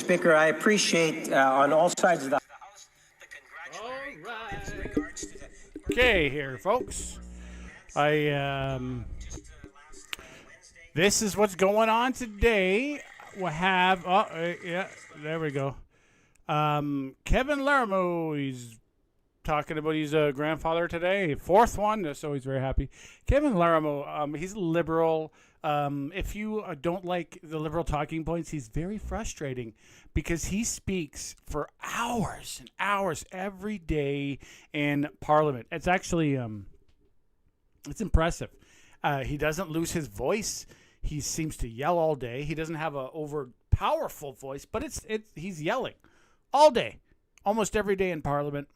Speaker. I appreciate on all sides of the House the congratulations. Okay, here, folks. This is what's going on today. We have, yeah, there we go. Kevin Larimore, he's talking about his grandfather today, fourth one, so he's very happy. Kevin Larimore, he's liberal. If you don't like the liberal talking points, he's very frustrating because he speaks for hours and hours every day in Parliament. It's actually, it's impressive. He doesn't lose his voice. He seems to yell all day. He doesn't have a over powerful voice, but he's yelling all day, almost every day in Parliament.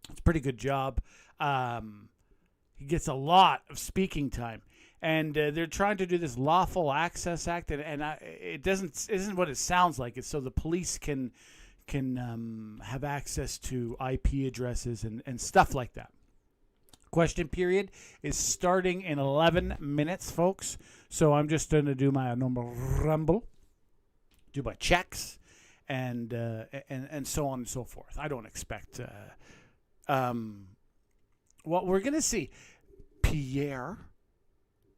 It's a pretty good job. He gets a lot of speaking time, and they're trying to do this Lawful Access Act, and it isn't what it sounds like. It's so the police can have access to IP addresses and stuff like that. Question period is starting in 11 minutes, folks. So I'm just going to do my normal rumble, do my checks, and so on and so forth. I don't expect. What we're going to see, Pierre,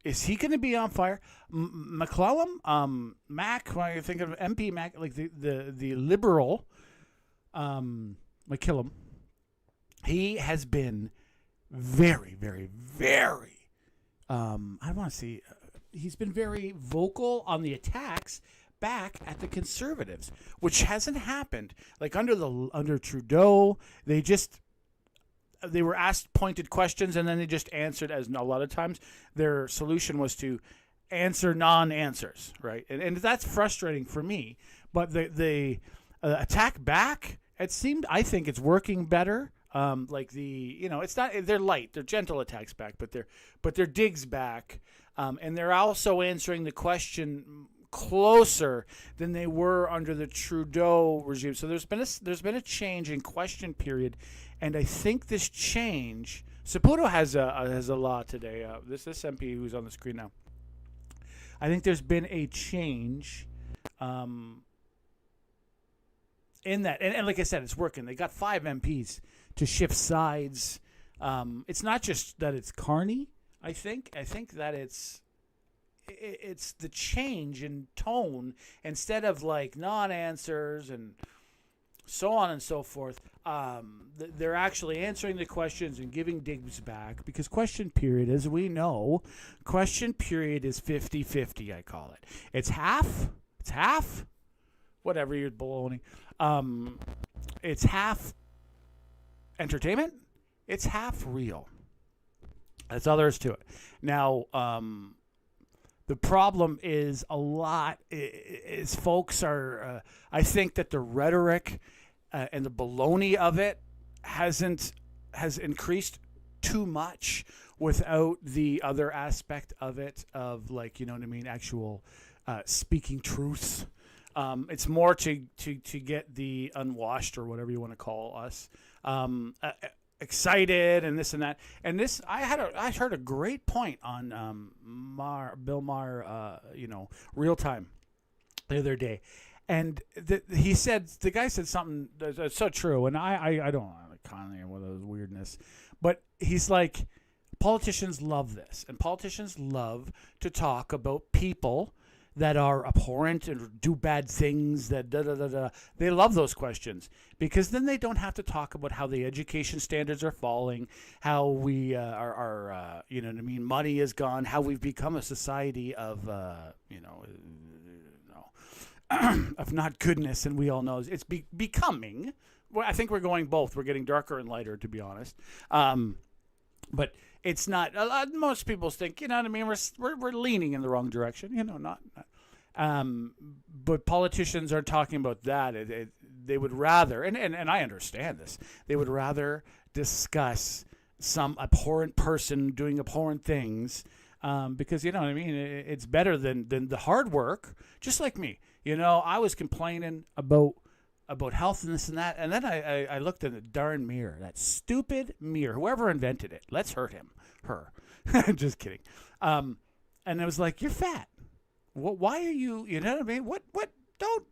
is he going to be on fire? McClellan, Mac, when you think of MP Mac, like the liberal, McKillum, he has been very, very, very, I want to see, he's been very vocal on the attacks back at the Conservatives, which hasn't happened. Like under Trudeau, they were asked pointed questions and then they just answered, as a lot of times their solution was to answer non-answers, right? And that's frustrating for me. But the attack back, I think it's working better. It's not, they're light, they're gentle attacks back, but they're digs back, and they're also answering the question closer than they were under the Trudeau regime. So there's been a change in question period, and I think this change, Saputo has a law today. This MP who's on the screen now. I think there's been a change. In that, and like I said, it's working. They got 5 MPs to shift sides. It's not just that it's Carney. I think that it's the change in tone. Instead of like non-answers and so on and so forth, they're actually answering the questions and giving digs back, because question period, as we know, question period is 50-50, I call it. It's half, whatever you're baloney. It's half entertainment, it's half real. That's all there is to it. Now, the problem is folks are, I think that the rhetoric and the baloney of it has increased too much without the other aspect of it, of, like, you know what I mean, actual speaking truths. It's more to get the unwashed, or whatever you want to call us, excited and this and that. And this, I heard a great point on Bill Maher, Real Time the other day, and he said, the guy said something that's so true, and I don't like Conley and those weirdness, but he's like, politicians love this, and politicians love to talk about people that are abhorrent and do bad things, that da-da-da-da. They love those questions, because then they don't have to talk about how the education standards are falling, how we are you know what I mean, money is gone, how we've become a society of, of not goodness, and we all know it's becoming, well, I think we're going both. We're getting darker and lighter, to be honest. But it's not. Most people think, you know what I mean, we're leaning in the wrong direction. Not. But politicians are talking about that. They would rather, and I understand this. They would rather discuss some abhorrent person doing abhorrent things, because, you know what I mean. It's better than the hard work. Just like me, I was complaining about health and this and that, and then I looked in the darn mirror, that stupid mirror, whoever invented it, let's hurt him, her, just kidding, and I was like, you're fat, why are you, you know what I mean, what, don't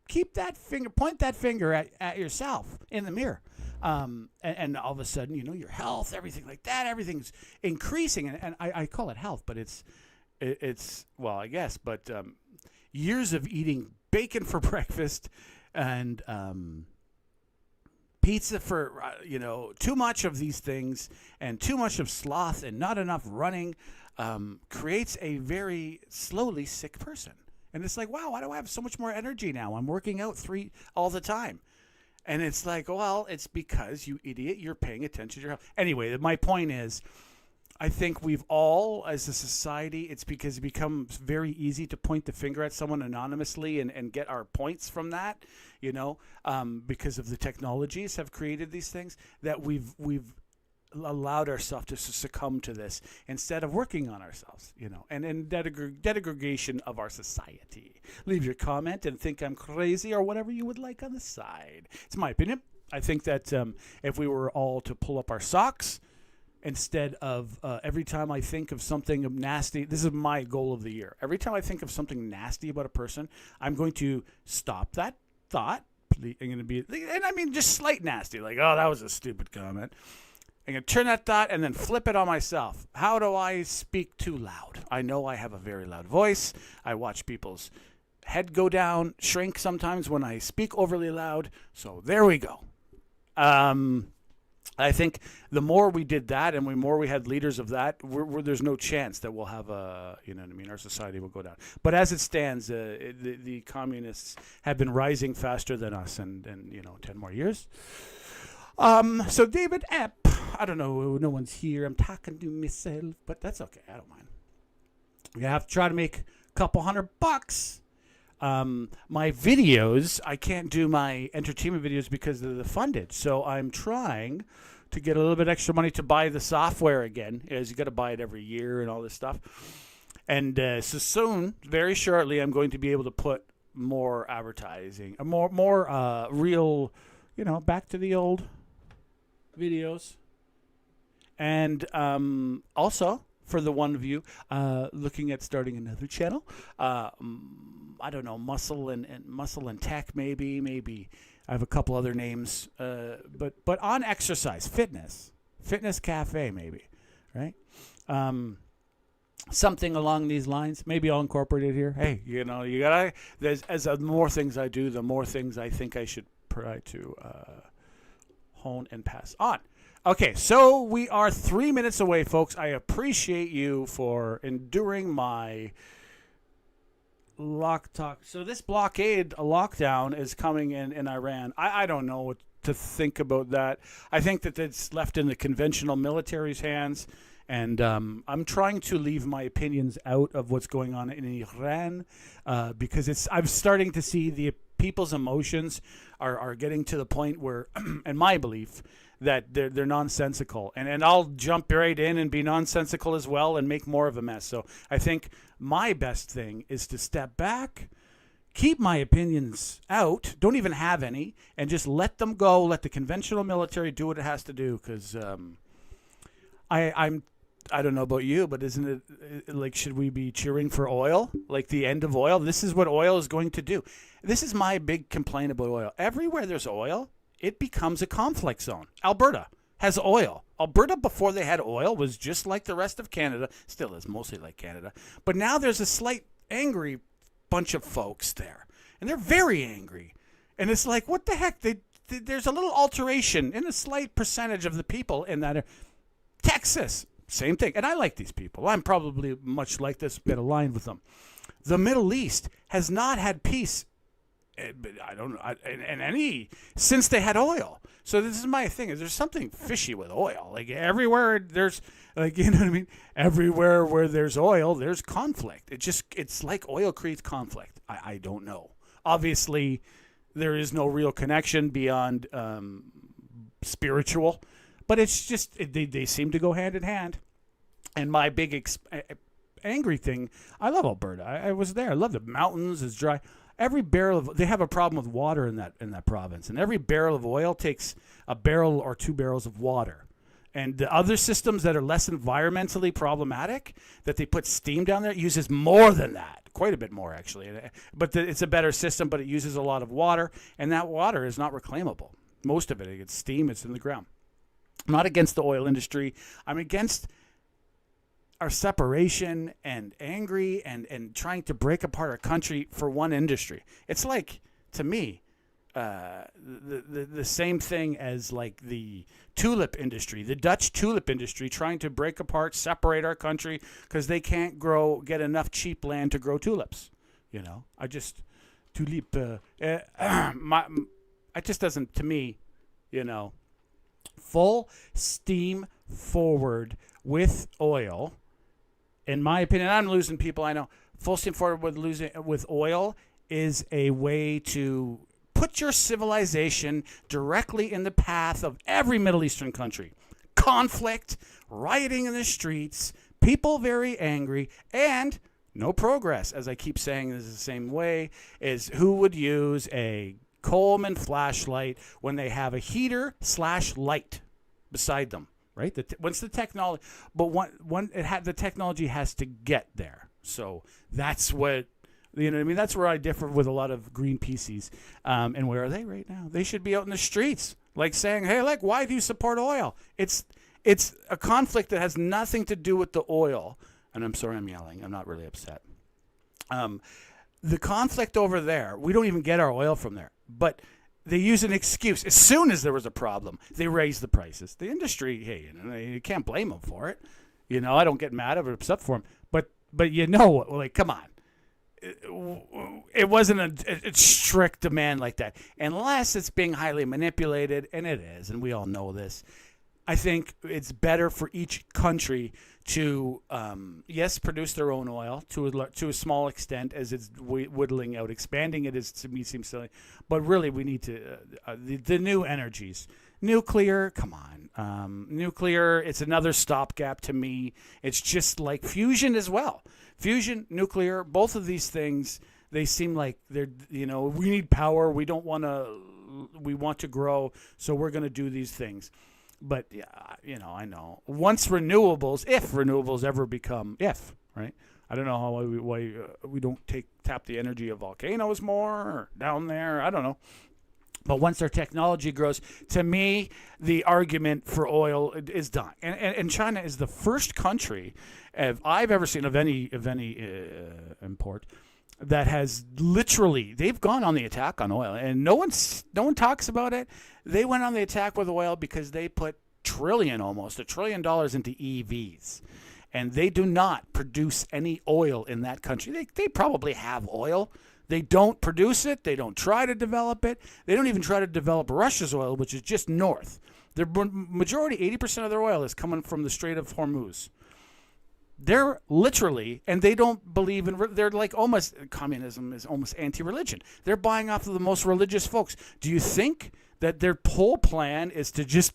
keep that finger, point that finger at yourself in the mirror. And all of a sudden, your health, everything like that, everything's increasing. And I call it health, but it's well, I guess, but years of eating bacon for breakfast and pizza for, too much of these things and too much of sloth and not enough running creates a very slowly sick person. And it's like, wow, why do I have so much more energy now? I'm working out 3 all the time. And it's like, well, it's because, you idiot, you're paying attention to your health. Anyway, my point is, I think we've all, as a society, it's because it becomes very easy to point the finger at someone anonymously and get our points from that, because of the technologies have created these things, that we've allowed ourselves to succumb to this instead of working on ourselves, and degradation of our society. Leave your comment and think I'm crazy or whatever you would like on the side. It's my opinion. I think that if we were all to pull up our socks instead of every time I think of something nasty, this is my goal of the year. Every time I think of something nasty about a person, I'm going to stop that thought. I'm going to be, and I mean just slight nasty, like, oh, that was a stupid comment. I'm going to turn that thought and then flip it on myself. How do I speak too loud? I know I have a very loud voice. I watch people's head go down, shrink sometimes when I speak overly loud. So there we go. I think the more we did that and the more we had leaders of that, there's no chance that we'll have our society will go down. But as it stands, the communists have been rising faster than us and 10 more years. So David Epp, I don't know, no one's here. I'm talking to myself, but that's okay. I don't mind. You have to try to make a couple $100. My videos, I can't do my entertainment videos because of the funded. So I'm trying to get a little bit extra money to buy the software again, as you got to buy it every year and all this stuff. And so soon, very shortly, I'm going to be able to put more advertising, more real, back to the old videos. And also, for the one of you looking at starting another channel, I don't know, muscle and tech, maybe I have a couple other names, but on exercise, fitness cafe, maybe, right? Something along these lines. Maybe I'll incorporate it here. Hey, you gotta. As the more things I do, the more things I think I should try to hone and pass on. Okay, so we are 3 minutes away, folks. I appreciate you for enduring my lock talk. So this blockade, a lockdown, is coming in Iran. I don't know what to think about that. I think that it's left in the conventional military's hands, and I'm trying to leave my opinions out of what's going on in Iran because I'm starting to see the people's emotions are getting to the point where, in my belief, that they're nonsensical. And I'll jump right in and be nonsensical as well and make more of a mess. So I think my best thing is to step back, keep my opinions out, don't even have any, and just let them go, let the conventional military do what it has to do. Because I don't know about you, but isn't it like, should we be cheering for oil? Like the end of oil? This is what oil is going to do. This is my big complaint about oil. Everywhere there's oil, it becomes a conflict zone. Alberta has oil. Alberta, before they had oil, was just like the rest of Canada. Still is mostly like Canada. But now there's a slight angry bunch of folks there. And they're very angry. And it's like, what the heck? There's a little alteration in a slight percentage of the people in that. Texas, same thing. And I like these people. I'm probably much like this, get aligned with them. The Middle East has not had peace since they had oil. So this is my thing. Is there's something fishy with oil? Like everywhere there's, like, you know what I mean? Everywhere where there's oil, there's conflict. It's like oil creates conflict. I don't know. Obviously, there is no real connection beyond spiritual, but it's just they seem to go hand in hand. And my big angry thing, I love Alberta. I was there. I love the mountains. It's dry. Every barrel of, they have a problem with water in that province, and every barrel of oil takes a barrel or 2 barrels of water. And the other systems that are less environmentally problematic, that they put steam down there, uses more than that, quite a bit more actually. But it's a better system, but it uses a lot of water, and that water is not reclaimable. Most of it, it's steam, it's in the ground. I'm not against the oil industry. I'm against our separation and angry and trying to break apart our country for one industry. It's like, to me, the same thing as like the tulip industry, the Dutch tulip industry, trying to break apart, separate our country because they can't get enough cheap land to grow tulips. You know, tulip. It just doesn't, to me, you know, full steam forward with oil. In my opinion, I'm losing people. I know full steam forward with oil is a way to put your civilization directly in the path of every Middle Eastern country. Conflict, rioting in the streets, people very angry, and no progress. As I keep saying, this is the same way, is who would use a Coleman flashlight when they have a heater/light beside them, right? Once the technology, but the technology has to get there. So that's what, you know what I mean? That's where I differ with a lot of Greenpeace's. And where are they right now? They should be out in the streets, like saying, hey, like, why do you support oil? It's a conflict that has nothing to do with the oil. And I'm sorry I'm yelling. I'm not really upset. The conflict over there, we don't even get our oil from there. But they use an excuse. As soon as there was a problem, they raise the prices. The industry, hey, you can't blame them for it. You know, I don't get mad or upset for them. But you know, like, come on. It wasn't a strict demand like that, unless it's being highly manipulated, and it is, and we all know this. I think it's better for each country to, yes, produce their own oil to a small extent as it's whittling out. Expanding it is, to me, seems silly, but really we need to the new energies. Nuclear, come on. Nuclear, it's another stopgap to me. It's just like fusion as well. Fusion, nuclear, both of these things, they seem like they're, you know, we need power. We want to grow, so we're going to do these things. But, yeah, you know, I know. Once renewables, if renewables ever become, right? I don't know why we don't tap the energy of volcanoes more or down there. I don't know. But once their technology grows, to me, the argument for oil is done. And China is the first country I've ever seen of any import that has literally, they've gone on the attack on oil, and no one talks about it. They went on the attack with oil because they put almost $1 trillion into EVs. And they do not produce any oil in that country. They probably have oil. They don't produce it. They don't try to develop it. They don't even try to develop Russia's oil, which is just north. Their majority, 80% of their oil is coming from the Strait of Hormuz. They're literally, and they don't believe in, they're like almost, communism is almost anti-religion. They're buying off of the most religious folks. Do you think that their whole plan is to just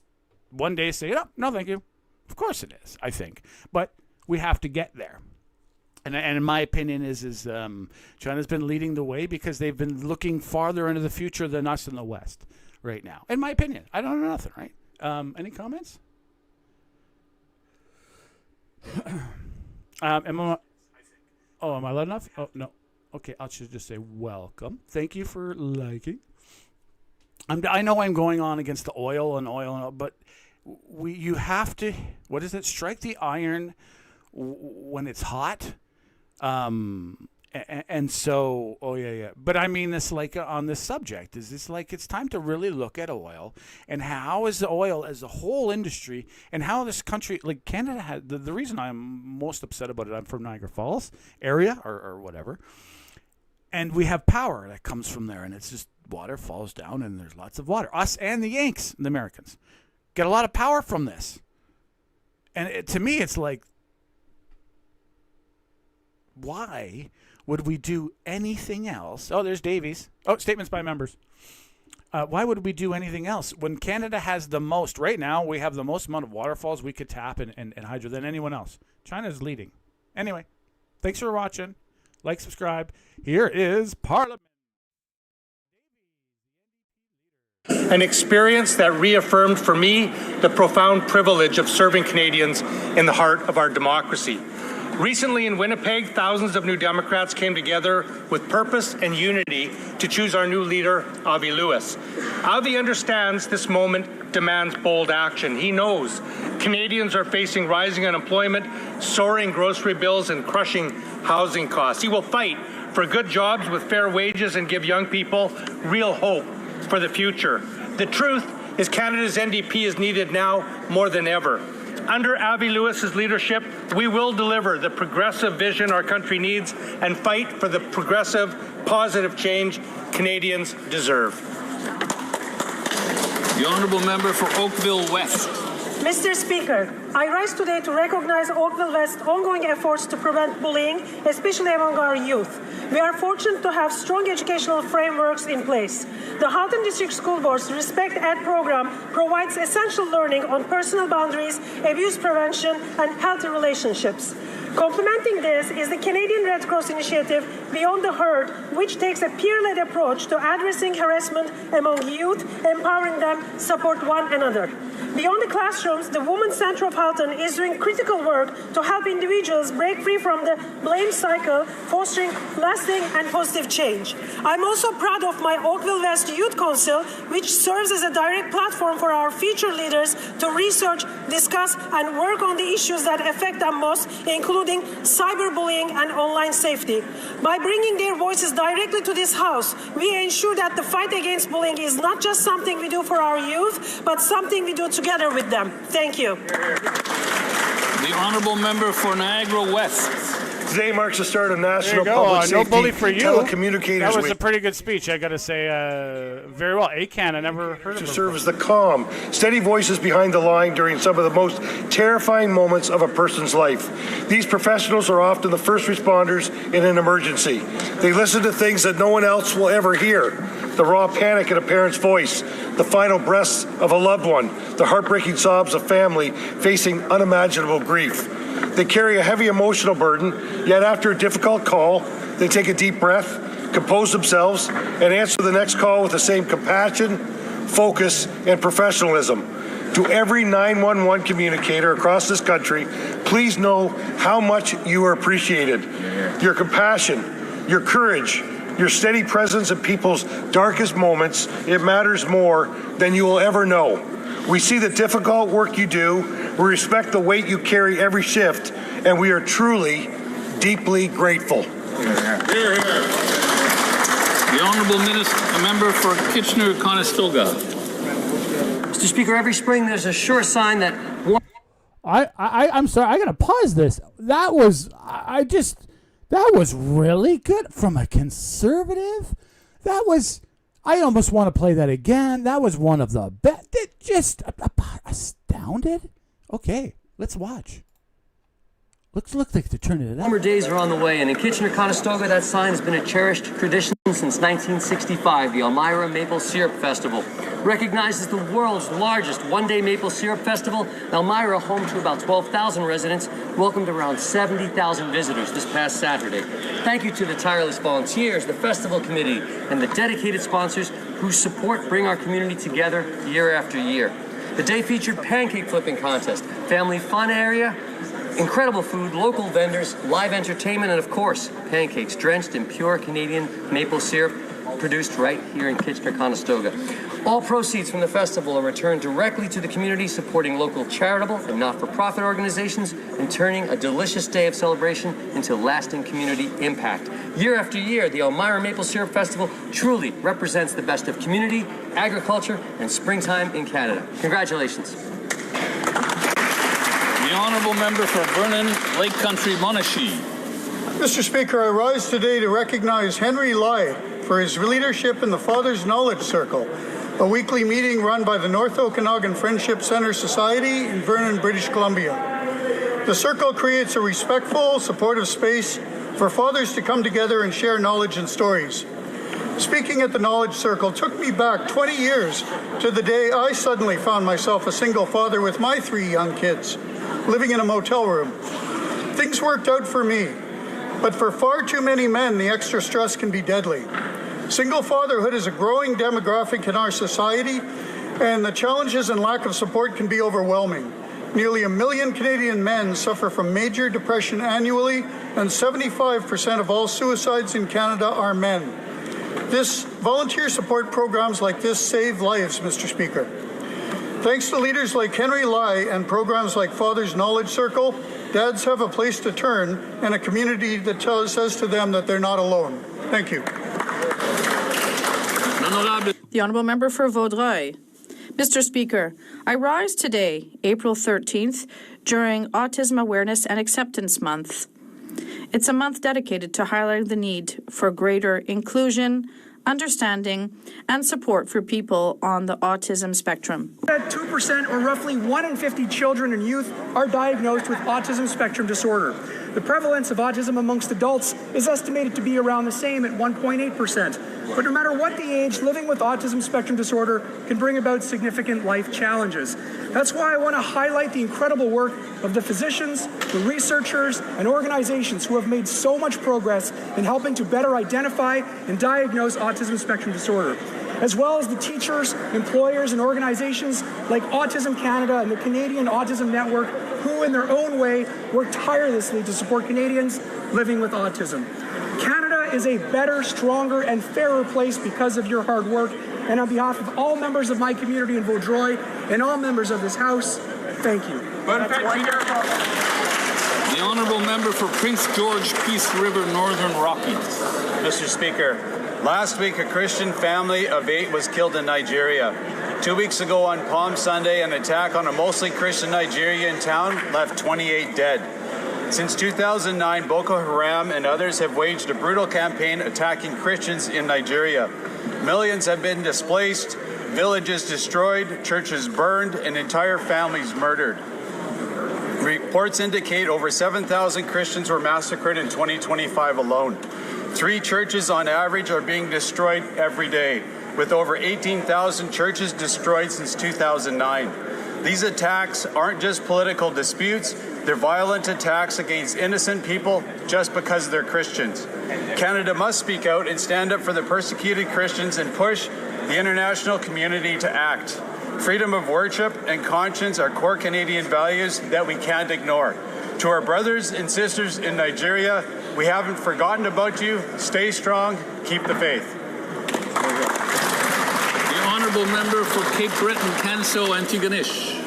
one day say, no, thank you? Of course it is, I think. But we have to get there. And in my opinion is China's been leading the way because they've been looking farther into the future than us in the West right now. In my opinion, I don't know nothing, right? Any comments? Am I loud enough? Oh, no. Okay, I should just say welcome. Thank you for liking. I know I'm going on against the oil, but you have to, what is it? Strike the iron when it's hot. And so, but I mean this like on this subject, is this like it's time to really look at oil and how is the oil as a whole industry and how this country, like Canada had, the reason I'm most upset about it, I'm from Niagara Falls area or whatever, and we have power that comes from there, and it's just water falls down and there's lots of water. Us and the Yanks, the Americans, get a lot of power from this. And to me, it's like, why would we do anything else? Oh, there's Davies. Oh, statements by members. Why would we do anything else when Canada has the most? Right now, we have the most amount of waterfalls we could tap and hydro than anyone else. China is leading. Anyway, thanks for watching. Like, subscribe. Here is Parliament. an experience that reaffirmed for me the profound privilege of serving Canadians in the heart of our democracy. Recently in Winnipeg, thousands of New Democrats came together with purpose and unity to choose our new leader, Avi Lewis. Avi understands this moment demands bold action. He knows Canadians are facing rising unemployment, soaring grocery bills, and crushing housing costs. He will fight for good jobs with fair wages and give young people real hope for the future. The truth is Canada's NDP is needed now more than ever. Under Avi Lewis's leadership, we will deliver the progressive vision our country needs and fight for the progressive, positive change Canadians deserve. The Honourable Member for Oakville West. Mr. Speaker, I rise today to recognize Oakville West's ongoing efforts to prevent bullying, especially among our youth. We are fortunate to have strong educational frameworks in place. The Halton District School Board's Respect Ed program provides essential learning on personal boundaries, abuse prevention, and healthy relationships. Complementing this is the Canadian Red Cross initiative Beyond the Herd, which takes a peer-led approach to addressing harassment among youth, empowering them to support one another. Beyond the classrooms, the Women's Centre of Halton is doing critical work to help individuals break free from the blame cycle, fostering lasting and positive change. I'm also proud of my Oakville West Youth Council, which serves as a direct platform for our future leaders to research, discuss, and work on the issues that affect them most, including cyberbullying and online safety. By bringing their voices directly to this House, we ensure that the fight against bullying is not just something we do for our youth, but something we do together with them. Thank you. The Honourable Member for Niagara West. Today marks the start of National There you go. Public Safety No bully for you. Telecommunicators That was Week. a pretty good speech, I got to say. Very well. ACAN, I never heard of To him serve before. as the calm, steady voices behind the line during some of the most terrifying moments of a person's life. These professionals are often the first responders in an emergency. They listen to things that no one else will ever hear. The raw panic in a parent's voice, the final breaths of a loved one, the heartbreaking sobs of family facing unimaginable grief. They carry a heavy emotional burden, yet after a difficult call, they take a deep breath, compose themselves, and answer the next call with the same compassion, focus, and professionalism. To every 911 communicator across this country, please know how much you are appreciated. Your compassion, your courage, your steady presence in people's darkest moments, it matters more than you will ever know. We see the difficult work you do, we respect the weight you carry every shift, and we are truly, deeply grateful. The Honourable Member for Kitchener-Conestoga. Mr. Speaker, every spring there's a sure sign that one. I'm sorry. I got to pause this. That was that was really good from a conservative. That was. I almost want to play that again. That was one of the best. Just astounded. Okay, let's watch. Looks like they're turning it up. Summer days are on the way, and in Kitchener-Conestoga, that sign has been a cherished tradition since 1965, the Elmira Maple Syrup Festival. Recognized as the world's largest one-day maple syrup festival, Elmira, home to about 12,000 residents, welcomed around 70,000 visitors this past Saturday. Thank you to the tireless volunteers, the festival committee, and the dedicated sponsors whose support bring our community together year after year. The day featured pancake flipping contest, family fun area, incredible food, local vendors, live entertainment, and of course, pancakes drenched in pure Canadian maple syrup produced right here in Kitchener-Conestoga. All proceeds from the festival are returned directly to the community, supporting local charitable and not-for-profit organizations and turning a delicious day of celebration into lasting community impact. Year after year, the Elmira Maple Syrup Festival truly represents the best of community, agriculture, and springtime in Canada. Congratulations. The Honourable Member for Vernon, Lake Country, Monashee. Mr. Speaker, I rise today to recognize Henry Lai for his leadership in the Father's Knowledge Circle, a weekly meeting run by the North Okanagan Friendship Centre Society in Vernon, British Columbia. The circle creates a respectful, supportive space for fathers to come together and share knowledge and stories. Speaking at the Knowledge Circle took me back 20 years to the day I suddenly found myself a single father with my 3 young kids, living in a motel room. Things worked out for me, but for far too many men, the extra stress can be deadly. Single fatherhood is a growing demographic in our society, and the challenges and lack of support can be overwhelming. Nearly 1 million Canadian men suffer from major depression annually, and 75% of all suicides in Canada are men. Volunteer support programs like this save lives, Mr. Speaker. Thanks to leaders like Henry Lai and programs like Father's Knowledge Circle, dads have a place to turn and a community that says to them that they're not alone. Thank you. The Honourable Member for Vaudreuil. Mr. Speaker, I rise today, April 13th, during Autism Awareness and Acceptance Month. It's a month dedicated to highlighting the need for greater inclusion, understanding, and support for people on the autism spectrum. 2% or roughly 1 in 50 children and youth are diagnosed with autism spectrum disorder. The prevalence of autism amongst adults is estimated to be around the same at 1.8%. But no matter what the age, living with autism spectrum disorder can bring about significant life challenges. That's why I want to highlight the incredible work of the physicians, the researchers, and organizations who have made so much progress in helping to better identify and diagnose autism spectrum disorder, as well as the teachers, employers, and organizations like Autism Canada and the Canadian Autism Network, who in their own way work tirelessly to support Canadians living with autism. Canada is a better, stronger, and fairer place because of your hard work. And on behalf of all members of my community in Vaudreuil and all members of this House, thank you. The Honourable Member for Prince George, Peace River, Northern Rockies. Mr. Speaker, last week a Christian family of 8 was killed in Nigeria. 2 weeks ago on Palm Sunday, an attack on a mostly Christian Nigerian town left 28 dead. Since 2009, Boko Haram and others have waged a brutal campaign attacking Christians in Nigeria. Millions have been displaced, villages destroyed, churches burned, and entire families murdered. Reports indicate over 7,000 Christians were massacred in 2025 alone. 3 churches on average are being destroyed every day, with over 18,000 churches destroyed since 2009. These attacks aren't just political disputes, they're violent attacks against innocent people just because they're Christians. Canada must speak out and stand up for the persecuted Christians and push the international community to act. Freedom of worship and conscience are core Canadian values that we can't ignore. To our brothers and sisters in Nigeria, we haven't forgotten about you. Stay strong, keep the faith. The Honourable Member for Cape Breton, Canso, Antigonish.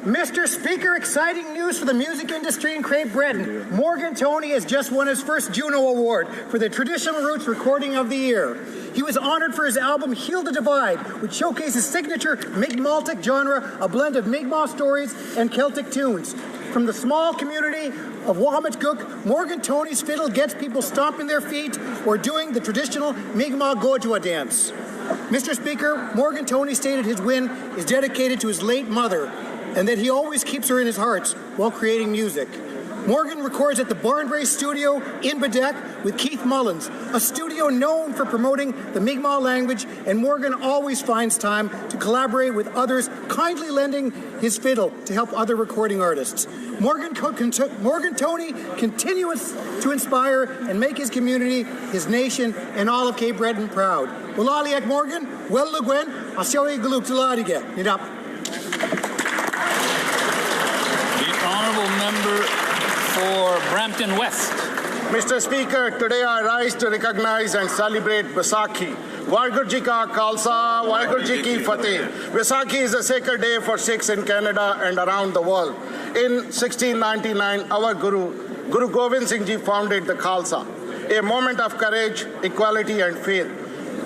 Mr. Speaker, exciting news for the music industry in Cape Breton. Morgan Toney has just won his first Juno Award for the Traditional Roots Recording of the Year. He was honored for his album Heal the Divide, which showcases signature Mi'kmaq genre, a blend of Mi'kmaq stories and Celtic tunes. From the small community of Wahamatcook, Morgan Toney's fiddle gets people stomping their feet or doing the traditional Mi'kmaq Gojua dance. Mr. Speaker, Morgan Toney stated his win is dedicated to his late mother, and that he always keeps her in his hearts while creating music. Morgan records at the Barnbrae Studio in Badek with Keith Mullins, a studio known for promoting the Mi'kmaq language, and Morgan always finds time to collaborate with others, kindly lending his fiddle to help other recording artists. Morgan Toney continues to inspire and make his community, his nation, and all of Cape Breton proud. Walaliak Morgan, well lugwen, asyawi galuk taladige, nidap. Honourable Member for Brampton West. Mr. Speaker, today I rise to recognize and celebrate Vaisakhi. Waheguru Ji Ka Khalsa, Waheguru Ji Ki Fateh. Vaisakhi is a sacred day for Sikhs in Canada and around the world. In 1699, our Guru Gobind Singh Ji founded the Khalsa, a moment of courage, equality and faith.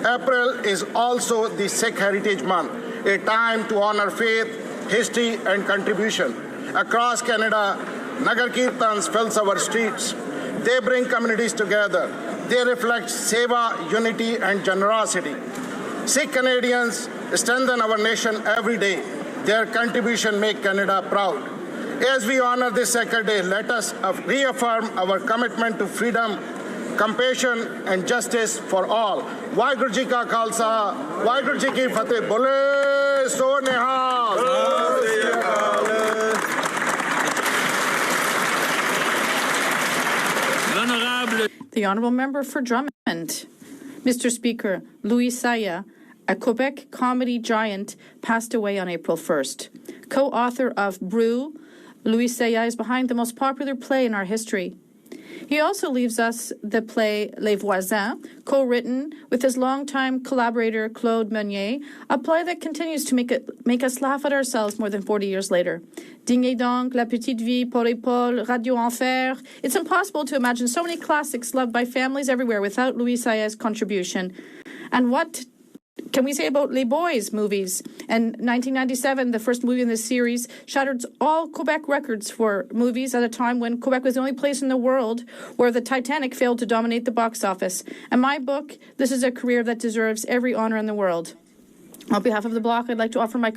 April is also the Sikh Heritage Month, a time to honor faith, history and contribution. Across Canada, Nagar Kirtans fills our streets. They bring communities together. They reflect seva, unity, and generosity. Sikh Canadians strengthen our nation every day. Their contribution makes Canada proud. As we honor this sacred day, let us reaffirm our commitment to freedom, compassion, and justice for all. Waheguru Ji Ka Khalsa, Waheguru Ji Ki Fateh. Bole so nihal. The Honourable Member for Drummond. Mr. Speaker, Louis Saya, a Quebec comedy giant, passed away on April 1st. Co-author of Brew, Louis Saya is behind the most popular play in our history. He also leaves us the play Les Voisins, co-written with his longtime collaborator Claude Meunier, a play that continues to make us laugh at ourselves more than 40 years later. Ding et Dong, La Petite Vie, Paul et Paul, Radio Enfer. It's impossible to imagine so many classics loved by families everywhere without Louis Saya's contribution. And what can we say about Les Boys movies? In 1997, the first movie in this series shattered all Quebec records for movies at a time when Quebec was the only place in the world where the Titanic failed to dominate the box office. In my book, this is a career that deserves every honor in the world. On behalf of the Bloc, I'd like to offer my...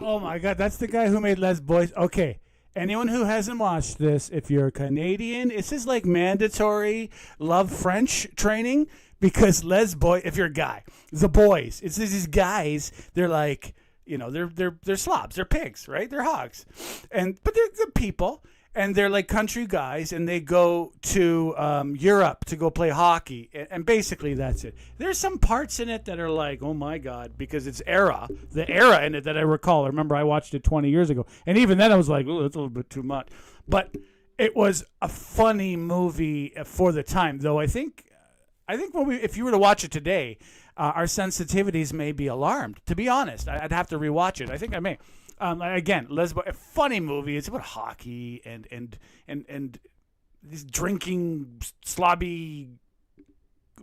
Oh my God, that's the guy who made Les Boys. Okay, anyone who hasn't watched this, if you're a Canadian, this is like mandatory love French training. Because Les Boys, if you're a guy, the boys, it's these guys. They're like, you know, they're slobs, they're pigs, right? They're hogs, but they're good people, and they're like country guys, and they go to Europe to go play hockey, and basically that's it. There's some parts in it that are like, oh my God, because it's the era in it that I recall. I remember I watched it 20 years ago, and even then I was like, oh, that's a little bit too much, but it was a funny movie for the time, though. I think if you were to watch it today, our sensitivities may be alarmed. To be honest, I'd have to rewatch it. I think I may. Again, a funny movie. It's about hockey and these drinking, slobby,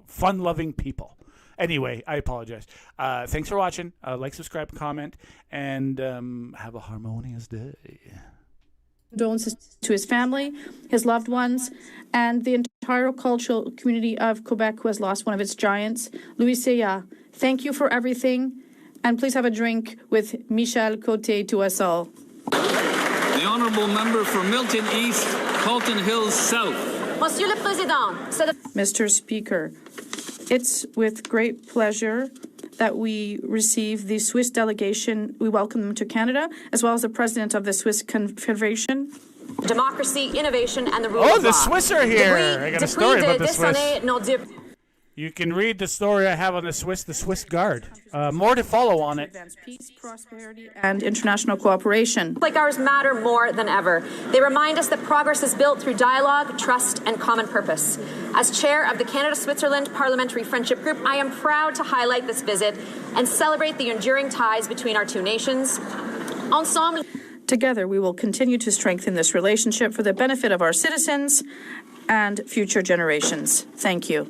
fun-loving people. Anyway, I apologize. Thanks for watching. Like, subscribe, comment, and have a harmonious day. Condolences to his family, his loved ones, and the entire cultural community of Quebec who has lost one of its giants. Louis Saya, thank you for everything, and please have a drink with Michel Côté to us all. The honourable member for Milton East, Halton Hills South. Monsieur le Président, Mr. Speaker, it's with great pleasure that we receive the Swiss delegation. We welcome them to Canada, as well as the president of the Swiss Confederation. Democracy, innovation, and the rule of law. Oh, the Swiss are here. I got a story about the Swiss. You can read the story I have on the Swiss Guard. More to follow on it. Peace, prosperity, and international cooperation. Like ours matter more than ever. They remind us that progress is built through dialogue, trust, and common purpose. As chair of the Canada-Switzerland Parliamentary Friendship Group, I am proud to highlight this visit and celebrate the enduring ties between our two nations. Ensemble. Together, we will continue to strengthen this relationship for the benefit of our citizens and future generations. Thank you.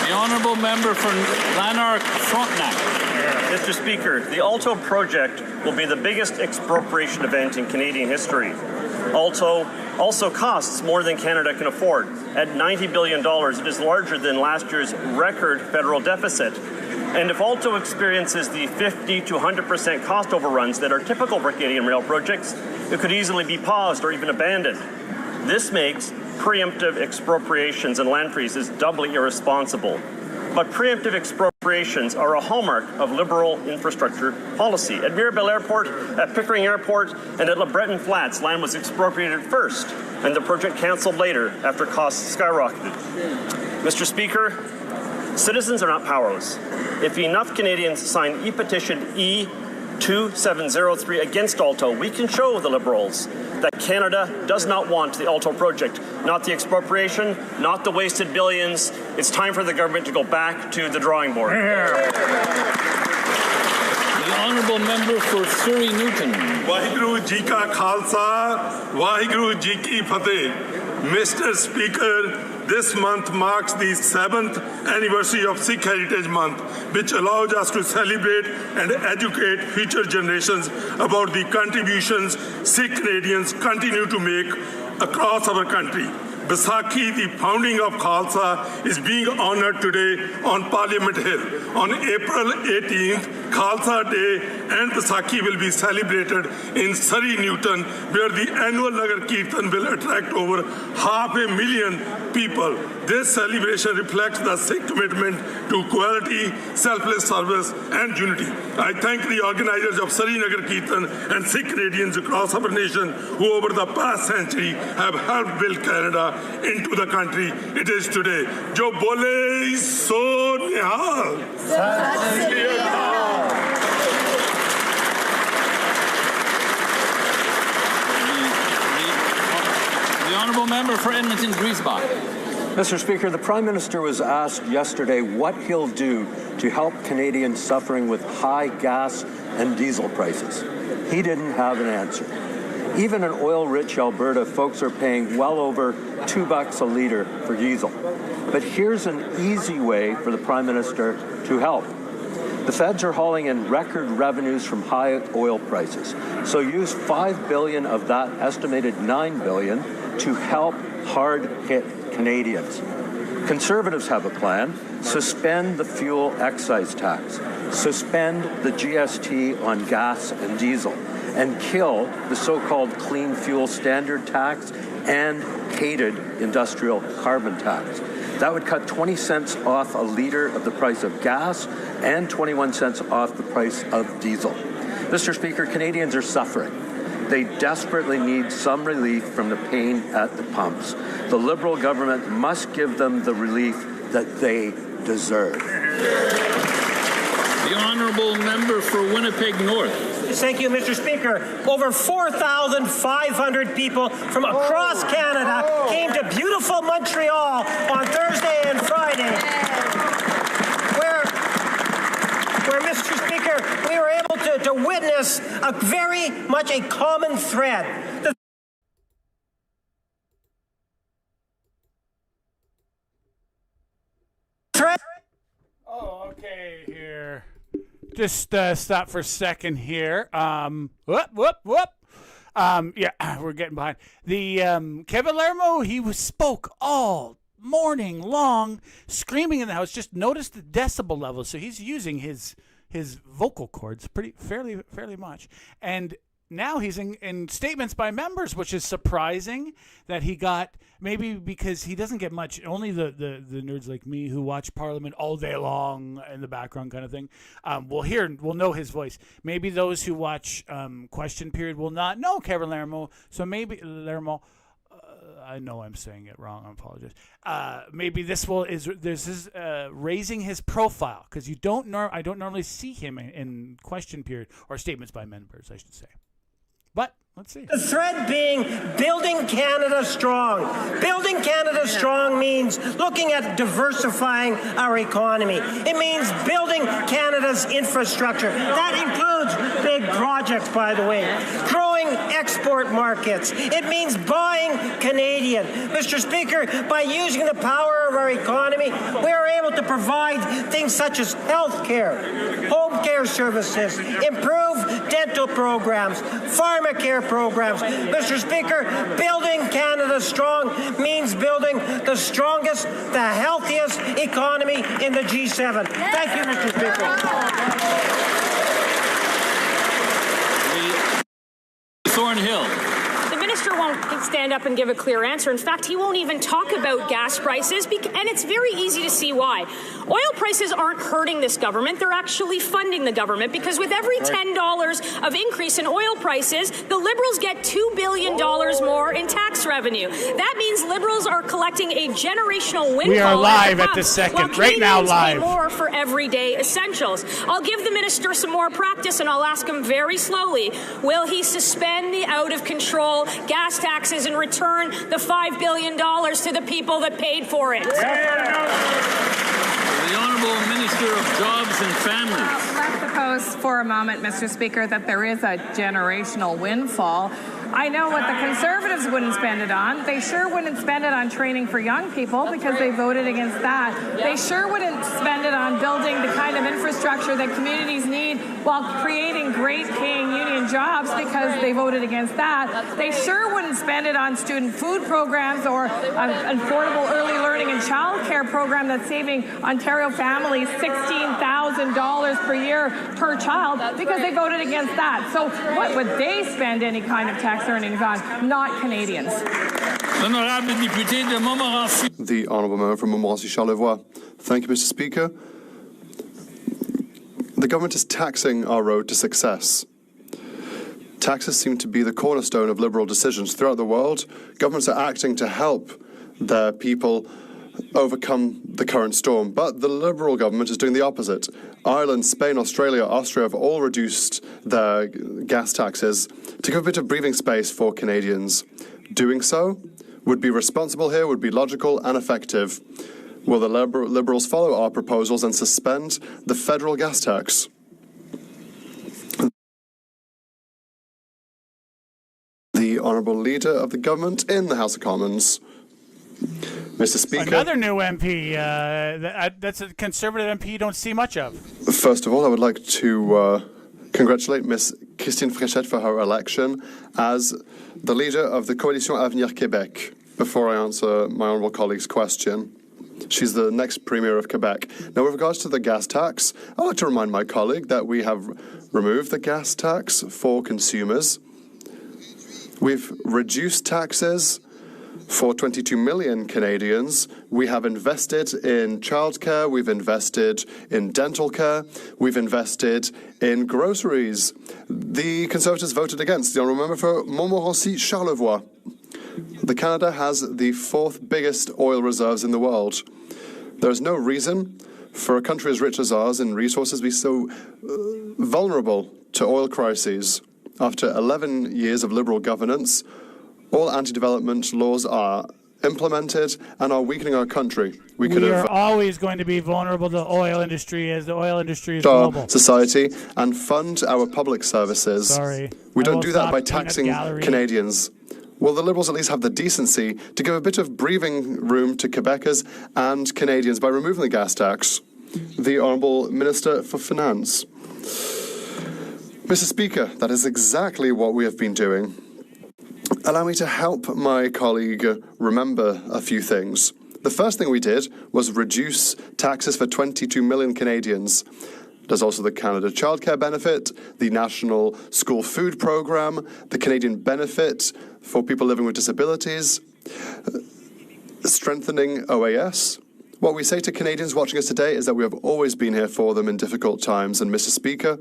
The honourable member for Lanark Frontenac. Mr. Speaker, the Alto project will be the biggest expropriation event in Canadian history. Alto also costs more than Canada can afford. At $90 billion, it is larger than last year's record federal deficit. And if Alto experiences the 50 to 100% cost overruns that are typical for Canadian rail projects, it could easily be paused or even abandoned. This makes preemptive expropriations and land freezes doubly irresponsible. But preemptive expropriations are a hallmark of Liberal infrastructure policy. At Mirabel Airport, at Pickering Airport, and at LeBreton Flats, land was expropriated first, and the project canceled later after costs skyrocketed. Mr. Speaker, citizens are not powerless. If enough Canadians sign e-petition E2703 against Alto, we can show the Liberals that Canada does not want the Alto project, not the expropriation, not the wasted billions. It's time for the government to go back to the drawing board. The honourable member for Surrey Newton. Waheguru Ji Ka Khalsa, Waheguru Ji Ki Fateh. Mr. Speaker, this month marks the 7th anniversary of Sikh Heritage Month, which allows us to celebrate and educate future generations about the contributions Sikh Canadians continue to make across our country. Baisakhi, the founding of Khalsa, is being honored today on Parliament Hill. On April 18th, Khalsa Day and Baisakhi will be celebrated in Surrey Newton, where the annual Nagar Kirtan will attract over 500,000 people. This celebration reflects the Sikh commitment to quality, selfless service, and unity. I thank the organizers of Srinagar Kirtan and Sikh Canadians across our nation who over the past century have helped build Canada into the country it is today. Jo bole so nihal. The honourable member for Edmonton Griesbach. Mr. Speaker, the Prime Minister was asked yesterday what he'll do to help Canadians suffering with high gas and diesel prices. He didn't have an answer. Even in oil-rich Alberta, folks are paying well over $2 a litre for diesel. But here's an easy way for the Prime Minister to help. The feds are hauling in record revenues from high oil prices. So use $5 billion of that estimated $9 billion to help hard-hit Canadians. Conservatives have a plan. Suspend the fuel excise tax. Suspend the GST on gas and diesel. And kill the so-called clean fuel standard tax and hated industrial carbon tax. That would cut 20 cents off a litre of the price of gas and 21 cents off the price of diesel. Mr. Speaker, Canadians are suffering. They desperately need some relief from the pain at the pumps. The Liberal government must give them the relief that they deserve. The honourable member for Winnipeg North. Thank you, Mr. Speaker. Over 4,500 people from across Canada came to beautiful Montreal on Thursday and Friday, where Mr. Speaker, we were able to witness a very much a common thread. Oh, okay, here. Just stop for a second here. Whoop. Yeah, we're getting behind. The Kevin Lermo, he spoke all morning long, screaming in the house. Just notice the decibel level. So he's using his vocal cords fairly much. And now he's in statements by members, which is surprising that he got, maybe because he doesn't get much, only the nerds like me who watch Parliament all day long in the background kind of thing, will know his voice. Maybe those who watch Question Period will not know Kevin Lermo, so maybe Lermo, I know I'm saying it wrong, I apologize. Maybe this is raising his profile, because I don't normally see him in Question Period, or statements by members, I should say. But let's see. The thread being building Canada strong. Building Canada strong means looking at diversifying our economy. It means building Canada's infrastructure. That includes big projects, by the way. Growing export markets. It means buying Canadian. Mr. Speaker, by using the power of our economy, we are able to provide things such as health care, home care services, improved dental programs, pharmacare programs. Mr. Speaker, building Canada strong means building the strongest, the healthiest economy in the G7. Thank you, Mr. Speaker. Thornhill. The minister won't stand up and give a clear answer. In fact, he won't even talk about gas prices, and it's very easy to see why. Oil prices aren't hurting this government. They're actually funding the government, because with every $10 of increase in oil prices, the Liberals get $2 billion more in tax revenue. That means Liberals are collecting a generational windfall. We are live at this second, right now live. Pay more for everyday essentials. I'll give the minister some more practice, and I'll ask him very slowly, will he suspend the out-of-control gas taxes and return the $5 billion to the people that paid for it? The Honourable Minister of Jobs and Families. Let's suppose for a moment, Mr. Speaker, that there is a generational windfall. I know what the Conservatives wouldn't spend it on. They sure wouldn't spend it on training for young people, because they voted against that. They sure wouldn't spend it on building the kind of infrastructure that communities need while creating great paying union jobs, because they voted against that. They sure wouldn't spend it on student food programs or an affordable early learning and child care program that's saving Ontario families $16,000 per year per child, because they voted against that. So what would they spend any kind of tax earnings on? Not Canadians. L'honorable député de Montmorency. The Honourable Member from Montmorency-Charlevoix. Thank you, Mr. Speaker. The government is taxing our road to success. Taxes seem to be the cornerstone of liberal decisions. Throughout the world, governments are acting to help their people overcome the current storm. But the Liberal government is doing the opposite. Ireland, Spain, Australia, Austria have all reduced their gas taxes to give a bit of breathing space for Canadians. Doing so would be responsible here, would be logical and effective. Will the Liberals follow our proposals and suspend the federal gas tax? The Honourable Leader of the Government in the House of Commons. Mr. Speaker. Another new MP. That's a Conservative MP you don't see much of. First of all, I would like to congratulate Ms. Christine Fréchette for her election as the leader of the Coalition Avenir Québec. Before I answer my honourable colleague's question, she's the next Premier of Quebec. Now, with regards to the gas tax, I'd like to remind my colleague that we have removed the gas tax for consumers. We've reduced taxes for 22 million Canadians. We have invested in childcare, we've invested in dental care, we've invested in groceries. The Conservatives voted against. The Honourable Member for Montmorency-Charlevoix. Canada has the 4th biggest oil reserves in the world. There is no reason for a country as rich as ours in resources to be so vulnerable to oil crises. After 11 years of Liberal governance, all anti-development laws are implemented and are weakening our country. We are always going to be vulnerable to the oil industry as the oil industry is our global. Society and fund our public services. Sorry. We don't do that by taxing Canadians. Will the Liberals at least have the decency to give a bit of breathing room to Quebecers and Canadians by removing the gas tax? The Honourable Minister for Finance. Mr. Speaker, that is exactly what we have been doing. Allow me to help my colleague remember a few things. The first thing we did was reduce taxes for 22 million Canadians. There's also the Canada Childcare Benefit, the National School Food Programme, the Canadian Benefit for people living with disabilities, strengthening OAS. What we say to Canadians watching us today is that we have always been here for them in difficult times. And Mr. Speaker,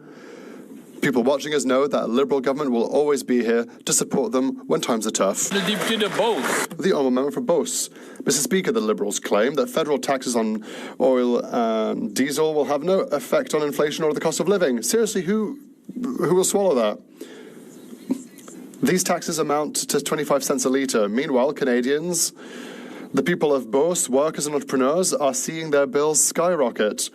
people watching us know that a Liberal government will always be here to support them when times are tough. The Deputy de Beauce. The Honourable Member for Beauce. Mr. Speaker, the Liberals claim that federal taxes on oil and diesel will have no effect on inflation or the cost of living. Seriously, who will swallow that? These taxes amount to 25 cents a litre. Meanwhile, Canadians, the people of Beauce, workers and entrepreneurs, are seeing their bills skyrocket.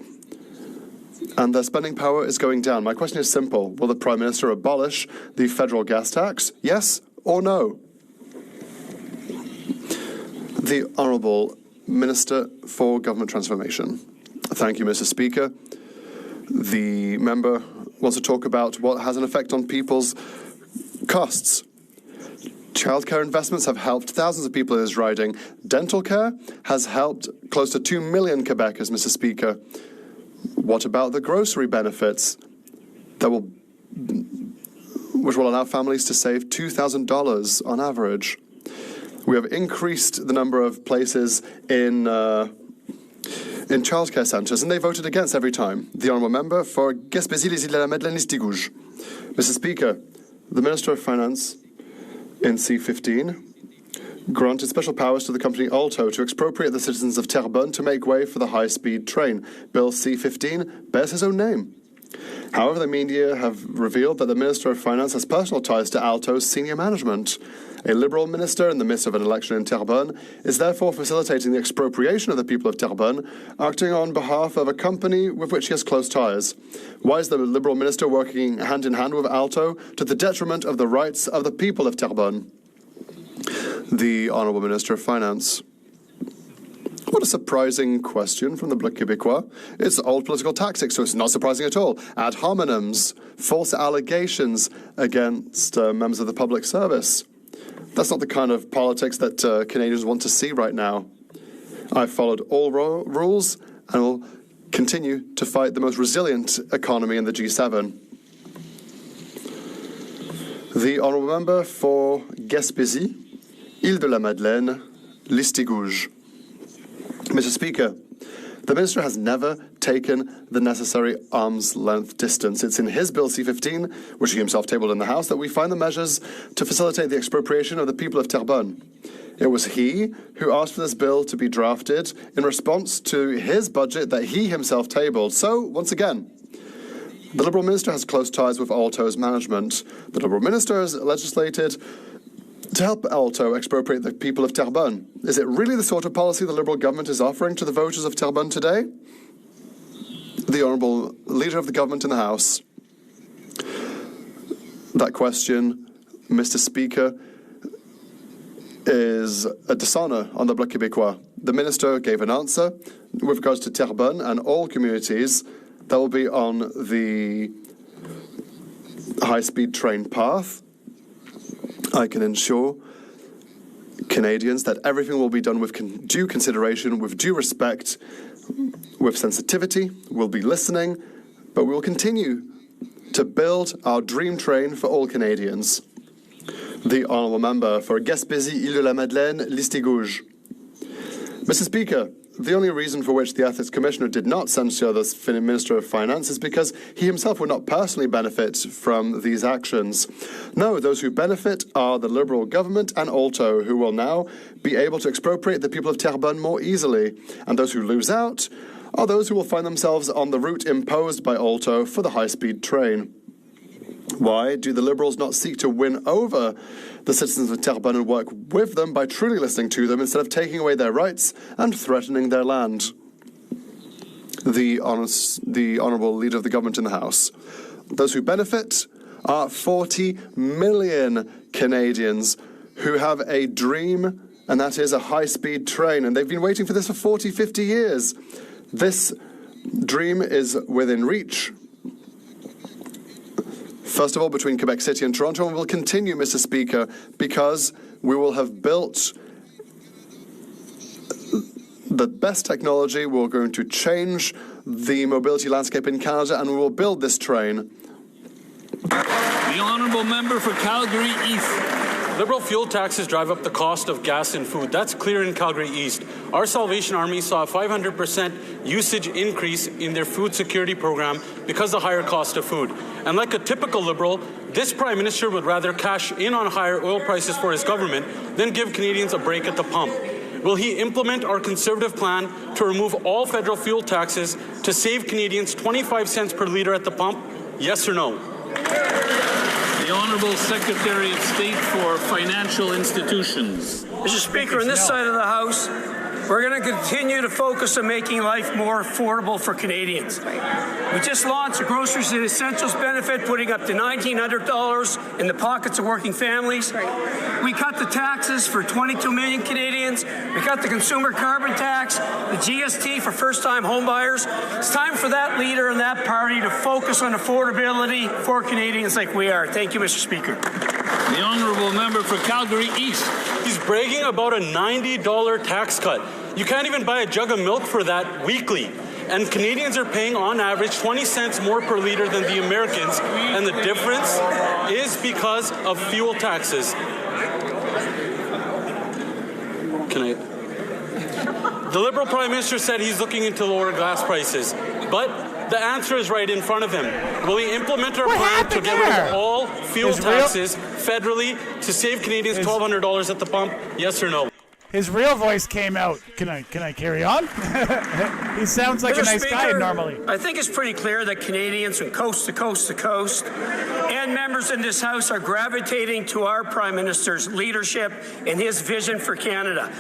And their spending power is going down. My question is simple. Will the Prime Minister abolish the federal gas tax? Yes or no? The Honourable Minister for Government Transformation. Thank you, Mr. Speaker. The member wants to talk about what has an effect on people's costs. Childcare investments have helped thousands of people in his riding. Dental care has helped close to 2 million Quebecers, Mr. Speaker. What about the grocery benefits which will allow families to save $2,000 on average? We have increased the number of places in childcare centres, and they voted against every time. The Honourable Member for Gaspésie-les-Îles-de-la-Madeleine-Listigouge. Mr. Speaker, the Minister of Finance in C-15 granted special powers to the company Alto to expropriate the citizens of Terrebonne to make way for the high-speed train. Bill C-15 bears his own name. However, the media have revealed that the Minister of Finance has personal ties to Alto's senior management. A Liberal minister in the midst of an election in Terrebonne is therefore facilitating the expropriation of the people of Terrebonne, acting on behalf of a company with which he has close ties. Why is the Liberal minister working hand in hand with Alto to the detriment of the rights of the people of Terrebonne? The Honourable Minister of Finance. What a surprising question from the Bloc Québécois. It's old political tactics, so it's not surprising at all. Ad hominems, false allegations against members of the public service. That's not the kind of politics that Canadians want to see right now. I've followed all rules and will continue to fight the most resilient economy in the G7. The Honourable Member for Gaspésie Île-de-la-Madeleine, Listigouge. Mr. Speaker, the Minister has never taken the necessary arm's-length distance. It's in his Bill C-15, which he himself tabled in the House, that we find the measures to facilitate the expropriation of the people of Terrebonne. It was he who asked for this bill to be drafted in response to his budget that he himself tabled. So, once again, the Liberal Minister has close ties with Alto's management. The Liberal Minister has legislated to help Alto expropriate the people of Terrebonne. Is it really the sort of policy the Liberal government is offering to the voters of Terrebonne today? The Honourable Leader of the Government in the House. That question, Mr. Speaker, is a dishonour on the Bloc Québécois. The Minister gave an answer with regards to Terrebonne and all communities that will be on the high-speed train path. I can ensure Canadians that everything will be done with due consideration, with due respect, with sensitivity. We'll be listening, but we will continue to build our dream train for all Canadians. The Honourable Member for Gaspésie, Île-de-la-Madeleine, Listigouge. Mr. Speaker, the only reason for which the Ethics Commissioner did not censure the Minister of Finance is because he himself would not personally benefit from these actions. No, those who benefit are the Liberal government and Alto, who will now be able to expropriate the people of Terrebonne more easily. And those who lose out are those who will find themselves on the route imposed by Alto for the high-speed train. Why do the Liberals not seek to win over the citizens of Terrebonne and work with them by truly listening to them instead of taking away their rights and threatening their land? The Honourable Leader of the Government in the House. Those who benefit are 40 million Canadians who have a dream, and that is a high-speed train, and they've been waiting for this for 40, 50 years. This dream is within reach. First of all, between Quebec City and Toronto, and we'll continue, Mr. Speaker, because we will have built the best technology. We're going to change the mobility landscape in Canada, and we will build this train. The Honourable Member for Calgary East. Liberal fuel taxes drive up the cost of gas and food. That's clear in Calgary East. Our Salvation Army saw a 500% usage increase in their food security program because of the higher cost of food. And like a typical Liberal, this Prime Minister would rather cash in on higher oil prices for his government than give Canadians a break at the pump. Will he implement our Conservative plan to remove all federal fuel taxes to save Canadians 25 cents per litre at the pump? Yes or no? The Honourable Secretary of State for Financial Institutions. Mr. Speaker, on this side of the House, we're going to continue to focus on making life more affordable for Canadians. We just launched a Groceries and Essentials benefit, putting up to $1,900 in the pockets of working families. We cut the taxes for 22 million Canadians. We cut the consumer carbon tax, the GST for first-time homebuyers. It's time for that leader and that party to focus on affordability for Canadians like we are. Thank you, Mr. Speaker. The Honourable Member for Calgary East. He's bragging about a $90 tax cut. You can't even buy a jug of milk for that weekly. And Canadians are paying, on average, 20 cents more per litre than the Americans. And the difference is because of fuel taxes. The Liberal Prime Minister said he's looking into lower gas prices. But the answer is right in front of him. Will he implement our plan to get rid of all fuel taxes federally to save Canadians $1,200 at the pump? Yes or no? His real voice came out. Can I carry on? He sounds like Mr. a nice Speaker, guy normally. I think it's pretty clear that Canadians from coast to coast to coast and members in this House are gravitating to our Prime Minister's leadership and his vision for Canada.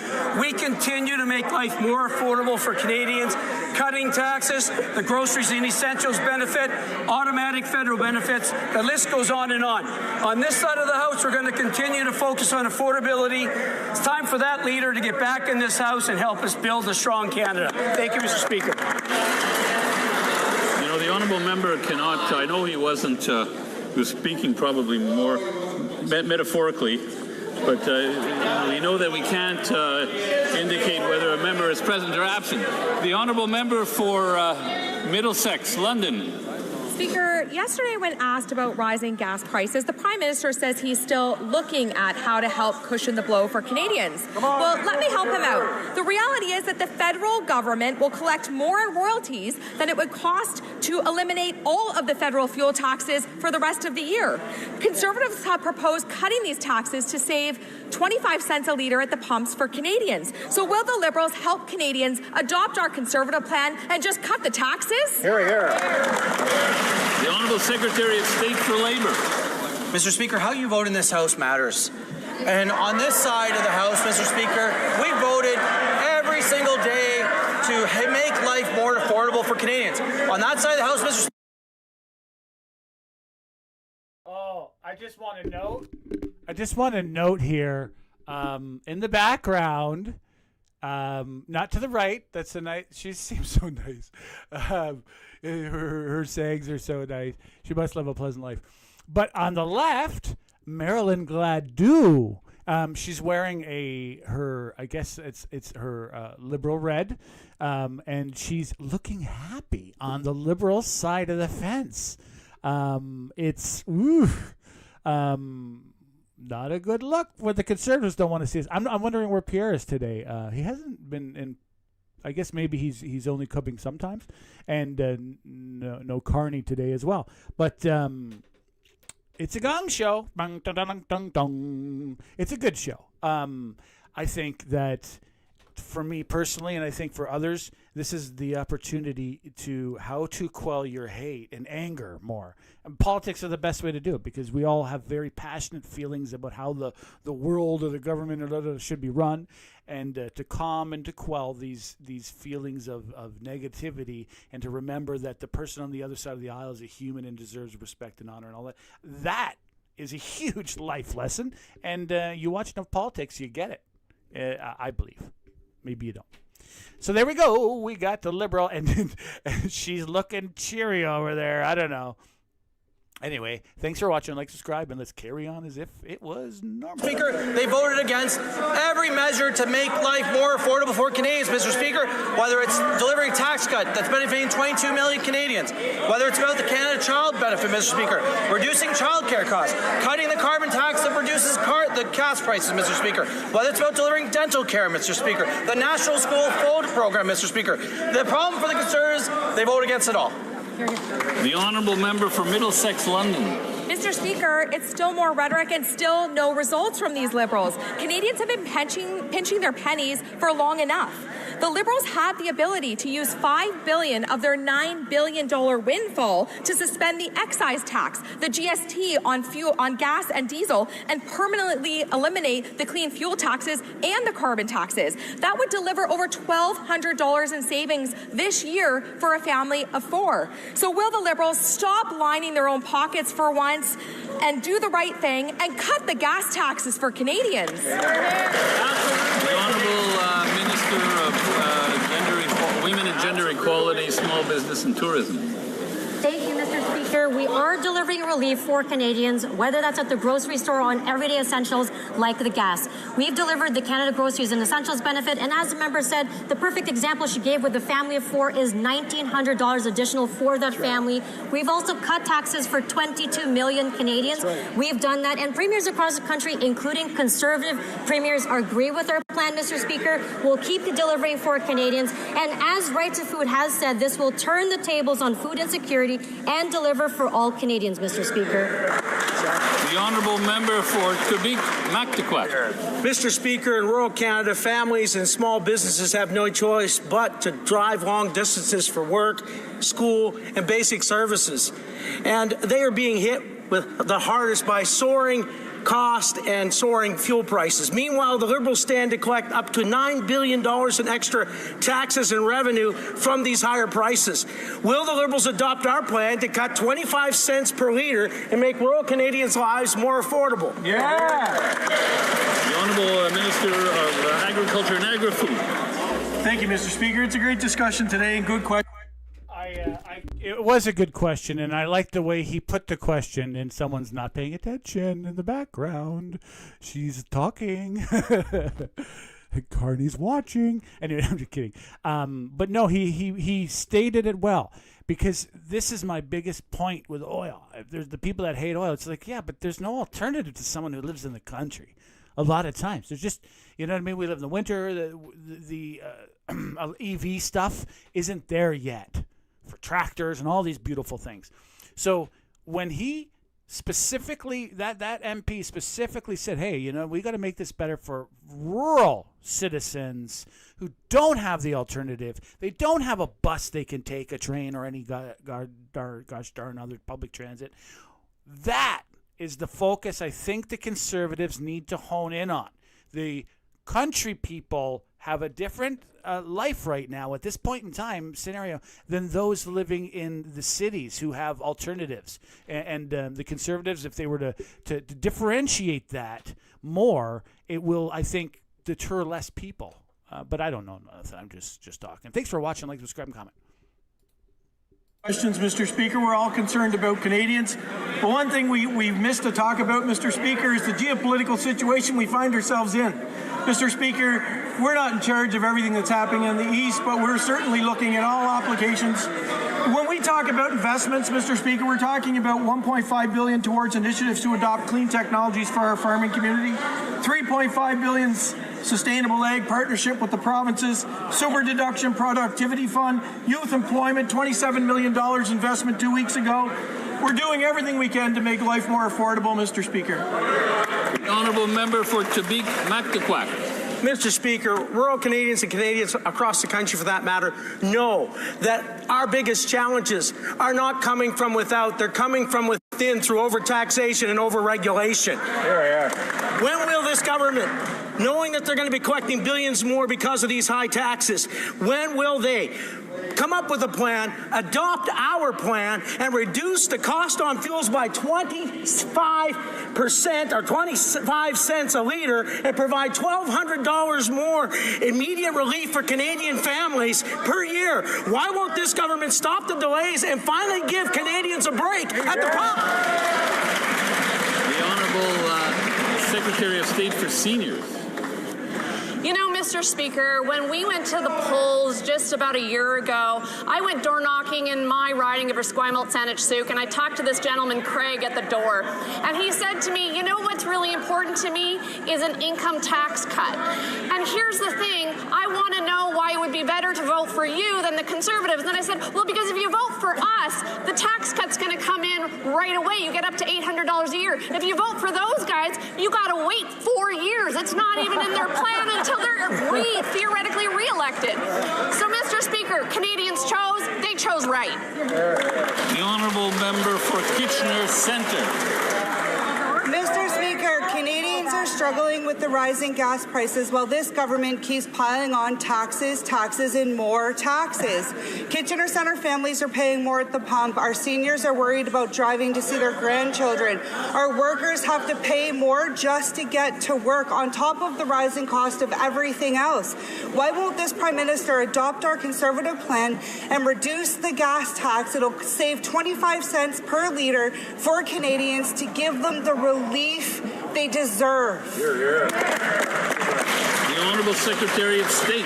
We continue to make life more affordable for Canadians, cutting taxes, the Groceries and Essentials benefit, automatic federal benefits. The list goes on and on. On this side of the House, we're going to continue to focus on affordability. It's time for that leader to get back in this House and help us build a strong Canada. Thank you, Mr. Speaker. You know, the Honourable Member cannot, I know he wasn't, he was speaking probably more metaphorically, but you know that we can't indicate whether a member is present or absent. The Honourable Member for Middlesex, London. Speaker, yesterday when asked about rising gas prices, the Prime Minister says he's still looking at how to help cushion the blow for Canadians. Well, let me help him out. The reality is that the federal government will collect more in royalties than it would cost to eliminate all of the federal fuel taxes for the rest of the year. Conservatives have proposed cutting these taxes to save 25 cents a litre at the pumps for Canadians. So will the Liberals help Canadians adopt our Conservative plan and just cut the taxes? Hear, hear. The Honourable Secretary of State for Labour. Mr. Speaker, how you vote in this House matters. And on this side of the House, Mr. Speaker, we voted every single day to make life more affordable for Canadians. On that side of the House, Mr. Speaker. Oh, I just want to note here, in the background, not to the right. That's a nice. She seems so nice. Her sayings are so nice. She must live a pleasant life. But on the left, Marilyn Gladue. She's wearing her. I guess it's her Liberal red, and she's looking happy on the Liberal side of the fence. It's not a good look. What the Conservatives don't want to see is. I'm wondering where Pierre is today. He hasn't been in. I guess maybe he's only cupping sometimes, and no Carney today as well. But it's a gong show. Bang, dun, dun, dun, dun. It's a good show. I think that for me personally, and I think for others, this is the opportunity to how to quell your hate and anger more. And politics are the best way to do it because we all have very passionate feelings about how the world or the government or should be run, and to calm and to quell these feelings of negativity, and to remember that the person on the other side of the aisle is a human and deserves respect and honor and all that. That is a huge life lesson, and you watch enough politics, you get it. I believe. Maybe you don't. So there we go. We got the Liberal, and she's looking cheery over there. I don't know. Anyway, thanks for watching. Like, subscribe, and let's carry on as if it was normal. Speaker, they voted against every measure to make life more affordable for Canadians, Mr. Speaker, whether it's delivering tax cut that's benefiting 22 million Canadians, whether it's about the Canada Child Benefit, Mr. Speaker, reducing childcare costs, cutting the carbon tax that reduces the gas prices, Mr. Speaker, whether it's about delivering dental care, Mr. Speaker, the National School Food Program, Mr. Speaker. The problem for the Conservatives, they vote against it all. The Honourable Member for Middlesex London. Mr. Speaker, it's still more rhetoric and still no results from these Liberals. Canadians have been pinching their pennies for long enough. The Liberals had the ability to use $5 billion of their $9 billion windfall to suspend the excise tax, the GST on gas and diesel, and permanently eliminate the clean fuel taxes and the carbon taxes. That would deliver over $1,200 in savings this year for a family of 4. So will the Liberals stop lining their own pockets for once and do the right thing and cut the gas taxes for Canadians? The Honourable Minister of Women and Gender Equality, Small Business and Tourism. Thank you, Mr. Speaker. We are delivering relief for Canadians, whether that's at the grocery store on everyday essentials like the gas. We've delivered the Canada Groceries and Essentials benefit, and as the member said, the perfect example she gave with the family of 4 is $1,900 additional for that family. We've also cut taxes for 22 million Canadians. We've done that, and premiers across the country, including Conservative premiers, agree with our plan, Mr. Speaker. We'll keep delivering for Canadians, and as Right to Food has said, this will turn the tables on food insecurity and deliver for all Canadians, Mr. Speaker. The Honourable Member for Quebec-Mactaquac. Mr. Speaker, in rural Canada, families and small businesses have no choice but to drive long distances for work, school, and basic services. And they are being hit with the hardest by soaring cost and soaring fuel prices. Meanwhile, the Liberals stand to collect up to $9 billion in extra taxes and revenue from these higher prices. Will the Liberals adopt our plan to cut 25 cents per litre and make rural Canadians' lives more affordable? Yeah! The Honourable Minister of Agriculture and Agri-Food. Thank you, Mr. Speaker. It's a great discussion today and good question. It was a good question, and I like the way he put the question, and someone's not paying attention in the background. She's talking. Carney's watching. Anyway, I'm just kidding. But no, he stated it well, because this is my biggest point with oil. If there's the people that hate oil. It's like, yeah, but there's no alternative to someone who lives in the country. A lot of times, there's just, you know what I mean. We live in the winter. The EV stuff isn't there yet for tractors and all these beautiful things. So when he specifically, that MP specifically said, hey, you know, we got to make this better for rural citizens who don't have the alternative. They don't have a bus they can take, a train, or any gosh darn other public transit. That is the focus I think the Conservatives need to hone in on. The country people have a different life right now at this point in time scenario than those living in the cities who have alternatives. And the Conservatives, if they were to differentiate that more, it will, I think, deter less people. But I don't know. I'm just talking. Thanks for watching. Like, subscribe, and comment. Questions, Mr. Speaker. We're all concerned about Canadians. But one thing we missed to talk about, Mr. Speaker, is the geopolitical situation we find ourselves in. Mr. Speaker, we're not in charge of everything that's happening in the East, but we're certainly looking at all applications. When we talk about investments, Mr. Speaker, we're talking about $1.5 billion towards initiatives to adopt clean technologies for our farming community, $3.5 billion sustainable ag partnership with the provinces, super deduction productivity fund, youth employment, $27 million investment 2 weeks ago. We're doing everything we can to make life more affordable, Mr. Speaker. The honourable member for Quebec-Mactaquac. Mr. Speaker, rural Canadians and Canadians across the country, for that matter, know that our biggest challenges are not coming from without. They're coming from within through overtaxation and overregulation. When will this government, knowing that they're going to be collecting billions more because of these high taxes, when will they come up with a plan, adopt our plan, and reduce the cost on fuels by 25% or 25 cents a liter, and provide $1,200 more immediate relief for Canadian families per year? Why won't this government stop the delays and finally give Canadians a break at the pump? The Honourable Secretary of State for Seniors. You know, Mr. Speaker, when we went to the polls just about a year ago, I went door knocking in my riding of Esquimalt Saanich-Sooke, and I talked to this gentleman, Craig, at the door. And he said to me, you know what's really important to me is an income tax cut. And here's the thing, I want to know why it would be better to vote for you than the Conservatives. And I said, well, because if you vote for us, the tax cut's going to come in right away. You get up to $800 a year. If you vote for those guys, you got to wait 4 years. It's not even in their plan until they're theoretically re-elected. So, Mr. Speaker, Canadians chose. They chose right. The honourable member for Kitchener Centre. Mr. Speaker, Canadians are struggling with the rising gas prices while this government keeps piling on taxes, and more taxes. Kitchener Centre families are paying more at the pump. Our seniors are worried about driving to see their grandchildren. Our workers have to pay more just to get to work, on top of the rising cost of everything else. Why won't this Prime Minister adopt our Conservative plan and reduce the gas tax? It'll save 25 cents per litre for Canadians to give them the relief they deserve. The Honourable Secretary of State.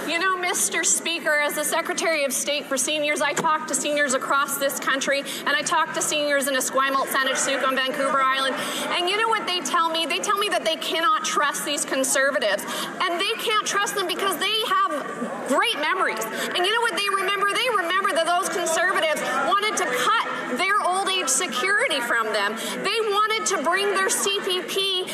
You know, Mr. Speaker, as the Secretary of State for Seniors, I talk to seniors across this country, and I talk to seniors in Esquimalt Saanich-Sooke on Vancouver Island. And you know what they tell me? They tell me that they cannot trust these Conservatives. And they can't trust them because they have great memories. And you know what they remember? They remember that those Conservatives wanted to cut their old age security from them. They wanted to bring their CPP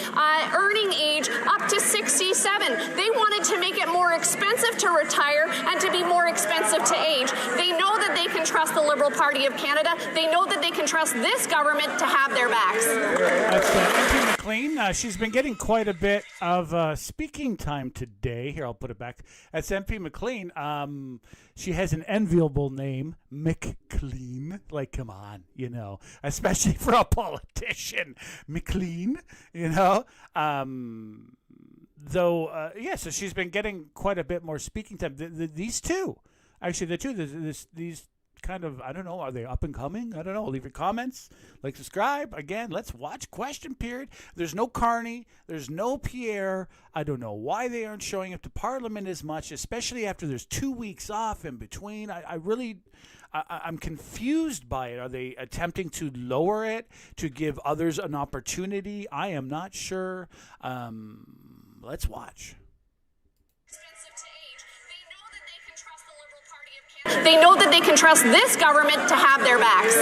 earning age up to 67. They wanted to make it more expensive to retire and to be more expensive to age. They know that they can trust the Liberal Party of Canada. They know that they can trust this government to have their backs. That's MP McLean. She's been getting quite a bit of speaking time today. Here, I'll put it back. That's MP McLean. She has an enviable name, McLean. Like, come on, you know, especially for a politician, McLean, you know. So she's been getting quite a bit more speaking time. These two, actually, these kind of, I don't know, are they up and coming? I don't know. Leave your comments, like, subscribe. Again, let's watch question period. There's no Carney. There's no Pierre. I don't know why they aren't showing up to Parliament as much, especially after there's 2 weeks off in between. I'm confused by it. Are they attempting to lower it to give others an opportunity? I am not sure. Let's watch. They know that they can trust this government to have their backs.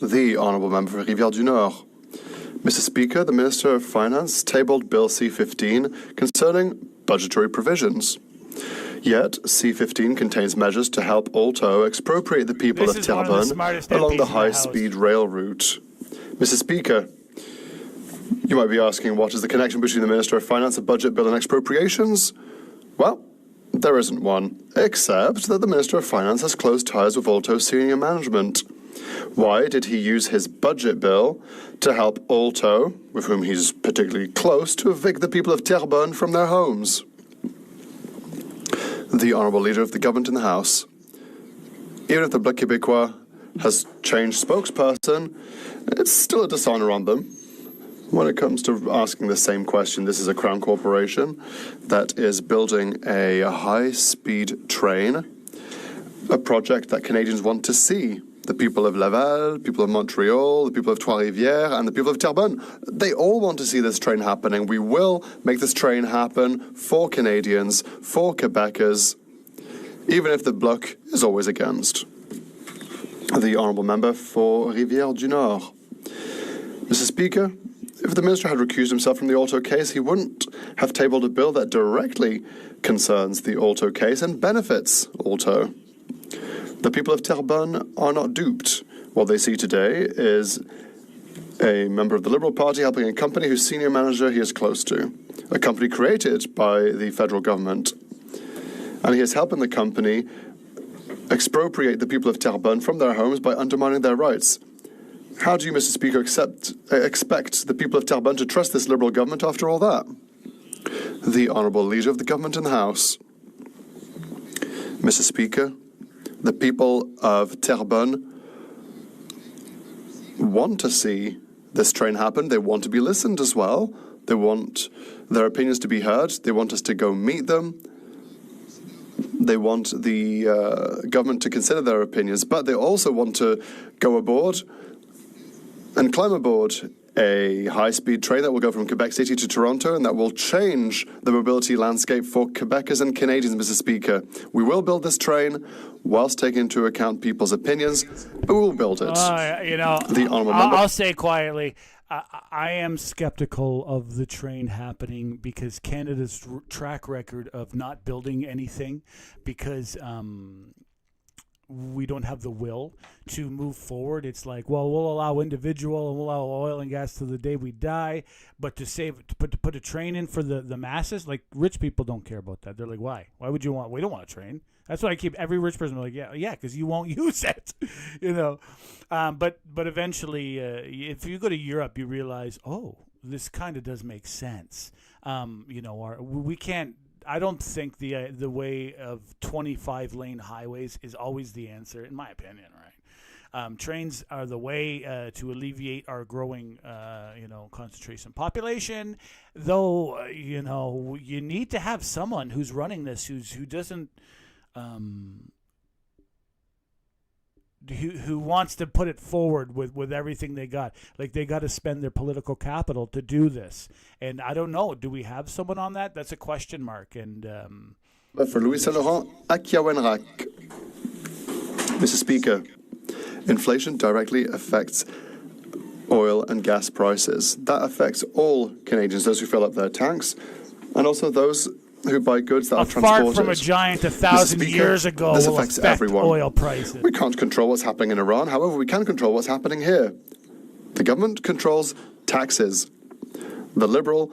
The Honourable Member for Rivière-du-Nord. Mr. Speaker, the Minister of Finance tabled Bill C-15 concerning budgetary provisions. Yet, C-15 contains measures to help Alto expropriate the people of Terrebonne along the high-speed rail route. Mr. Speaker, you might be asking, what is the connection between the Minister of Finance, a budget bill, and expropriations? Well, there isn't one, except that the Minister of Finance has close ties with Alto's senior management. Why did he use his budget bill to help Alto, with whom he's particularly close, to evict the people of Terrebonne from their homes? The Honourable Leader of the Government in the House. Even if the Bloc Québécois has changed spokesperson, it's still a dishonour on them. When it comes to asking the same question, this is a Crown corporation that is building a high-speed train, a project that Canadians want to see. The people of Laval, the people of Montreal, the people of Trois-Rivières, and the people of Terrebonne, they all want to see this train happening. We will make this train happen for Canadians, for Quebecers, even if the Bloc is always against. The Honourable Member for Rivière-du-Nord. Mr. Speaker, if the Minister had recused himself from the Alto case, he wouldn't have tabled a bill that directly concerns the Alto case and benefits Alto. The people of Terrebonne are not duped. What they see today is a member of the Liberal Party helping a company whose senior manager he is close to, a company created by the federal government. And he is helping the company expropriate the people of Terrebonne from their homes by undermining their rights. How do you, Mr. Speaker, expect the people of Terrebonne to trust this Liberal government after all that? The Honourable Leader of the Government in the House. Mr. Speaker, the people of Terrebonne want to see this train happen. They want to be listened as well. They want their opinions to be heard. They want us to go meet them. They want the government to consider their opinions, but they also want to go aboard and climb aboard a high-speed train that will go from Quebec City to Toronto and that will change the mobility landscape for Quebecers and Canadians, Mr. Speaker. We will build this train whilst taking into account people's opinions, but we will build it. The Honourable Member. I'll say quietly, I am skeptical of the train happening because Canada's track record of not building anything because we don't have the will to move forward. It's like, well, we'll allow individual and we'll allow oil and gas to the day we die, but to put a train in for the masses, like rich people don't care about that. They're like, why? Why would you want? We don't want a train. That's why I keep every rich person like, yeah, because you won't use it, But eventually, if you go to Europe, you realize, oh, this kind of does make sense. We can't. I don't think the way of 25-lane highways is always the answer, in my opinion. Right? Trains are the way to alleviate our growing, concentration population. Though, you need to have someone who's running this who doesn't. Who wants to put it forward with everything they got. Like, they got to spend their political capital to do this. And I don't know, do we have someone on that? That's a question mark. And for Louis Saint Laurent, Akiawenrak. Mr. Speaker, inflation directly affects oil and gas prices. That affects all Canadians, those who fill up their tanks, and also those who buy goods that are transported. Apart from a giant 1,000 years ago, this will affects affect everyone. Oil prices. We can't control what's happening in Iran. However, we can control what's happening here. The government controls taxes. The Liberal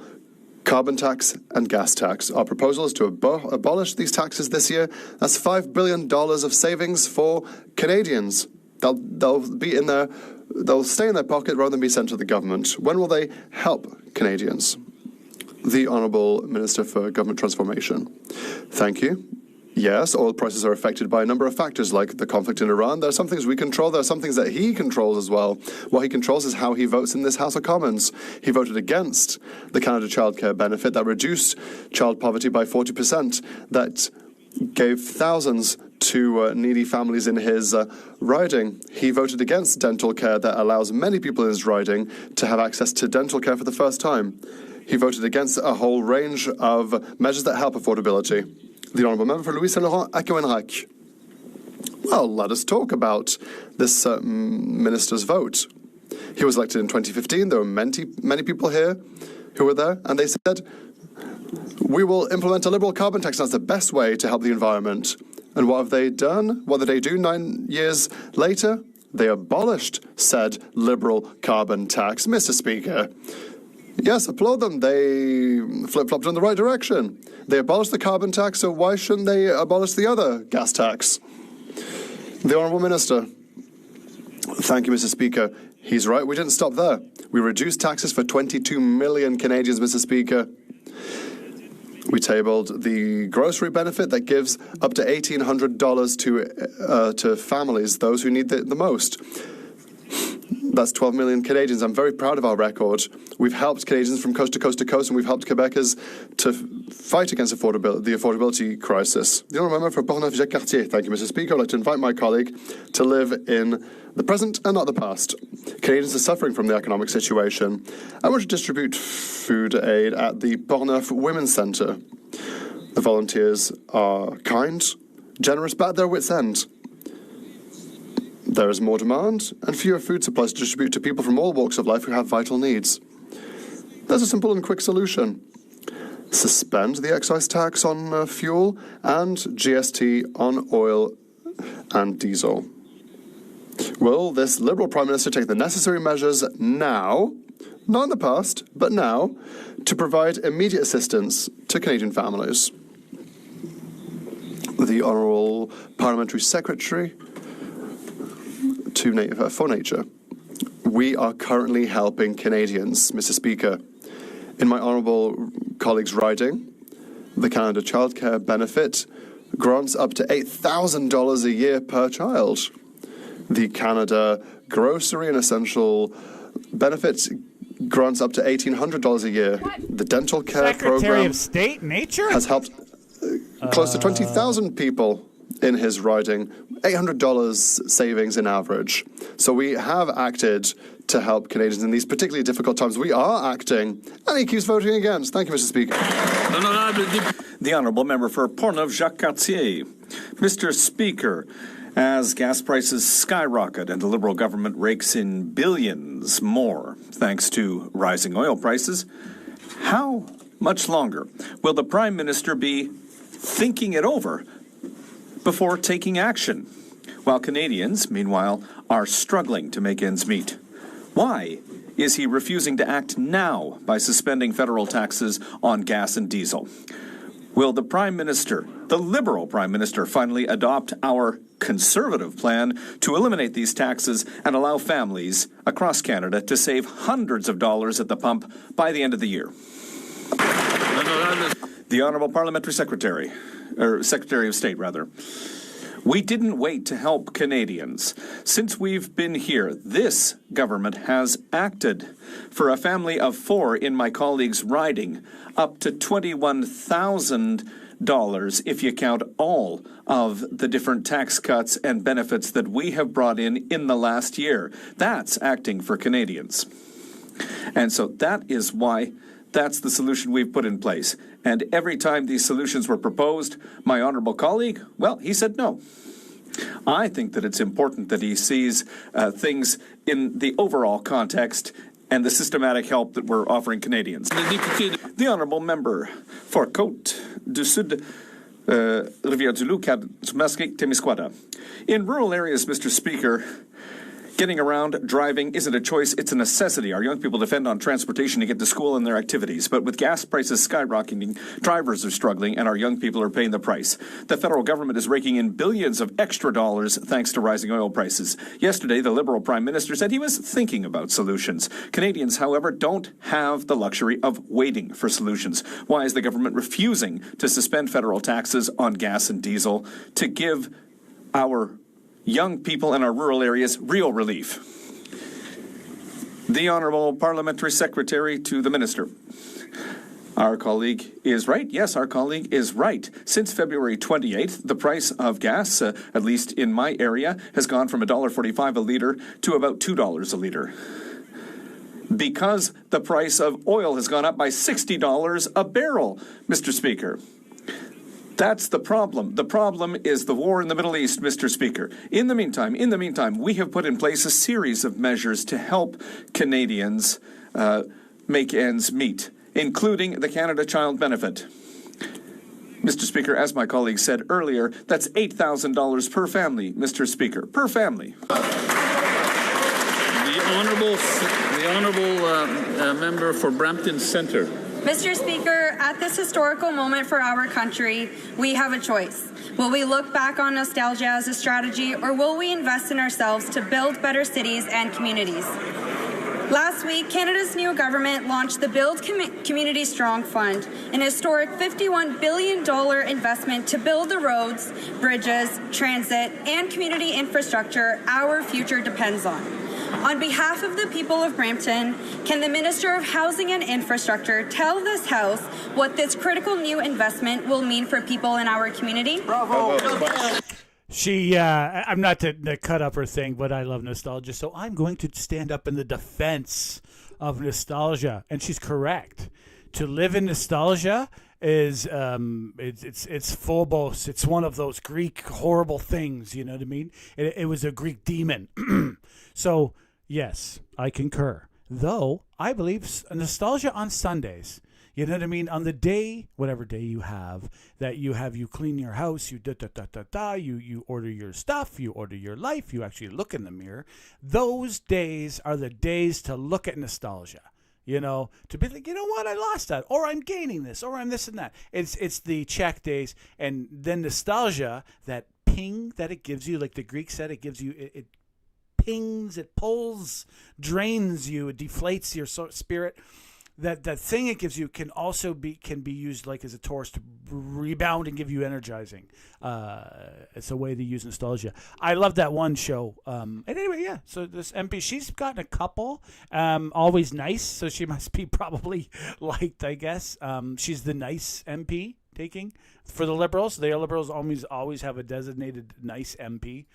carbon tax and gas tax. Our proposal is to abolish these taxes this year. That's $5 billion of savings for Canadians. They'll be in there. They'll stay in their pocket rather than be sent to the government. When will they help Canadians? The Honourable Minister for Government Transformation. Thank you. Yes, oil prices are affected by a number of factors like the conflict in Iran. There are some things we control. There are some things that he controls as well. What he controls is how he votes in this House of Commons. He voted against the Canada Childcare Benefit that reduced child poverty by 40%, that gave thousands to needy families in his riding. He voted against dental care that allows many people in his riding to have access to dental care for the first time. He voted against a whole range of measures that help affordability. The Honourable Member for Louis Saint-Laurent à Cohenrac. Well, let us talk about this minister's vote. He was elected in 2015. There were many people here who were there, and they said, we will implement a liberal carbon tax. That's the best way to help the environment. And what have they done? What did they do 9 years later? They abolished said liberal carbon tax. Mr. Speaker, yes, applaud them. They flip-flopped in the right direction. They abolished the carbon tax, so why shouldn't they abolish the other gas tax? The Honourable Minister. Thank you, Mr. Speaker. He's right, we didn't stop there. We reduced taxes for 22 million Canadians, Mr. Speaker. We tabled the grocery benefit that gives up to $1,800 to families, those who need the most. That's 12 million Canadians. I'm very proud of our record. We've helped Canadians from coast to coast to coast, and we've helped Quebecers to fight against the affordability crisis. The Honourable Member for Portneuf-Jacques-Cartier. Thank you, Mr. Speaker. I'd like to invite my colleague to live in the present and not the past. Canadians are suffering from the economic situation. I want to distribute food aid at the Portneuf Women's Centre. The volunteers are kind, generous, but at their wits' end. There is more demand and fewer food supplies to distribute to people from all walks of life who have vital needs. There's a simple and quick solution. Suspend the excise tax on fuel and GST on oil and diesel. Will this Liberal Prime Minister take the necessary measures now, not in the past, but now, to provide immediate assistance to Canadian families? The Honourable Parliamentary Secretary for Nature. We are currently helping Canadians, Mr. Speaker. In my honourable colleague's riding, the Canada Childcare Benefit grants up to $8,000 a year per child. The Canada Grocery and Essential Benefit grants up to $1,800 a year. The Dental Care Secretary Program of State, Nature? has helped close to 20,000 people in his riding, $800 savings in average. So we have acted to help Canadians in these particularly difficult times. We are acting, and he keeps voting against. Thank you, Mr. Speaker. The Honourable Member for Portneuf-Jacques-Cartier. Mr. Speaker, as gas prices skyrocket and the Liberal government rakes in billions more thanks to rising oil prices, how much longer will the Prime Minister be thinking it over before taking action, while Canadians, meanwhile, are struggling to make ends meet? Why is he refusing to act now by suspending federal taxes on gas and diesel? Will the Prime Minister, the Liberal Prime Minister, finally adopt our Conservative plan to eliminate these taxes and allow families across Canada to save hundreds of dollars at the pump by the end of the year? The Honourable Parliamentary Secretary, or Secretary of State, rather. We didn't wait to help Canadians. Since we've been here, this government has acted. For a family of 4 in my colleague's riding, up to $21,000 if you count all of the different tax cuts and benefits that we have brought in the last year. That's acting for Canadians. And so that is why that's the solution we've put in place. And every time these solutions were proposed, my honourable colleague, well, he said no. I think that it's important that he sees things in the overall context and the systematic help that we're offering Canadians. The Honourable Member for Côte-du-Sud, Rivière-du-Loup, Kamouraska, Témiscouata. In rural areas, Mr. Speaker, Getting around, driving isn't a choice, it's a necessity. Our young people depend on transportation to get to school and their activities. But with gas prices skyrocketing, drivers are struggling and our young people are paying the price. The federal government is raking in billions of extra dollars thanks to rising oil prices. Yesterday, the Liberal Prime Minister said he was thinking about solutions. Canadians, however, don't have the luxury of waiting for solutions. Why is the government refusing to suspend federal taxes on gas and diesel to give our young people in our rural areas real relief? The Honourable Parliamentary Secretary to the Minister. Our colleague is right. Yes, our colleague is right. Since February 28th, the price of gas, at least in my area, has gone from $1.45 a litre to about $2 a litre. Because the price of oil has gone up by $60 a barrel, Mr. Speaker. That's the problem. The problem is the war in the Middle East, Mr. Speaker. In the meantime, we have put in place a series of measures to help Canadians make ends meet, including the Canada Child Benefit. Mr. Speaker, as my colleague said earlier, that's $8,000 per family, Mr. Speaker, per family. The honourable member for Brampton Centre. Mr. Speaker, at this historical moment for our country, we have a choice. Will we look back on nostalgia as a strategy, or will we invest in ourselves to build better cities and communities? Last week, Canada's new government launched the Build Community Strong Fund, an historic $51 billion investment to build the roads, bridges, transit, and community infrastructure our future depends on. On behalf of the people of Brampton, can the Minister of Housing and Infrastructure tell this House what this critical new investment will mean for people in our community? Bravo. I'm not to cut up her thing, but I love nostalgia, so I'm going to stand up in the defense of nostalgia, and she's correct. To live in nostalgia is it's phobos. It's one of those Greek horrible things. You know what I mean? It was a Greek demon. So yes, I concur. Though I believe nostalgia on Sundays. You know what I mean? On the day, whatever day you have, you clean your house, you you order your stuff, you order your life, you actually look in the mirror. Those days are the days to look at nostalgia. You know, to be like, you know what, I lost that, or I'm gaining this, or I'm this and that. It's the check days, and then nostalgia, that ping that it gives you, like the Greek said, it gives you, it pings, it pulls, drains you, it deflates your spirit. That thing it gives you can also be used like as a torch to rebound and give you energizing. It's a way to use nostalgia. I love that one show. And anyway, yeah. So this MP, she's gotten a couple. Always nice. So she must be probably liked, I guess. She's the nice MP taking for the Liberals. The Liberals always have a designated nice MP.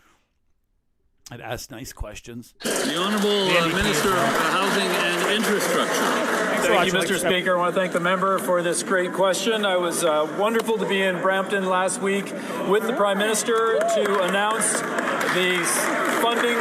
I'd ask nice questions. The Honourable Minister of Housing and Infrastructure. Thank you, Mr. Speaker. I want to thank the member for this great question. I was wonderful to be in Brampton last week with the Prime Minister to announce the funding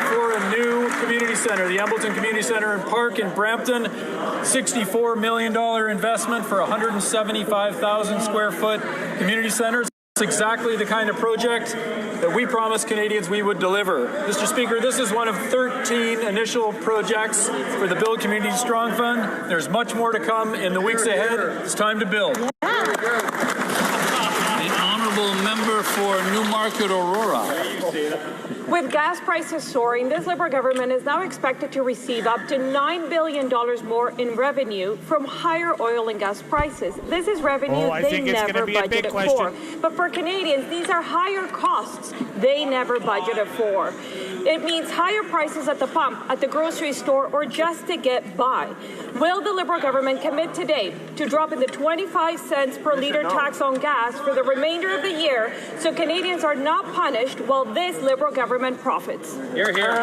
for a new community centre, the Embleton Community Centre and Park in Brampton. $64 million investment for 175,000 square foot community centres. It's exactly the kind of project that we promised Canadians we would deliver. Mr. Speaker, this is one of 13 initial projects for the Build Community Strong Fund. There's much more to come in the weeks ahead. It's time to build. The Honourable Member for Newmarket Aurora. With gas prices soaring, this Liberal government is now expected to receive up to $9 billion more in revenue from higher oil and gas prices. This is revenue they never budgeted for. But for Canadians, these are higher costs they never budgeted for. It means higher prices at the pump, at the grocery store, or just to get by. Will the Liberal government commit today to dropping the 25 cents per litre tax on gas for the remainder of the year so Canadians are not punished while this Liberal government profits? Hear, hear.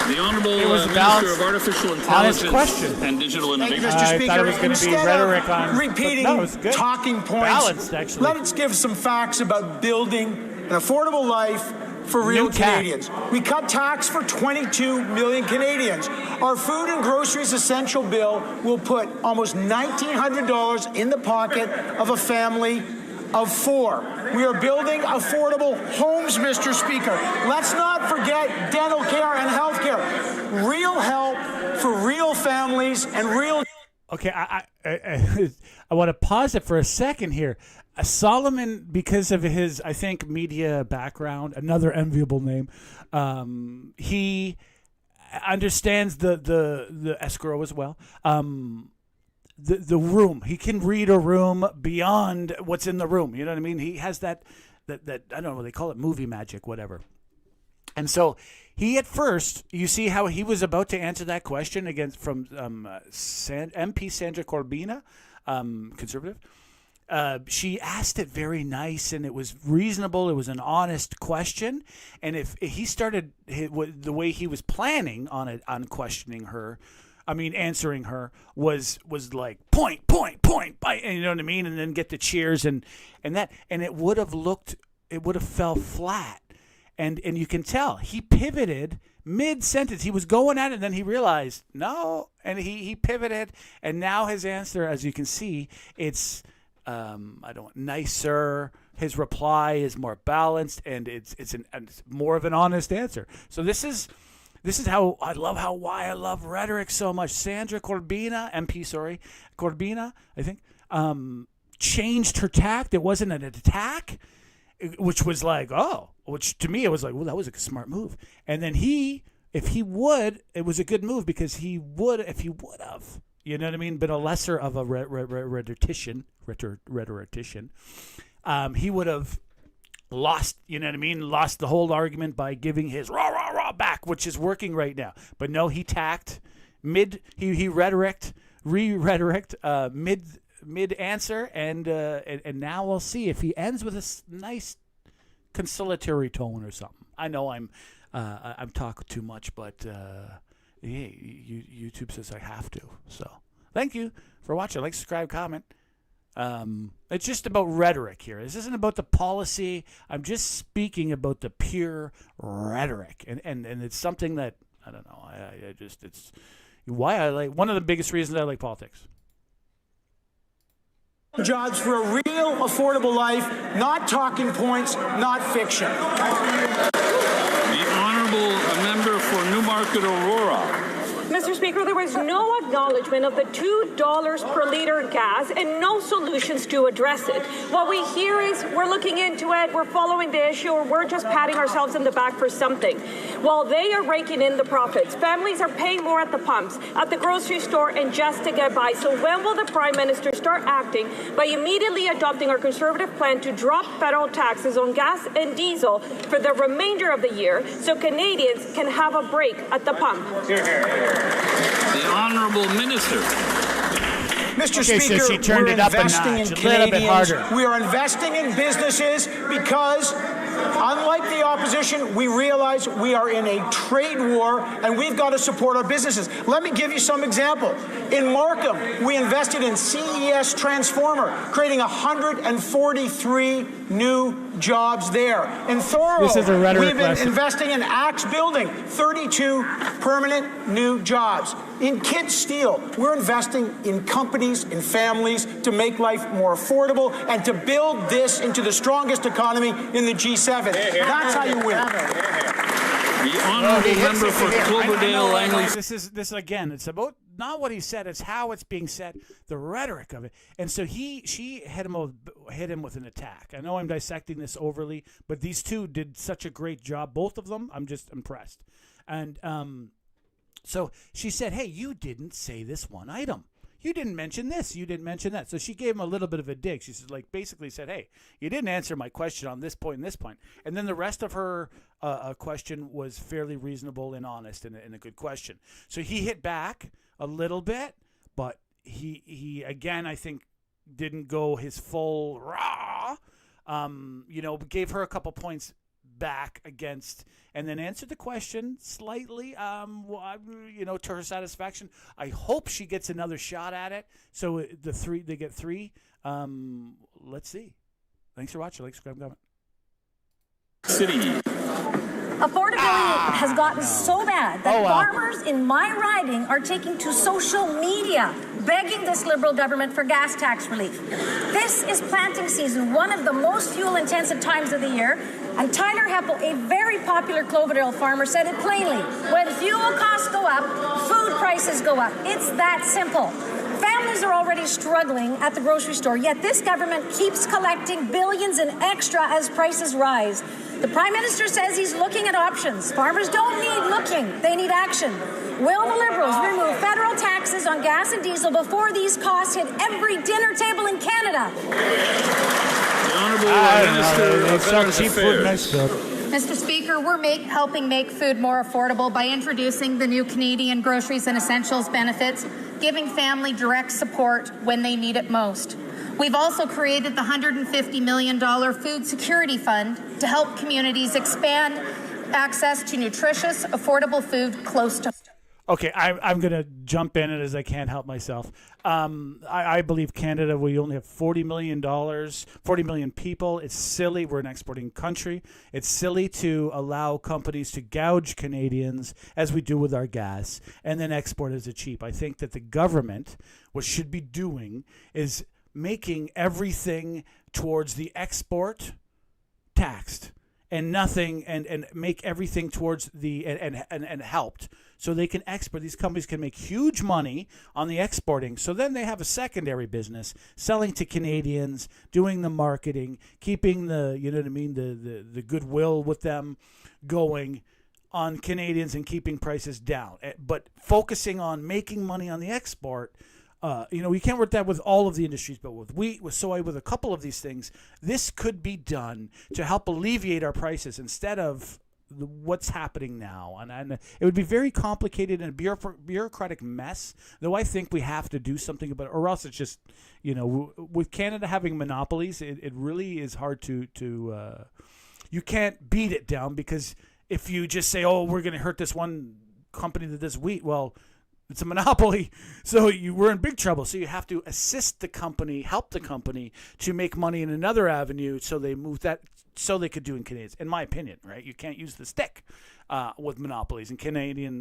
The Honourable Minister of Artificial Intelligence and Digital Innovation. Mr. Speaker, thought it was going to be rhetoric on repeating talking points. Balanced, actually. Let's give some facts about building an affordable life for real Canadians. We cut tax for 22 million Canadians. Our food and groceries essential bill will put almost $1,900 in the pocket of a family of 4. We are building affordable homes, Mr. Speaker. Let's not forget dental care and health care. Real help for real families and real... Okay, I want to pause it for a second here. Solomon, because of his, I think, media background, another enviable name, he understands the escrow as well. The room, he can read a room beyond what's in the room. You know what I mean? He has that I don't know, they call it movie magic, whatever. And so he, at first, you see how he was about to answer that question from MP Sandra Corbina, conservative. She asked it very nice, and it was reasonable. It was an honest question. And if he started the way he was planning on questioning her, answering her was like point, you know what I mean? And then get the cheers and it would have fell flat. And you can tell he pivoted mid-sentence. He was going at it, and then he realized, no, and he pivoted, and now his answer, as you can see, it's nicer. His reply is more balanced, and it's more of an honest answer. So this is how I love rhetoric so much. Sandra Corbina, MP, Corbina, I think, changed her tact. It wasn't an attack, which was like, which to me, it was like, well, that was a smart move. And then if he would, it was a good move, because if he would have, you know what I mean, been a lesser of a rhetorician, he would have lost, you know what I mean, lost the whole argument by giving his rah back, which is working right now. But no, he tacked he rhetoricked mid answer, and now we'll see if he ends with a nice conciliatory tone or something. I know I'm talking too much, but YouTube says I have to. So thank you for watching. Like, subscribe, comment. It's just about rhetoric here. This isn't about the policy. I'm just speaking about the pure rhetoric, and it's something that I don't know. It's why I like, one of the biggest reasons I like politics. Jobs for a real affordable life, not talking points, not fiction. The honourable member for Newmarket Aurora. Mr. Speaker, there was no acknowledgement of the $2 per litre gas and no solutions to address it. What we hear is we're looking into it, we're following the issue, or we're just patting ourselves in the back for something. While they are raking in the profits, families are paying more at the pumps, at the grocery store, and just to get by. So when will the Prime Minister start acting by immediately adopting our Conservative plan to drop federal taxes on gas and diesel for the remainder of the year so Canadians can have a break at the pump? The Honourable Minister. Mr. Okay, Speaker, so she turned it up a investing notch, in a little bit Canadians. harder. We are investing in businesses because, unlike the opposition, we realize we are in a trade war and we've got to support our businesses. Let me give you some example. In Markham, we invested in CES Transformer, creating 143 new jobs there. In Thorough, This is a rhetoric we've been lesson. investing in Axe Building, 32 permanent new jobs. In Kit Steel, we're investing in companies, in families, to make life more affordable and to build this into the strongest economy in the G7. That's how you win. The honourable member for Cloverdale Langley. This again, it's about not what he said, it's how it's being said, the rhetoric of it. And so she hit him with an attack. I know I'm dissecting this overly, but these two did such a great job, both of them. I'm just impressed. And so she said, hey, you didn't say this one item. You didn't mention this. You didn't mention that. So she gave him a little bit of a dig. She said, basically said, hey, you didn't answer my question on this point and this point. And then the rest of her question was fairly reasonable and honest and a good question. So he hit back a little bit, but he again, I think, didn't go his full rah. Gave her a couple points back against, and then answered the question slightly, to her satisfaction. I hope she gets another shot at it. So they get three. Let's see. Thanks for watching. Like, subscribe, comment. City. Affordability has gotten so bad that farmers in my riding are taking to social media begging this Liberal government for gas tax relief. This is planting season, one of the most fuel-intensive times of the year, and Tyler Heppel, a very popular Cloverdale farmer, said it plainly. When fuel costs go up, food prices go up. It's that simple. Families are already struggling at the grocery store, yet this government keeps collecting billions in extra as prices rise. The Prime Minister says he's looking at options. Farmers don't need looking, they need action. Will the Liberals remove federal taxes on gas and diesel before these costs hit every dinner table in Canada? The Honourable Minister of Veterans Affairs. Mr. Speaker, we're helping make food more affordable by introducing the new Canadian Groceries and Essentials benefits, giving family direct support when they need it most. We've also created the $150 million Food Security Fund to help communities expand access to nutritious, affordable food close to. Okay, I'm going to jump in as I can't help myself. I believe Canada, we only have $40 million people. It's silly. We're an exporting country. It's silly to allow companies to gouge Canadians as we do with our gas and then export as a cheap. I think that the government, what should be doing is making everything towards the export taxed and nothing and make everything towards the and helped so they can export. These companies can make huge money on the exporting, so then they have a secondary business selling to Canadians, doing the marketing, keeping the the goodwill with them going on Canadians and keeping prices down, but focusing on making money on the export. You can't work that with all of the industries, but with wheat, with soy, with a couple of these things, this could be done to help alleviate our prices instead of what's happening now. And it would be very complicated and a bureaucratic mess, though I think we have to do something about it, or else it's just, with Canada having monopolies, it really is hard to you can't beat it down, because if you just say, oh, we're going to hurt this one company that does wheat, well, it's a monopoly, so we're in big trouble. So you have to assist the company, help the company to make money in another avenue, so they move that, so they could do in Canadians. In my opinion, right? You can't use the stick with monopolies. And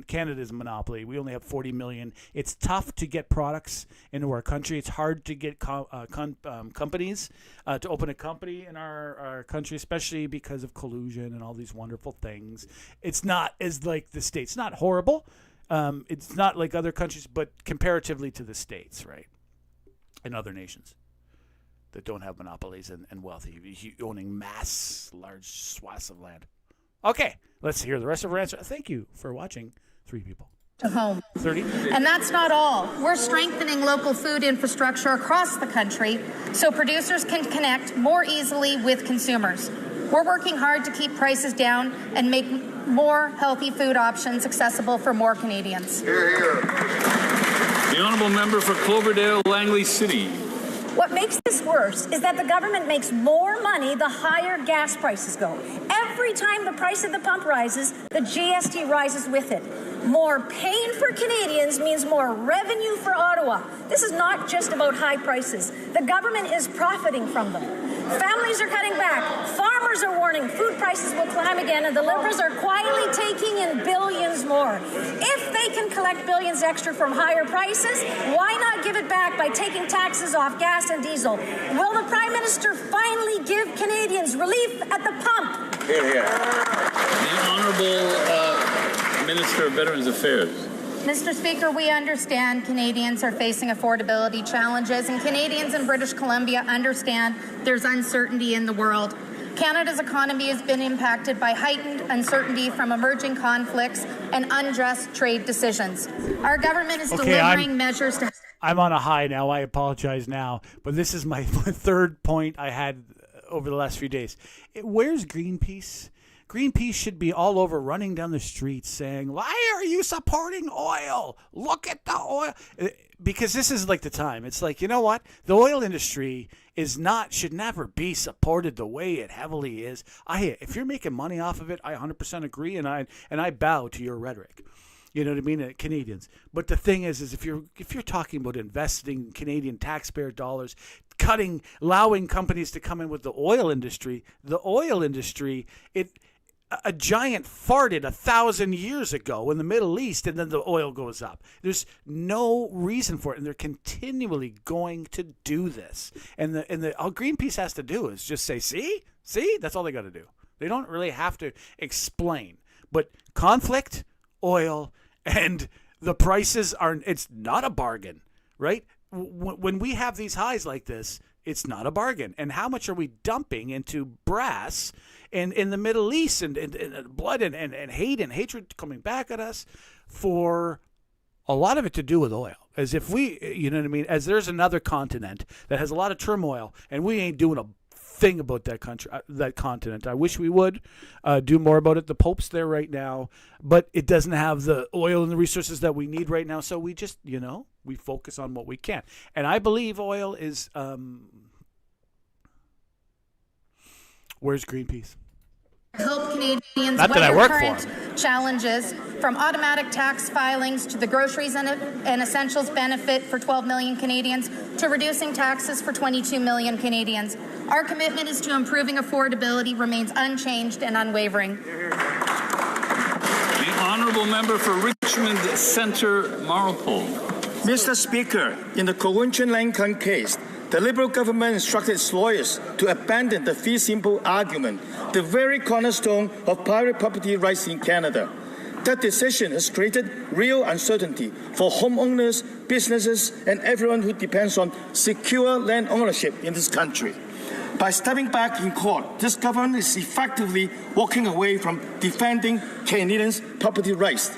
Canada's a monopoly. We only have 40 million. It's tough to get products into our country. It's hard to get companies to open a company in our country, especially because of collusion and all these wonderful things. It's not as like the States. It's not horrible. It's not like other countries, but comparatively to the States, right, and other nations that don't have monopolies and wealthy, owning large swaths of land. Okay, let's hear the rest of our answer. Thank you for watching 3 People. To home. 30. And that's not all. We're strengthening local food infrastructure across the country so producers can connect more easily with consumers. We're working hard to keep prices down and make more healthy food options accessible for more Canadians. Hear, hear. The Honourable Member for Cloverdale, Langley City. What makes this worse is that the government makes more money the higher gas prices go. Every time the price at the pump rises, the GST rises with it. More pain for Canadians means more revenue for Ottawa. This is not just about high prices. The government is profiting from them. Families are cutting back. Farmers are warning food prices will climb again, and the Liberals are quietly taking in billions more. If they can collect billions extra from higher prices, why not give it back by taking taxes off gas and diesel? Will the Prime Minister finally give Canadians relief at the pump? Hear, hear. The Honourable Minister of Veterans Affairs. Mr. Speaker, we understand Canadians are facing affordability challenges, and Canadians in British Columbia understand there's uncertainty in the world. Canada's economy has been impacted by heightened uncertainty from emerging conflicts and unjust trade decisions. Our government is delivering measures to... I'm on a high now. I apologize now. But this is my third point I had over the last few days. Where's Greenpeace? Greenpeace should be all over, running down the streets saying, why are you supporting oil? Look at the oil. Because this is like the time. It's like, you know what? The oil industry should never be supported the way it heavily is. If you're making money off of it, I 100% agree, and I bow to your rhetoric. You know what I mean? Canadians. But the thing is if you're talking about investing Canadian taxpayer dollars, allowing companies to come in with the oil industry. The oil industry, a giant farted 1,000 years ago in the Middle East, and then the oil goes up. There's no reason for it, and they're continually going to do this. And all Greenpeace has to do is just say, see, that's all they got to do. They don't really have to explain. But conflict, oil, and the prices it's not a bargain, right? When we have these highs like this, it's not a bargain. And how much are we dumping into brass and in the Middle East and blood and hate and hatred coming back at us for a lot of it to do with oil? As if we, you know what I mean? As there's another continent that has a lot of turmoil and we ain't doing a thing about that continent. I wish we would do more about it. The Pope's there right now, but it doesn't have the oil and the resources that we need right now. So we just, we focus on what we can. And I believe oil is, where's Greenpeace? Help Canadians Not that I weather work current for challenges, from automatic tax filings to the groceries and essentials benefit for 12 million Canadians to reducing taxes for 22 million Canadians. Our commitment is to improving affordability remains unchanged and unwavering. The honourable member for Richmond Centre Marlpole. Mr. Speaker, in the Cowichan-Lankan case, the Liberal government instructed its lawyers to abandon the fee simple argument, the very cornerstone of private property rights in Canada. That decision has created real uncertainty for homeowners, businesses, and everyone who depends on secure land ownership in this country. By stepping back in court, this government is effectively walking away from defending Canadians' property rights.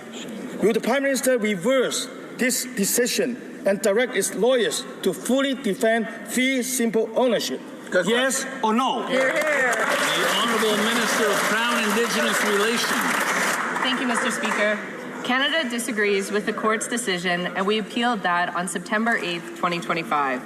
Will the Prime Minister reverse this decision and direct its lawyers to fully defend fee simple ownership? Yes or no? Hear, hear. The Honourable Minister of Crown Indigenous Relations. Thank you, Mr. Speaker. Canada disagrees with the court's decision, and we appealed that on September 8th, 2025.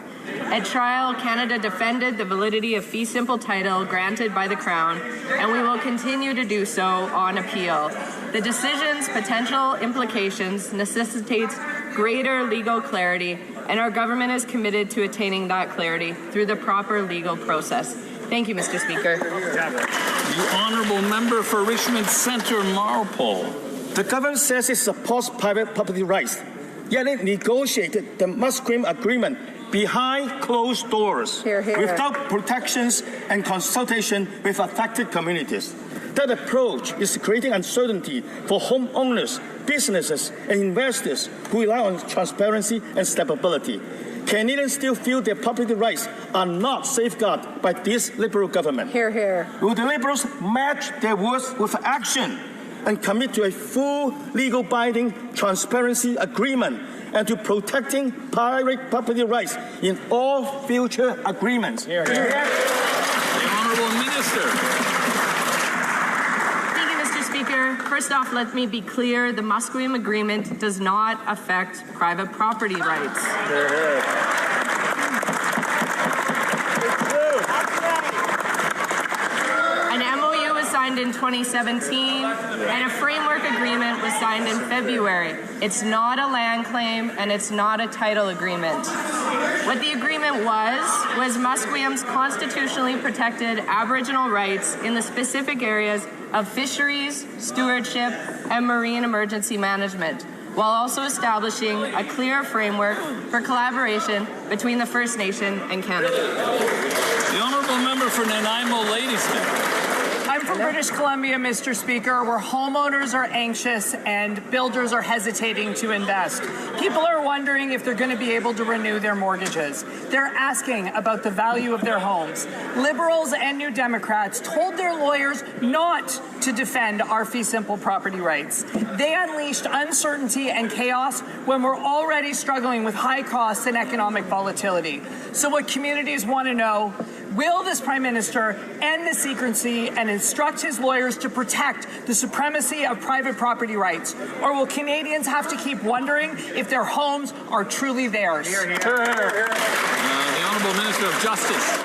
At trial, Canada defended the validity of fee simple title granted by the Crown, and we will continue to do so on appeal. The decision's potential implications necessitates greater legal clarity, and our government is committed to attaining that clarity through the proper legal process. Thank you, Mr. Speaker. The honourable member for Richmond Centre Marlpole. The government says it supports private property rights, yet it negotiated the Musqueam Agreement behind closed doors, without protections and consultation with affected communities. That approach is creating uncertainty for homeowners, businesses, and investors who rely on transparency and stability. Canadians still feel their property rights are not safeguarded by this Liberal government. Hear, hear. Will the Liberals match their words with action and commit to a full legal binding transparency agreement and to protecting private property rights in all future agreements? Hear, hear. The Honourable Minister. First off, let me be clear, the Musqueam Agreement does not affect private property rights. An MOU was signed in 2017, and a framework agreement was signed in February. It's not a land claim, and it's not a title agreement. What the agreement was Musqueam's constitutionally protected Aboriginal rights in the specific areas of fisheries, stewardship, and marine emergency management, while also establishing a clear framework for collaboration between the First Nation and Canada. The honourable member for Nanaimo Ladysmith. I'm from British Columbia, Mr. Speaker, where homeowners are anxious and builders are hesitating to invest. People are wondering if they're going to be able to renew their mortgages. They're asking about the value of their homes. Liberals and New Democrats told their lawyers not to defend our fee simple property rights. They unleashed uncertainty and chaos when we're already struggling with high costs and economic volatility. So what communities want to know, will this Prime Minister end the secrecy and instruct his lawyers to protect the supremacy of private property rights? Or will Canadians have to keep wondering if their homes are truly theirs? The Honourable Minister of Justice.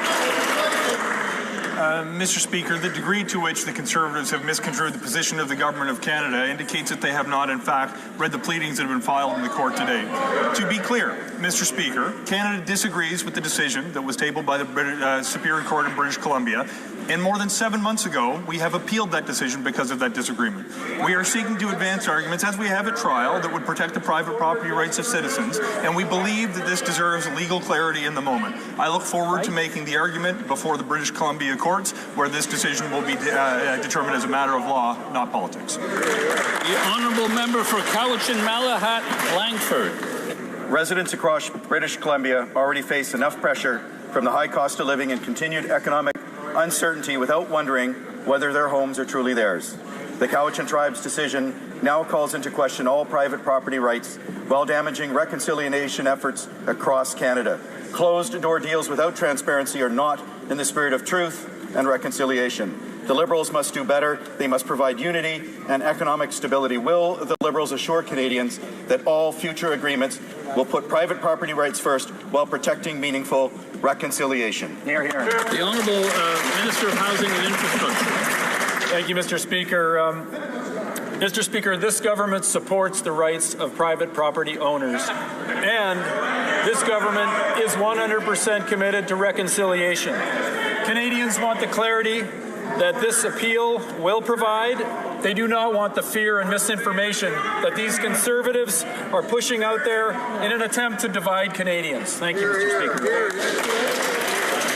Mr. Speaker, the degree to which the Conservatives have misconstrued the position of the Government of Canada indicates that they have not, in fact, read the pleadings that have been filed in the court today. To be clear, Mr. Speaker, Canada disagrees with the decision that was tabled by the Superior Court in British Columbia, and more than 7 months ago, we have appealed that decision because of that disagreement. We are seeking to advance arguments, as we have at trial, that would protect the private property rights of citizens, and we believe that this deserves legal clarity in the moment. I look forward to making the argument before the British Columbia courts, where this decision will be determined as a matter of law, not politics. The honourable member for Cowichan Malahat Langford. Residents across British Columbia already face enough pressure from the high cost of living and continued economic uncertainty without wondering whether their homes are truly theirs. The Cowichan Tribe's decision now calls into question all private property rights while damaging reconciliation efforts across Canada. Closed-door deals without transparency are not in the spirit of truth and reconciliation. The Liberals must do better. They must provide unity and economic stability. Will the Liberals assure Canadians that all future agreements will put private property rights first while protecting meaningful reconciliation? Hear, hear. The Honourable Minister of Housing and Infrastructure. Thank you, Mr. Speaker. Mr. Speaker, this government supports the rights of private property owners, and this government is 100% committed to reconciliation. Canadians want the clarity that this appeal will provide. They do not want the fear and misinformation that these Conservatives are pushing out there in an attempt to divide Canadians. Thank you, Mr. Speaker.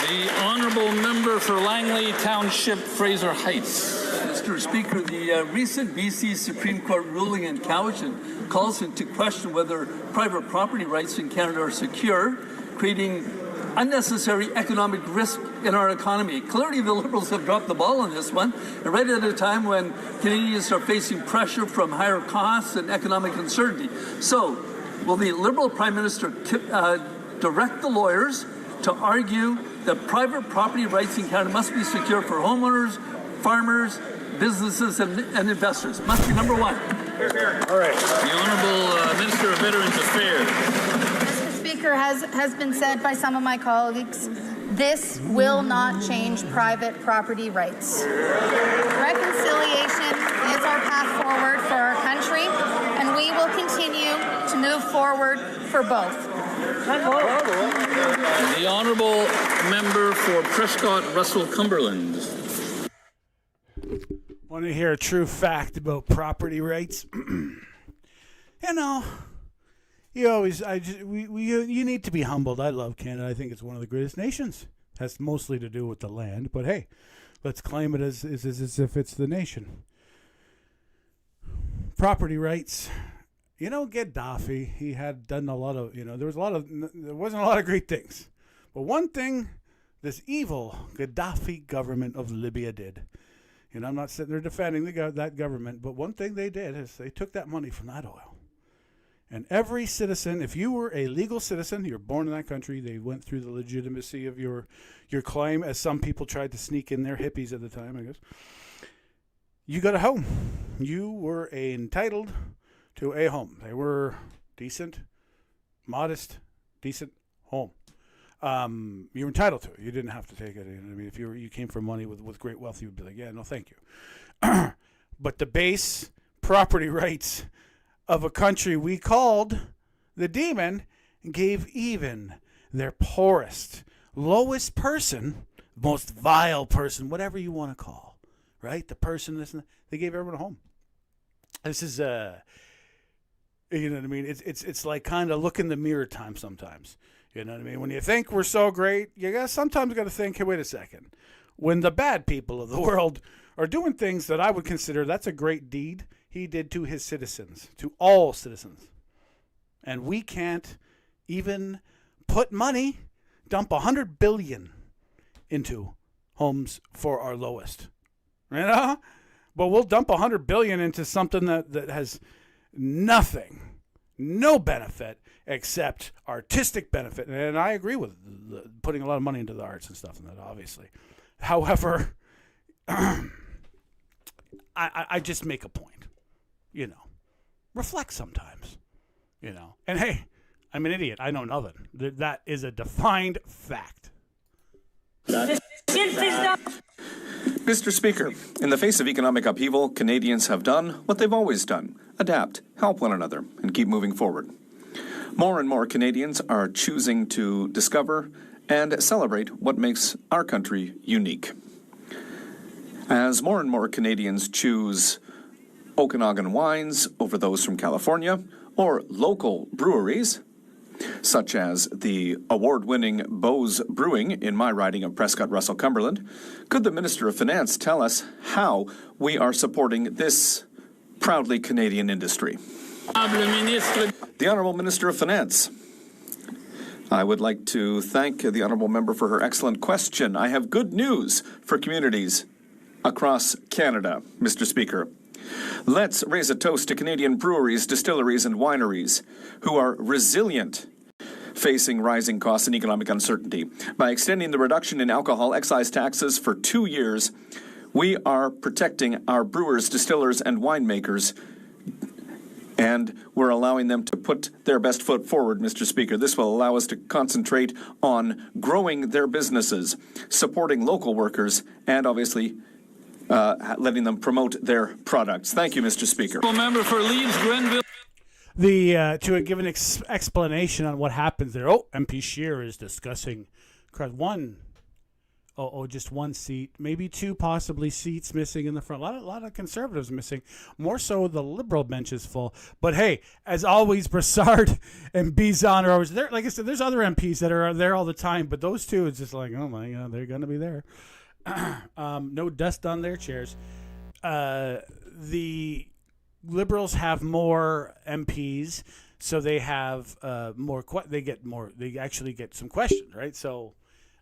The Honourable Member for Langley Township, Fraser Heights. Mr. Speaker, the recent BC Supreme Court ruling in Cowichan calls into question whether private property rights in Canada are secure, creating unnecessary economic risk in our economy. Clearly, the Liberals have dropped the ball on this one, and right at a time when Canadians are facing pressure from higher costs and economic uncertainty. So, will the Liberal Prime Minister direct the lawyers to argue that private property rights in Canada must be secure for homeowners, farmers, businesses, and investors? Must be number one. All right. The Honourable Minister of Veterans Affairs. Speaker, has been said by some of my colleagues, this will not change private property rights. Reconciliation is our path forward for our country, and we will continue to move forward for both. The Honourable Member for Prescott Russell Cumberland. Want to hear a true fact about property rights? You know, you need to be humbled. I love Canada. I think it's one of the greatest nations. Has mostly to do with the land, but hey, let's claim it as if it's the nation. Property rights. You know, Gaddafi, he had done a lot of, there wasn't a lot of great things. But one thing this evil Gaddafi government of Libya did, and I'm not sitting there defending that government, but one thing they did is they took that money from that oil. And every citizen, if you were a legal citizen, you're born in that country, they went through the legitimacy of your claim, as some people tried to sneak in their hippies at the time, I guess. You got a home. You were entitled to a home. They were decent, modest, decent home. You were entitled to it. You didn't have to take it. I mean, if you came from money with great wealth, you would be like, yeah, no, thank you. But the base property rights of a country we called the demon gave even their poorest, lowest person, most vile person, whatever you want to call, right? The person, they gave everyone a home. This is, you know what I mean? It's like kind of look in the mirror time sometimes. You know what I mean? When you think we're so great, you sometimes got to think, hey, wait a second. When the bad people of the world are doing things that I would consider that's a great deed, he did to his citizens, to all citizens. And we can't even put money, dump $100 billion into homes for our lowest. You know? But we'll dump $100 billion into something that has nothing, no benefit except artistic benefit. And I agree with putting a lot of money into the arts and stuff and that, obviously. However, I just make a point. Reflect sometimes, And hey, I'm an idiot. I know nothing. That is a defined fact. Mr. Speaker, in the face of economic upheaval, Canadians have done what they've always done: adapt, help one another, and keep moving forward. More and more Canadians are choosing to discover and celebrate what makes our country unique. As more and more Canadians choose Okanagan wines over those from California, or local breweries, such as the award-winning Bose Brewing in my riding of Prescott-Russell Cumberland, could the Minister of Finance tell us how we are supporting this proudly Canadian industry? The Honourable Minister of Finance. I would like to thank the Honourable Member for her excellent question. I have good news for communities across Canada, Mr. Speaker. Let's raise a toast to Canadian breweries, distilleries, and wineries who are resilient facing rising costs and economic uncertainty. By extending the reduction in alcohol excise taxes for 2 years, we are protecting our brewers, distillers, and winemakers, and we're allowing them to put their best foot forward, Mr. Speaker. This will allow us to concentrate on growing their businesses, supporting local workers, and obviously letting them promote their products. Thank you, Mr. Speaker. Member for Leeds, Grenville. To give an explanation on what happens there. Oh, MP Scheer is discussing just one seat, maybe two possibly seats missing in the front. A lot of Conservatives missing. More so the Liberal bench is full. But hey, as always, Brassard and Bizon are always there. Like I said, there's other MPs that are there all the time, but those two, it's just like, oh my God, they're going to be there. No dust on their chairs. The Liberals have more MPs, so they have more. They actually get some questions, right? So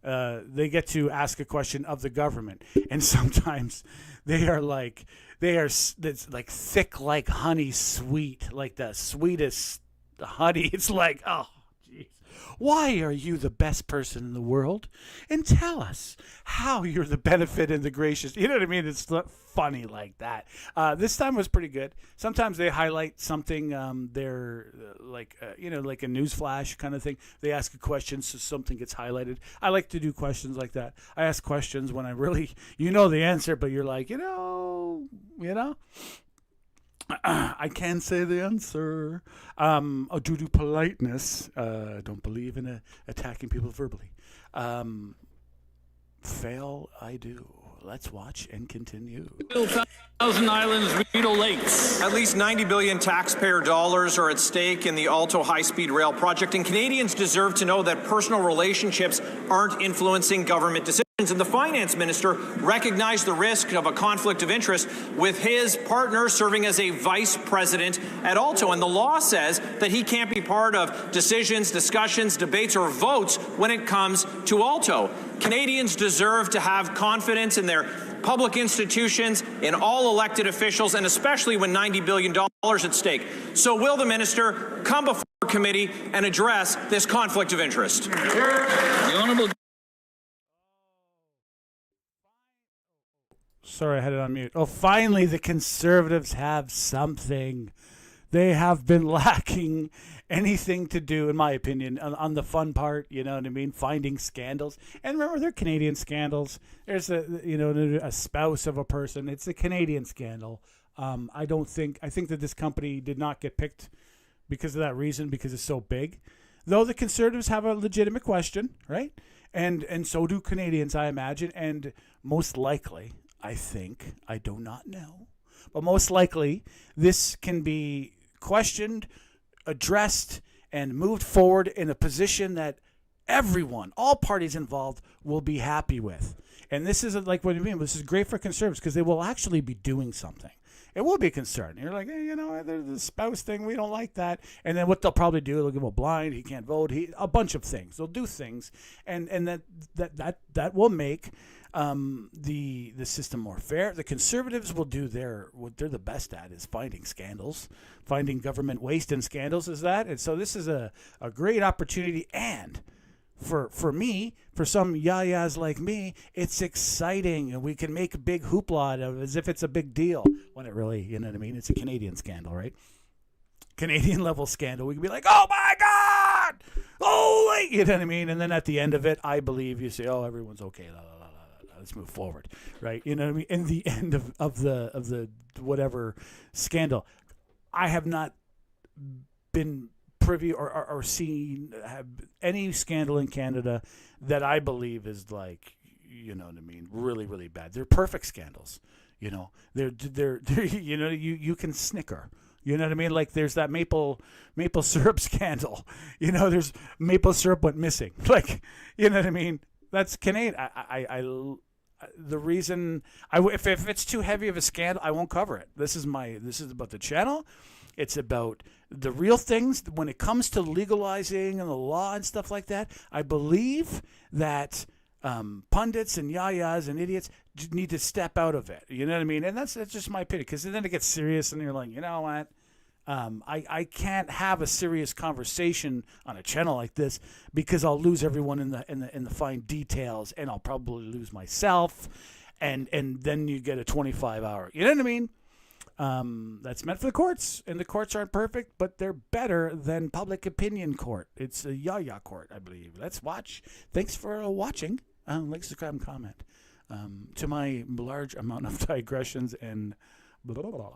they get to ask a question of the government, and sometimes it's like thick like honey, sweet, like the sweetest honey. It's like, oh, geez. Why are you the best person in the world? And tell us how you're the benefit and the gracious. You know what I mean? It's funny like that. This time was pretty good. Sometimes they highlight something. They're like a news flash kind of thing. They ask a question so something gets highlighted. I like to do questions like that. I ask questions when I really, the answer, but you're like, I can't say the answer. Due to politeness, don't believe in attacking people verbally. Fail, I do. Let's watch and continue. Thousand Islands, Rideau Lakes. At least 90 billion taxpayer dollars are at stake in the Alto high-speed rail project, and Canadians deserve to know that personal relationships aren't influencing government decisions. And the finance minister recognized the risk of a conflict of interest with his partner serving as a vice president at Alto. And the law says that he can't be part of decisions, discussions, debates, or votes when it comes to Alto. Canadians deserve to have confidence in their public institutions, in all elected officials, and especially when $90 billion at stake. So will the minister come before committee and address this conflict of interest? The Honourable. Sorry, I had it on mute. Oh, finally, the Conservatives have something. They have been lacking anything to do, in my opinion, on the fun part, you know what I mean? Finding scandals. And remember, they're Canadian scandals. There's a spouse of a person. It's a Canadian scandal. I think that this company did not get picked because of that reason, because it's so big. Though the Conservatives have a legitimate question, right? And so do Canadians, I imagine. And most likely, I think, I do not know, but most likely this can be questioned, addressed, and moved forward in a position that everyone, all parties involved, will be happy with. And this is like what I mean. This is great for Conservatives because they will actually be doing something. It will be a concern. You're like, hey, the spouse thing, we don't like that. And then what they'll probably do, they'll give him a blind, he can't vote, a bunch of things. They'll do things, and that will make the system more fair. The Conservatives will do what they're the best at is finding scandals, finding government waste and scandals and so this is a great opportunity, and for me, for some yayas like me, it's exciting, and we can make a big hoopla out of it as if it's a big deal when it really, you know what I mean? It's a Canadian scandal, right? Canadian level scandal. We can be like, oh my God, holy, you know what I mean? And then at the end of it, I believe you say, oh, everyone's okay, la la la la. let's move forward, right? You know what I mean? In the end of the whatever scandal, I have not been privy or seen any scandal in Canada that I believe is like, you know what I mean, really, really bad. They're perfect scandals. You know, they're you know, you can snicker. You know what I mean? Like there's that maple syrup scandal. You know, there's maple syrup went missing. Like, you know what I mean? That's Canadian. The reason if it's too heavy of a scandal, I won't cover it. This is about the channel. It's about the real things. When it comes to legalizing and the law and stuff like that, I believe that pundits and yayas and idiots need to step out of it. You know what I mean? And that's just my opinion, because then it gets serious and you're like, you know what? I can't have a serious conversation on a channel like this because I'll lose everyone in the fine details, and I'll probably lose myself, and then you get a 25-hour. You know what I mean? That's meant for the courts, and the courts aren't perfect, but they're better than public opinion court. It's a yaya court, I believe. Let's watch. Thanks for watching. Like, subscribe, and comment. To my large amount of digressions and blah, blah, blah.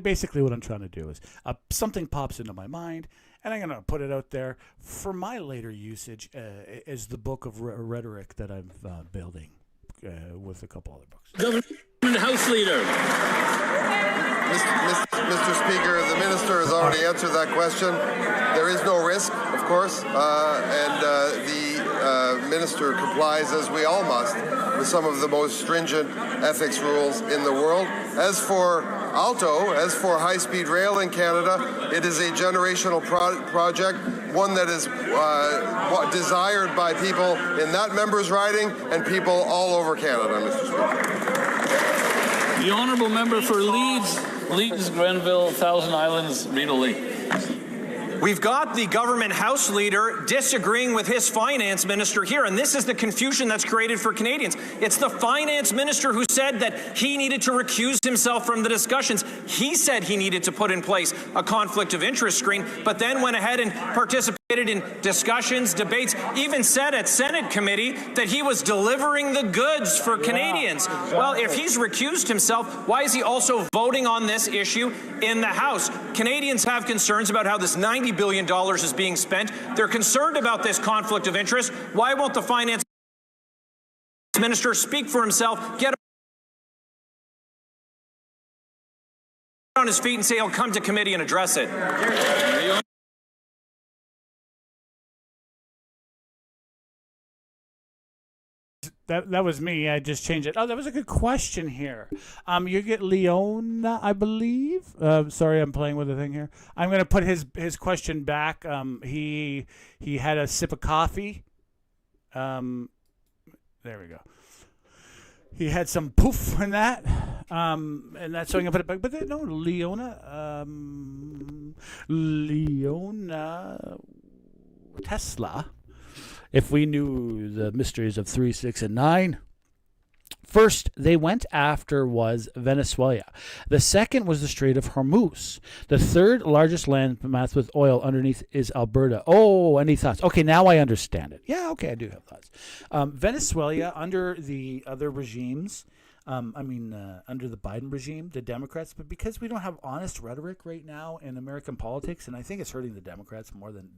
Basically what I'm trying to do is something pops into my mind, and I'm going to put it out there for my later usage as the book of rhetoric that I'm building with a couple other books. Government House Leader. Mr. Speaker, the minister has already answered that question. There is no risk, of course, and the minister complies, as we all must, with some of the most stringent ethics rules in the world. As for Alto, as for high-speed rail in Canada, it is a generational project, one that is desired by people in that member's riding and people all over Canada, Mr. Speaker. The honourable member for Leeds, Grenville, Thousand Islands, Rita Lee. We've got the government House Leader disagreeing with his finance minister here, and this is the confusion that's created for Canadians. It's the finance minister who said that he needed to recuse himself from the discussions. He said he needed to put in place a conflict of interest screen, but then went ahead and participated in discussions, debates, even said at Senate committee that he was delivering the goods for Canadians. Exactly. Well, if he's recused himself, why is he also voting on this issue in the House? Canadians have concerns about how this $90 billion is being spent. They're concerned about this conflict of interest. Why won't the finance minister speak for himself, get on his feet and say he'll come to committee and address it? That was me. I just changed it. Oh, that was a good question here. You get Leona, I believe. Sorry, I'm playing with the thing here. I'm going to put his question back. He had a sip of coffee. There we go. He had some poof in that. And that's so I'm going to put it back. But no, Leona. Leona Tesla. If we knew the mysteries of 3, 6, and 9. First they went after was Venezuela. The second was the Strait of Hormuz. The third largest landmass with oil underneath is Alberta. Oh, any thoughts? Okay, now I understand it. Yeah, okay, I do have thoughts. Venezuela, under the other regimes, under the Biden regime, the Democrats, but because we don't have honest rhetoric right now in American politics, and I think it's hurting the Democrats more than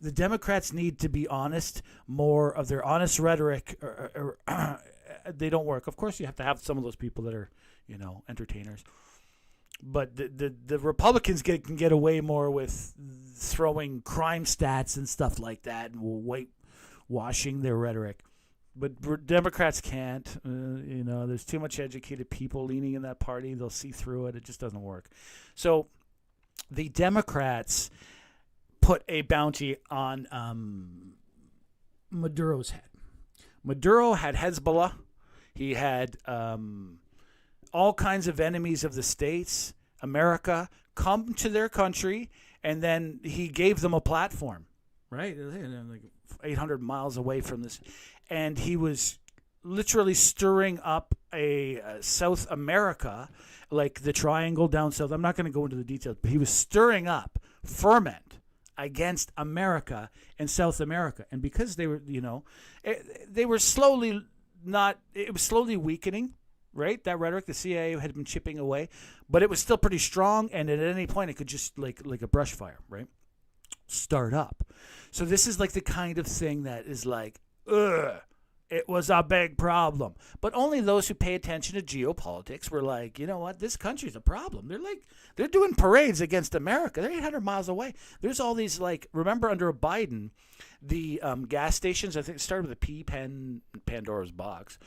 the Democrats need to be honest, more of their honest rhetoric, or they don't work. Of course, you have to have some of those people that are, entertainers. But the Republicans can get away more with throwing crime stats and stuff like that and whitewashing their rhetoric. But Democrats can't. There's too much educated people leaning in that party. They'll see through it. It just doesn't work. So the Democrats put a bounty on Maduro's head. Maduro had Hezbollah. He had all kinds of enemies of the states, America, come to their country, and then he gave them a platform, right? Like 800 miles away from this. And he was literally stirring up a South America, like the triangle down south. I'm not going to go into the details, but he was stirring up ferment against America and South America. And because they were, they were slowly it was slowly weakening, right? That rhetoric, the CIA had been chipping away, but it was still pretty strong. And at any point, it could just, like a brush fire, right, start up. So this is like the kind of thing that is like, ugh. It was a big problem. But only those who pay attention to geopolitics were like, you know what? This country's a problem. They're doing parades against America. They're 800 miles away. There's all these, like, remember under Biden, the gas stations, I think it started with a P, Pandora's box.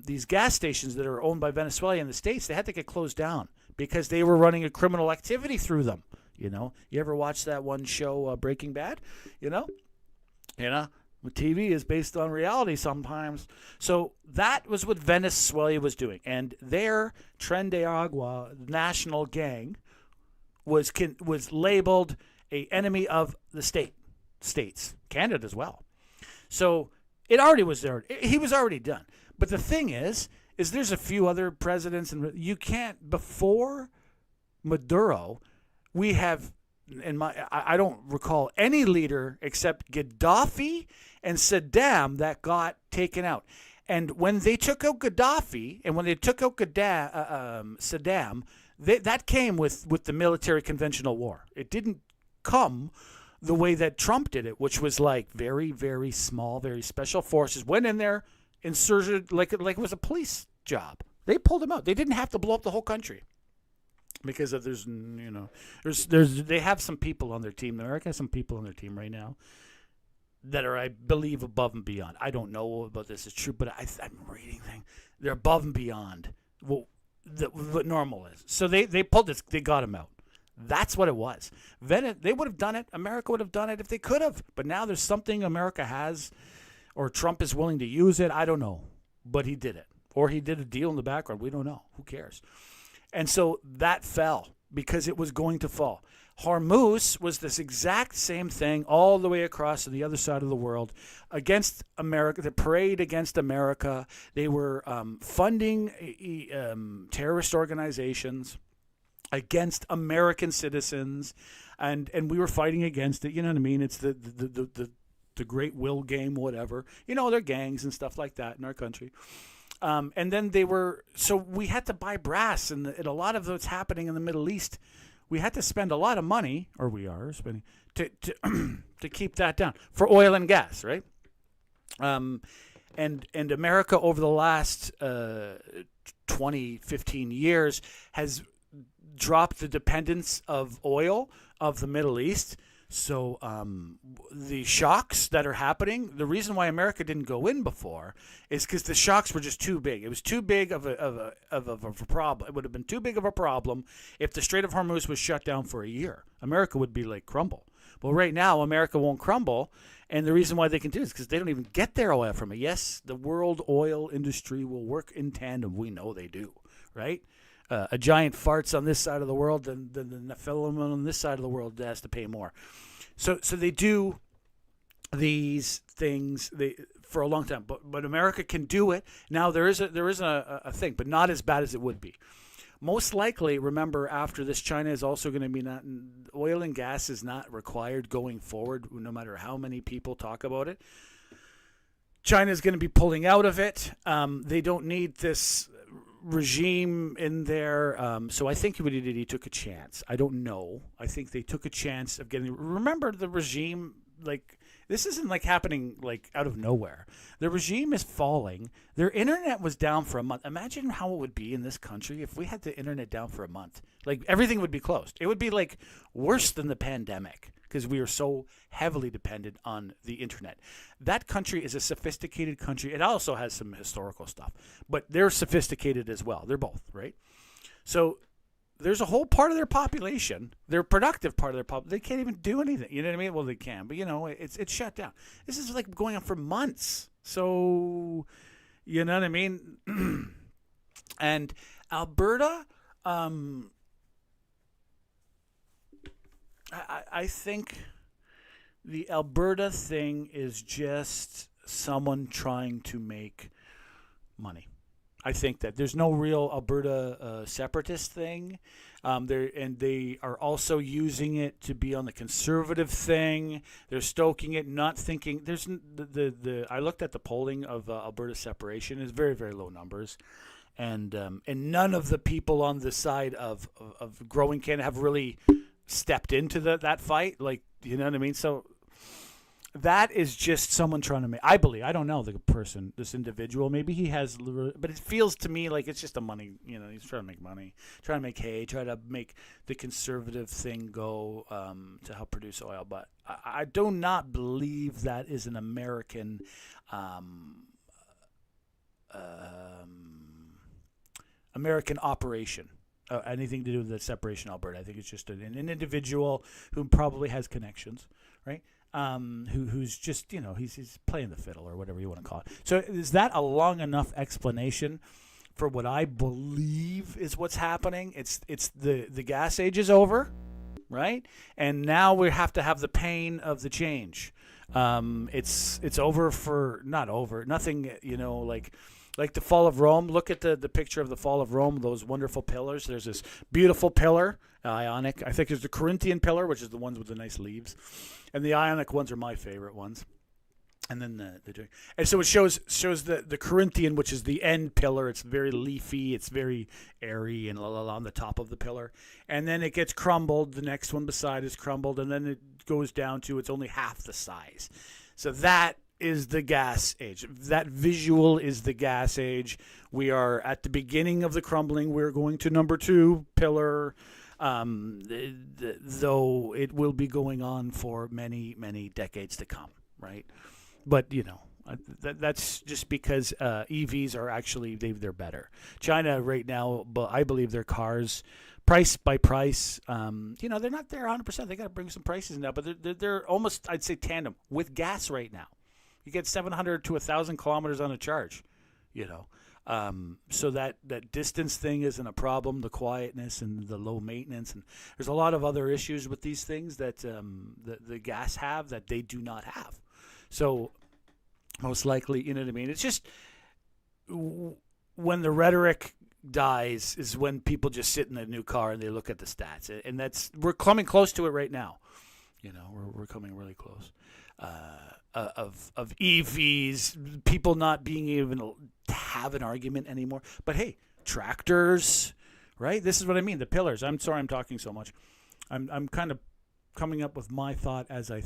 These gas stations that are owned by Venezuela in the States, they had to get closed down because they were running a criminal activity through them. You ever watch that one show, Breaking Bad? TV is based on reality sometimes. So that was what Venezuela was doing. And their Tren de Agua national gang was labeled a enemy of the states, Canada as well. So it already was there. He was already done. But the thing is there's a few other presidents, and you can't, before Maduro, we have, I don't recall any leader except Gaddafi and Saddam that got taken out. And when they took out Gaddafi and when they took out Saddam, that came with the military conventional war. It didn't come the way that Trump did it, which was like very, very small, very special forces went in there, insurged like it was a police job. They pulled them out. They didn't have to blow up the whole country. Because they have some people on their team. America has some people on their team right now that are, I believe, above and beyond. I don't know about this is true, but I'm reading things. They're above and beyond what normal is. So they pulled this. They got him out. That's what it was. They would have done it. America would have done it if they could have. But now there's something America has, or Trump is willing to use it. I don't know. But he did it. Or he did a deal in the background. We don't know. Who cares? And so that fell because it was going to fall. Hormuz was this exact same thing all the way across to the other side of the world against America, the parade against America. They were funding terrorist organizations against American citizens, and we were fighting against it. You know what I mean? It's the Great Will game, whatever. They're gangs and stuff like that in our country. And then so we had to buy brass, and a lot of what's happening in the Middle East, we had to spend a lot of money, or we are spending, to keep that down for oil and gas, right? And America over the last 20, 15 years has dropped the dependence of oil of the Middle East. So the shocks that are happening, the reason why America didn't go in before is because the shocks were just too big. It was too big of a problem. It would have been too big of a problem if the Strait of Hormuz was shut down for a year. America would be like crumble. Well, right now, America won't crumble, and the reason why they can do it is because they don't even get their oil from it. Yes, the world oil industry will work in tandem. We know they do, right? A giant farts on this side of the world, then the Nephilim on this side of the world has to pay more. So they do these things for a long time, but America can do it now. There is a thing, but not as bad as it would be. Most likely, remember, after this, China is also going to be not oil and gas is not required going forward, no matter how many people talk about it. China is going to be pulling out of it. They don't need this regime in there, so I think he took a chance. I don't know. I think they took a chance of getting. Remember, the regime, like, this isn't like happening like out of nowhere. The regime is falling. Their internet was down for a month. Imagine how it would be in this country if we had the internet down for a month. Like, everything would be closed. It would be like worse than the pandemic because we are so heavily dependent on the internet. That country is a sophisticated country. It also has some historical stuff, but they're sophisticated as well. They're both, right? So there's a whole part of their population, their productive part of their population, they can't even do anything. You know what I mean? Well, they can, but it's shut down. This is like going on for months. So, you know what I mean? And Alberta, I think the Alberta thing is just someone trying to make money. I think that there's no real Alberta separatist thing. They are also using it to be on the conservative thing. They're stoking it, not thinking. There's I looked at the polling of Alberta separation. It's very, very low numbers, and none of the people on the side of growing Canada have really stepped into that fight. Like, you know what I mean? So that is just someone trying to make. I believe. I don't know the person, this individual. Maybe he has, but it feels to me like it's just a money. You know, he's trying to make money, trying to make hay, try to make the conservative thing go to help produce oil. But I do not believe that is an American. American operation. Anything to do with the separation of Alberta. I think it's just an individual who probably has connections, right? Who's just, you know, he's playing the fiddle or whatever you want to call it. So is that a long enough explanation for what I believe is what's happening? It's the gas age is over, right? And now we have to have the pain of the change. It's over for not over. Nothing, you know, like the fall of Rome. Look at the picture of the fall of Rome, those wonderful pillars. There's this beautiful pillar, Ionic. I think there's the Corinthian pillar, which is the ones with the nice leaves. And the Ionic ones are my favorite ones. And then and so it shows the Corinthian, which is the end pillar. It's very leafy. It's very airy and on the top of the pillar. And then it gets crumbled. The next one beside is crumbled. And then it goes down to it's only half the size. So that is the gas age. That visual is the gas age. We are at the beginning of the crumbling. We're going to number 2 pillar, though it will be going on for many, many decades to come, right? But, you know, that's just because EVs are actually, they're better. China right now, but I believe their cars, price by price, you know, they're not there 100%. They got to bring some prices now, but they're almost, I'd say, tandem with gas right now. You get 700 to 1,000 kilometers on a charge, you know. So that distance thing isn't a problem, the quietness and the low maintenance. And there's a lot of other issues with these things that the gas have that they do not have. So most likely, you know what I mean? It's just when the rhetoric dies is when people just sit in a new car and they look at the stats. And we're coming close to it right now. You know, we're coming really close. Of EVs, people not being able to have an argument anymore. But hey, tractors, right? This is what I mean. The pillars. I'm sorry, I'm talking so much. I'm kind of coming up with my thought as I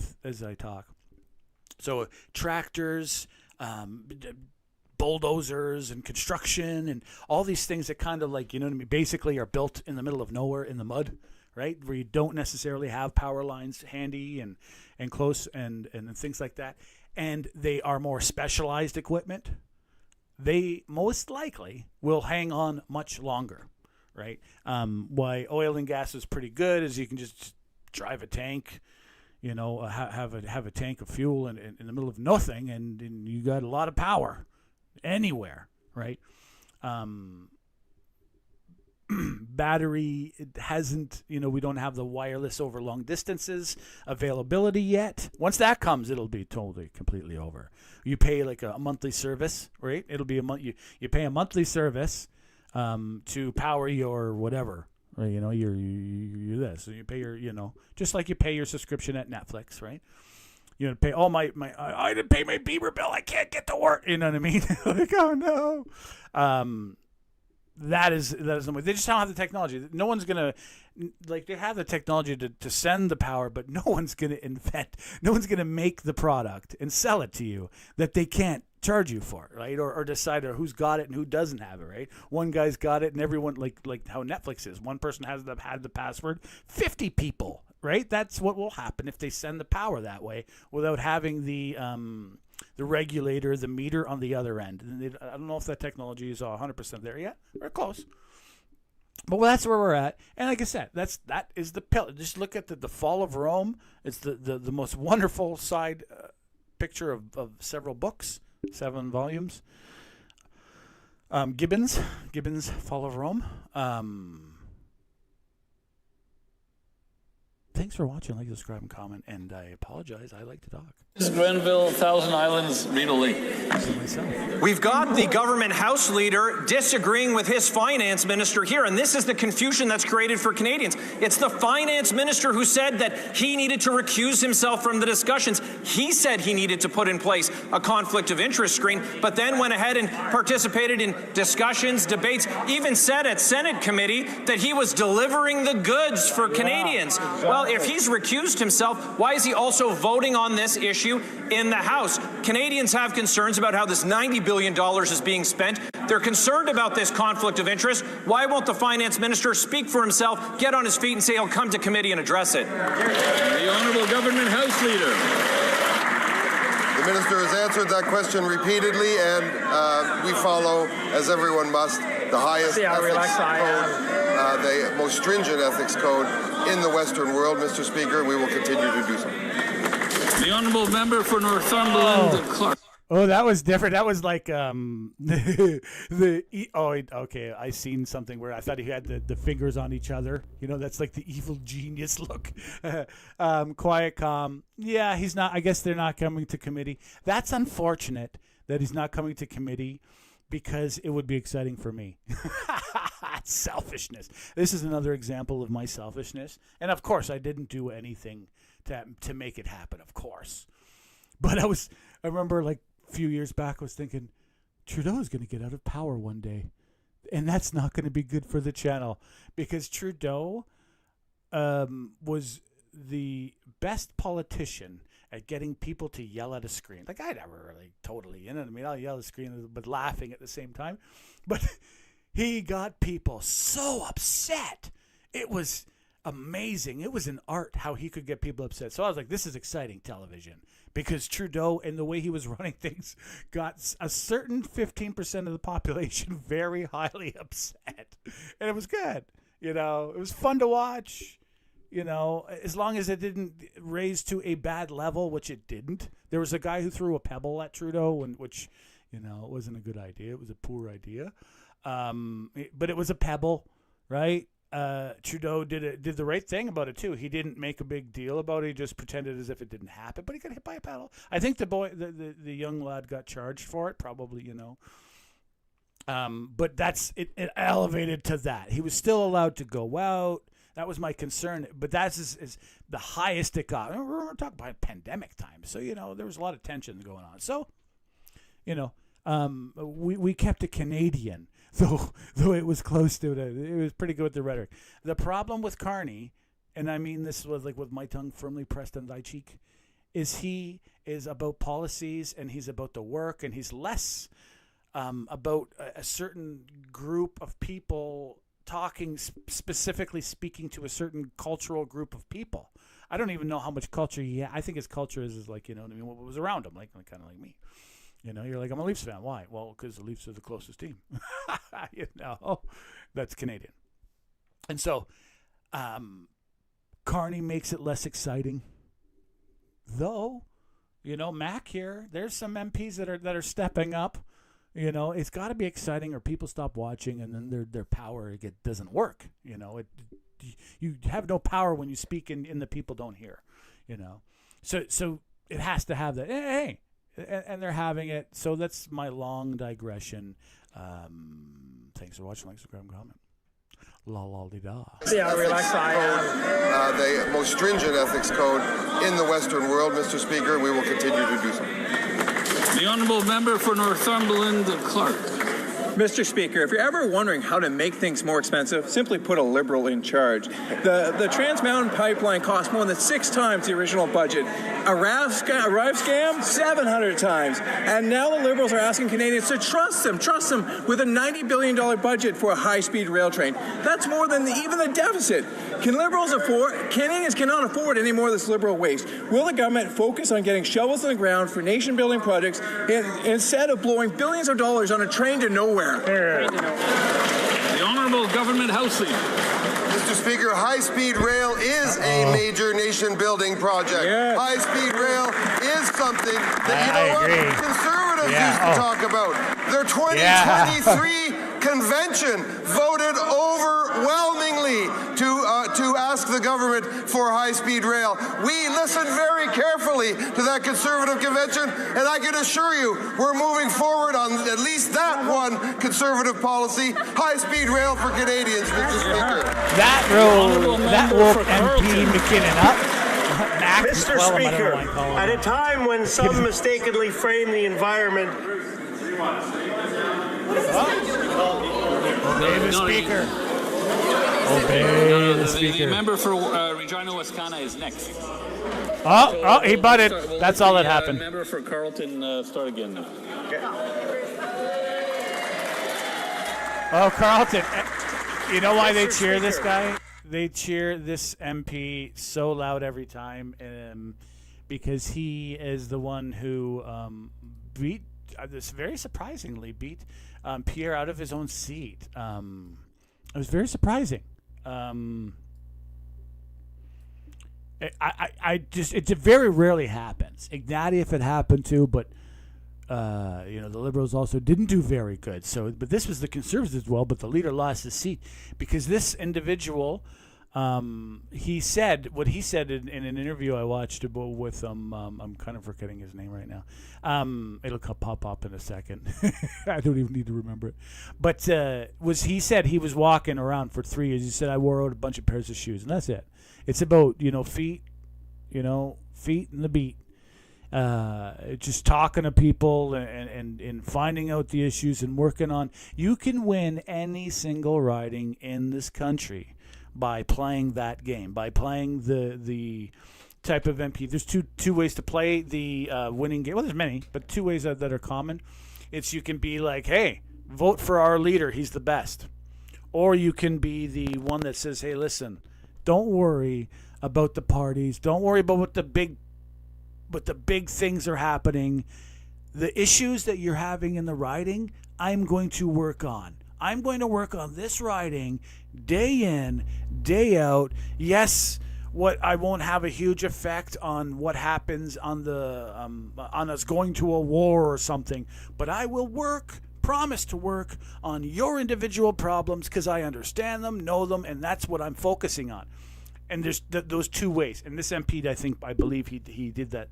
talk. So tractors, bulldozers, and construction, and all these things that kind of like, you know what I mean, basically are built in the middle of nowhere in the mud. Right, where you don't necessarily have power lines handy and close and things like that, and they are more specialized equipment, they most likely will hang on much longer, right? Why oil and gas is pretty good is you can just drive a tank, you know, have a tank of fuel in the middle of nothing, and you got a lot of power anywhere, right? Battery, it hasn't, you know, we don't have the wireless over long distances availability yet. Once that comes, it'll be totally completely over. You pay like a monthly service, right? It'll be a month. You pay a monthly service to power your whatever, right? You know, you're this. So you pay your, you know, just like you pay your subscription at Netflix, right? You know, pay all my I didn't pay my Beaver bill. I can't get to work. You know what I mean? Like, oh no. That is the way. They just don't have the technology. No one's gonna, like, they have the technology to send the power, but no one's gonna invent. No one's gonna make the product and sell it to you that they can't charge you for, right? Or decide who's got it and who doesn't have it, right? One guy's got it and everyone, like how Netflix is. One person had the password. 50 people, right? That's what will happen if they send the power that way without having the regulator, the meter on the other end. And I don't know if that technology is 100% there yet. We're close. But that's where we're at. And like I said, that is the pill. Just look at the fall of Rome. It's the most wonderful side picture of several books, 7 volumes. Gibbons, Fall of Rome. thanks for watching. Like, subscribe, and comment. And I apologize. I like to talk. This is Grenville, Thousand Islands, Rita Lee. We've got the government House leader disagreeing with his finance minister here, and this is the confusion that's created for Canadians. It's the finance minister who said that he needed to recuse himself from the discussions. He said he needed to put in place a conflict of interest screen, but then went ahead and participated in discussions, debates, even said at Senate committee that he was delivering the goods for Canadians. Well, if he's recused himself, why is he also voting on this issue in the House? Canadians have concerns about how this $90 billion is being spent. They're concerned about this conflict of interest. Why won't the finance minister speak for himself, get on his feet, and say he'll come to committee and address it? The Honourable Government House Leader. The minister has answered that question repeatedly, and we follow, as everyone must, the highest ethics code, the most stringent ethics code in the Western world, Mr. Speaker. We will continue to do so. The Honourable Member for Northumberland, Clark. Oh, that was different. That was like okay. I seen something where I thought he had the fingers on each other. You know, that's like the evil genius look. Quiet, calm. Yeah, he's not. I guess they're not coming to committee. That's unfortunate that he's not coming to committee, because it would be exciting for me. Selfishness. This is another example of my selfishness. And of course, I didn't do anything to make it happen, of course. But I remember like a few years back, I was thinking, Trudeau is going to get out of power one day. And that's not going to be good for the channel, because Trudeau was the best politician at getting people to yell at a screen. Like, I never really totally, you know what I mean? I'll yell at a screen, but laughing at the same time. But he got people so upset. It was amazing. It was an art how he could get people upset. So I was like, this is exciting television, because Trudeau and the way he was running things got a certain 15% of the population very highly upset. And it was good. You know, it was fun to watch. You know, as long as it didn't raise to a bad level, which it didn't. There was a guy who threw a pebble at Trudeau, which, you know, it wasn't a good idea. It was a poor idea. But it was a pebble, right? Trudeau did the right thing about it too. He didn't make a big deal about it. He just pretended as if it didn't happen. But he got hit by a pebble. I think the young lad got charged for it, probably, you know. But that's it elevated to that. He was still allowed to go out. That was my concern, but that's is the highest it got. We're talking about pandemic time, so, you know, there was a lot of tension going on. So, you know, we kept it Canadian, though it was close to it. It was pretty good with the rhetoric. The problem with Carney, and I mean this was like with my tongue firmly pressed on thy cheek, is he is about policies and he's about the work, and he's less about a certain group of people talking, specifically speaking to a certain cultural group of people. I don't even know how much culture he had. I think his culture is like, you know what I mean, what was around him, like kind of like me. You know, you're like, I'm a Leafs fan. Why? Well, because the Leafs are the closest team. You know, that's Canadian. And so Carney makes it less exciting. Though, you know, Mac here, there's some MPs that are stepping up. You know, it's got to be exciting, or people stop watching, and then their power doesn't work. You know, you have no power when you speak and the people don't hear. You know, so it has to have that. Hey, and they're having it. So that's my long digression. Thanks for watching. Like, subscribe, and comment. La la di da. Yeah, relax. The most stringent ethics code in the Western world, Mr. Speaker. We will continue to do so. The Honourable Member for Northumberland, Clark. Mr. Speaker, if you're ever wondering how to make things more expensive, simply put a Liberal in charge. The Trans Mountain Pipeline cost more than 6 times the original budget. A RIVE scam, 700 times. And now the Liberals are asking Canadians to trust them with a $90 billion budget for a high-speed rail train. That's more than even the deficit. Canadians cannot afford any more of this Liberal waste. Will the government focus on getting shovels in the ground for nation-building projects instead of blowing billions of dollars on a train to nowhere? The Honourable Government House Leader. Mr. Speaker, high-speed rail is a major nation-building project. Yes. High-speed rail is something that conservatives used to talk about. Their 2023 convention voted overwhelmingly to ask ask the government for high-speed rail. We listened very carefully to that Conservative convention, and I can assure you we're moving forward on at least that one Conservative policy, high-speed rail for Canadians, Mr. Speaker. That woke MP McKinnon up. Mr. Speaker, at a time when some mistakenly frame the environment... Obey the Speaker. Obey the Speaker. The member for Regina Wascana is next. Oh, he butted. That's all that happened. Member for Carleton, start again now. Oh, Carleton. You know why they cheer this guy? They cheer this MP so loud every time because he is the one who beat, very surprisingly, beat Pierre out of his own seat. It was very surprising. It very rarely happens. Ignatieff it happened too, but the Liberals also didn't do very good. So, but this was the Conservatives as well. But the leader lost his seat because this individual, he said what he said in an interview I watched with I'm kind of forgetting his name right now. It'll pop up in a second. I don't even need to remember it. But he said he was walking around for 3 years. He said I wore out a bunch of pairs of shoes, and that's it. It's about feet, feet and the beat. Just talking to people and finding out the issues and working on. You can win any single riding in this country by playing that game, by playing the type of MP. There's two ways to play the winning game. Well, there's many, but 2 ways that are common. It's you can be like, hey, vote for our leader, he's the best. Or you can be the one that says, hey, listen, don't worry about the parties. Don't worry about what the big things are happening. The issues that you're having in the riding, I'm going to work on. I'm going to work on this riding day in, day out. Yes, I won't have a huge effect on what happens on the on us going to a war or something, but I will promise to work on your individual problems because I understand them, know them, and that's what I'm focusing on. And there's those 2 ways. And this MP, I believe he did that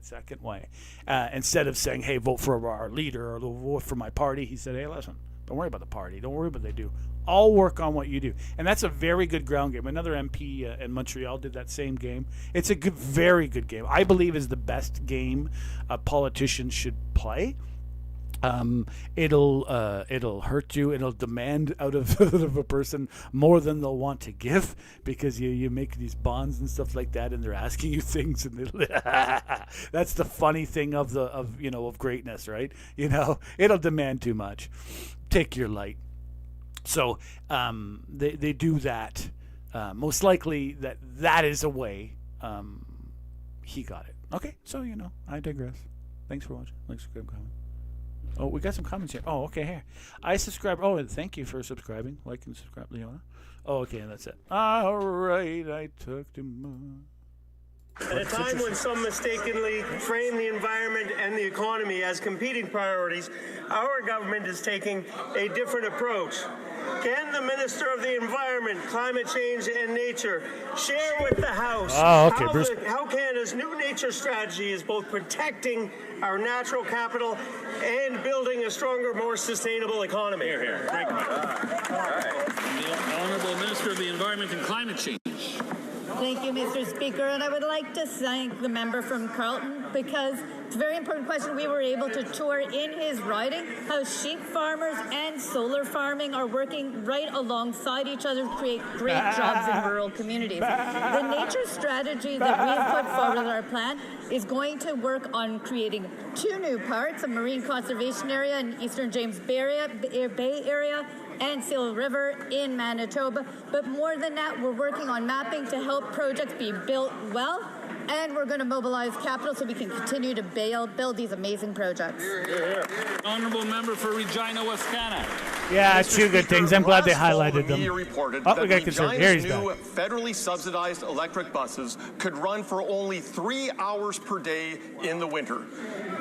second way. Instead of saying, hey, vote for our leader or vote for my party, he said, hey, listen, don't worry about the party. Don't worry about what they do. I'll work on what you do. And that's a very good ground game. Another MP in Montreal did that same game. It's a very good game. I believe is the best game a politician should play. It'll hurt you. It'll demand out of a person more than they'll want to give because you make these bonds and stuff like that, and they're asking you things, and that's the funny thing of greatness, right? It'll demand too much. Take your light. So they do that. Most likely that is a way he got it. Okay, so I digress. Thanks for watching. Thanks for coming. Oh, we got some comments here. Oh, okay, here. I subscribe. Oh, and thank you for subscribing. Like and subscribe, Leona. Oh, okay, and that's it. All right, I took too much. At a time when some mistakenly frame the environment and the economy as competing priorities, our government is taking a different approach. Can the Minister of the Environment, Climate Change and Nature share with the House how Canada's new nature strategy is both protecting our natural capital and building a stronger, more sustainable economy? Here, here. Thank you. The Honourable Minister of the Environment and Climate Change. Thank you, Mr. Speaker. And I would like to thank the member from Carleton because it's a very important question. We were able to tour in his riding how sheep farmers and solar farming are working right alongside each other to create great jobs in rural communities. The nature strategy that we've put forward in our plan is going to work on creating 2 new parts, a marine conservation area in Eastern James Bay area, and Seal River in Manitoba. But more than that, we're working on mapping to help projects be built well, and we're going to mobilize capital so we can continue to build these amazing projects. Honourable Member for Regina Wascana. Yeah, 2 good things. I'm glad they highlighted them. Reported that Regina's new federally subsidized electric buses could run for only 3 hours per day in the winter.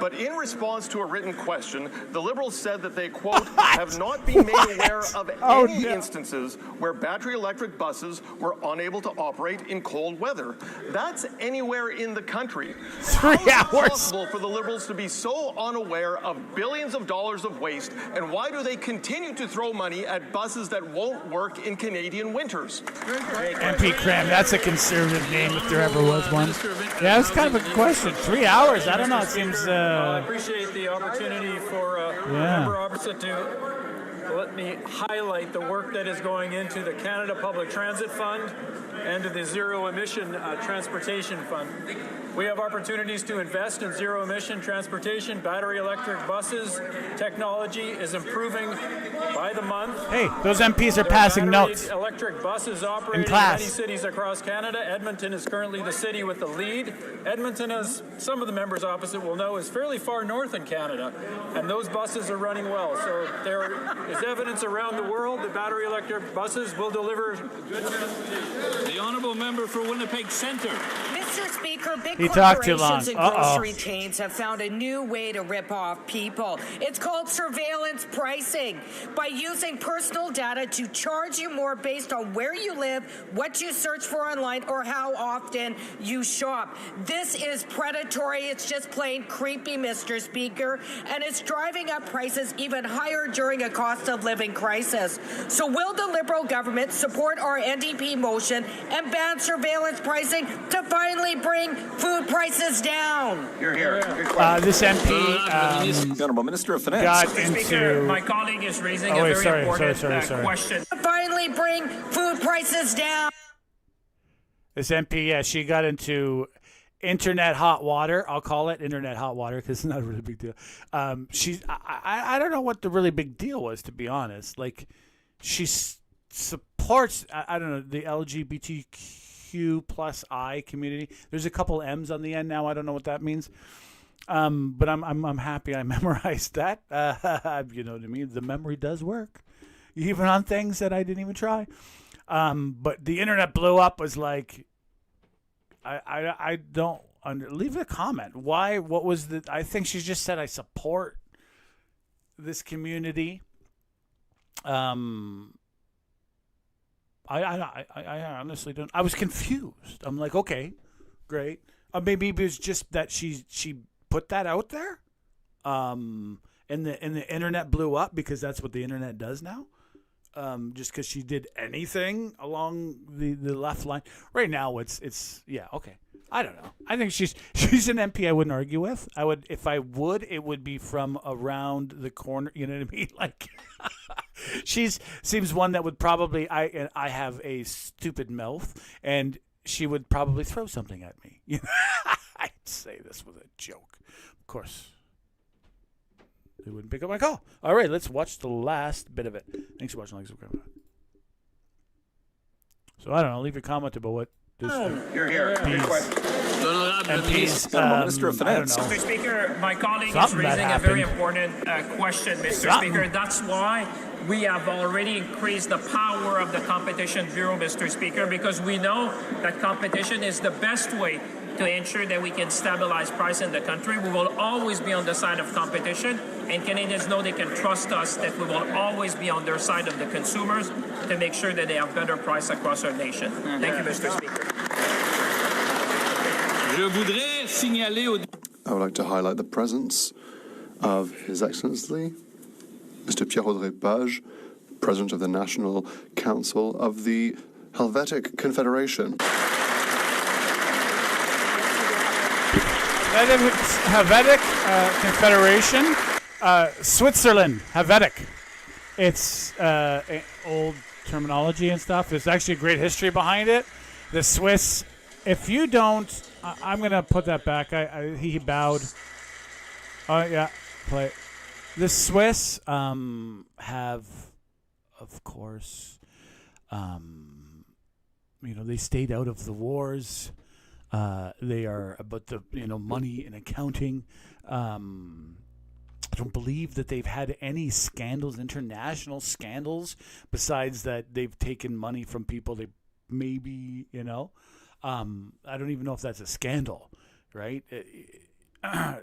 But in response to a written question, the Liberals said that they, quote, have not been made aware of any instances where battery electric buses were unable to operate in cold weather. That's anywhere in the country. 3 How is it hours. possible for the Liberals to be so unaware of billions of dollars of waste, and why do they continue to throw money at buses that won't work in Canadian winters? MP Cram, that's a conservative name if there ever was one. Yeah, that's kind of a good question. 3 hours, I don't know, it seems... I appreciate the opportunity for member opposite to let me highlight the work that is going into the Canada Public Transit Fund and to the Zero Emission Transportation Fund. We have opportunities to invest in zero emission transportation, battery electric buses. Technology is improving by the month. Hey, those MPs are passing notes. Electric buses operating in class. many cities across Canada. Edmonton is currently the city with the lead. Edmonton, as some of the members opposite will know, is fairly far north in Canada, and those buses are running well. So there is evidence around the world that battery electric buses will deliver. The honourable member for Winnipeg Centre. Mr. Speaker, big He talked too corporations long. and grocery chains have found a new way to rip off people. It's called surveillance pricing. By using personal data to charge you more based on where you live, what you search for online, or how often you shop. This is predatory. It's just plain creepy, Mr. Speaker, and it's driving up prices even higher during a cost of living crisis. So will the Liberal government support our NDP motion and ban surveillance pricing to finally bring food prices down? This MP, the Honourable Minister of Finance. got Mr. into... my colleague is raising Oh, a wait, very sorry. important question. Finally bring food prices down. This MP, yeah, she got into internet hot water. I'll call it internet hot water because it's not a really big deal. I don't know what the really big deal was, to be honest. Like, she supports, I don't know, the LGBTQ plus I community. There's a couple M's on the end now. I don't know what that means. But I'm happy I memorized that. You know what I mean? The memory does work, even on things that I didn't even try. But the internet blew up was like, I don't leave a comment. Why? What was the? I think she just said I support this community. I honestly don't. I was confused. I'm like, okay, great. Maybe it was just that she put that out there, and the internet blew up because that's what the internet does now. Just because she did anything along the left line. Right now, it's yeah, okay. I don't know. I think she's an MP I wouldn't argue with. I would, if I would, it would be from around the corner. You know what I mean? Like, seems one that would probably. I have a stupid mouth, and she would probably throw something at me. You know? I'd say this was a joke. Of course, they wouldn't pick up my call. All right, let's watch the last bit of it. Thanks for watching. Like, subscribe. So I don't know. Leave a comment about what this. MPs, Minister of Finance. Mr. Speaker, my colleague Something is that raising a very important question, Mr. Something. Speaker. That's why we have already increased the power of the Competition Bureau, Mr. Speaker, because we know that competition is the best way to ensure that we can stabilize price in the country. We will always be on the side of competition, and Canadians know they can trust us that we will always be on their side of the consumers to make sure that they have better price across our nation. Thank you, Mr. Speaker. I would like to highlight the presence of His Excellency, Mr. Pierre-Audrey Page, President of the National Council of the Helvetic Confederation. Helvetic Confederation, Switzerland, Helvetic. It's old terminology and stuff. There's actually a great history behind it. The Swiss, if you don't, I'm going to put that back. He bowed. Oh, yeah, play. The Swiss have, of course, they stayed out of the wars. They are about the money and accounting. I don't believe that they've had any scandals, international scandals, besides that they've taken money from people. They maybe I don't even know if that's a scandal, right?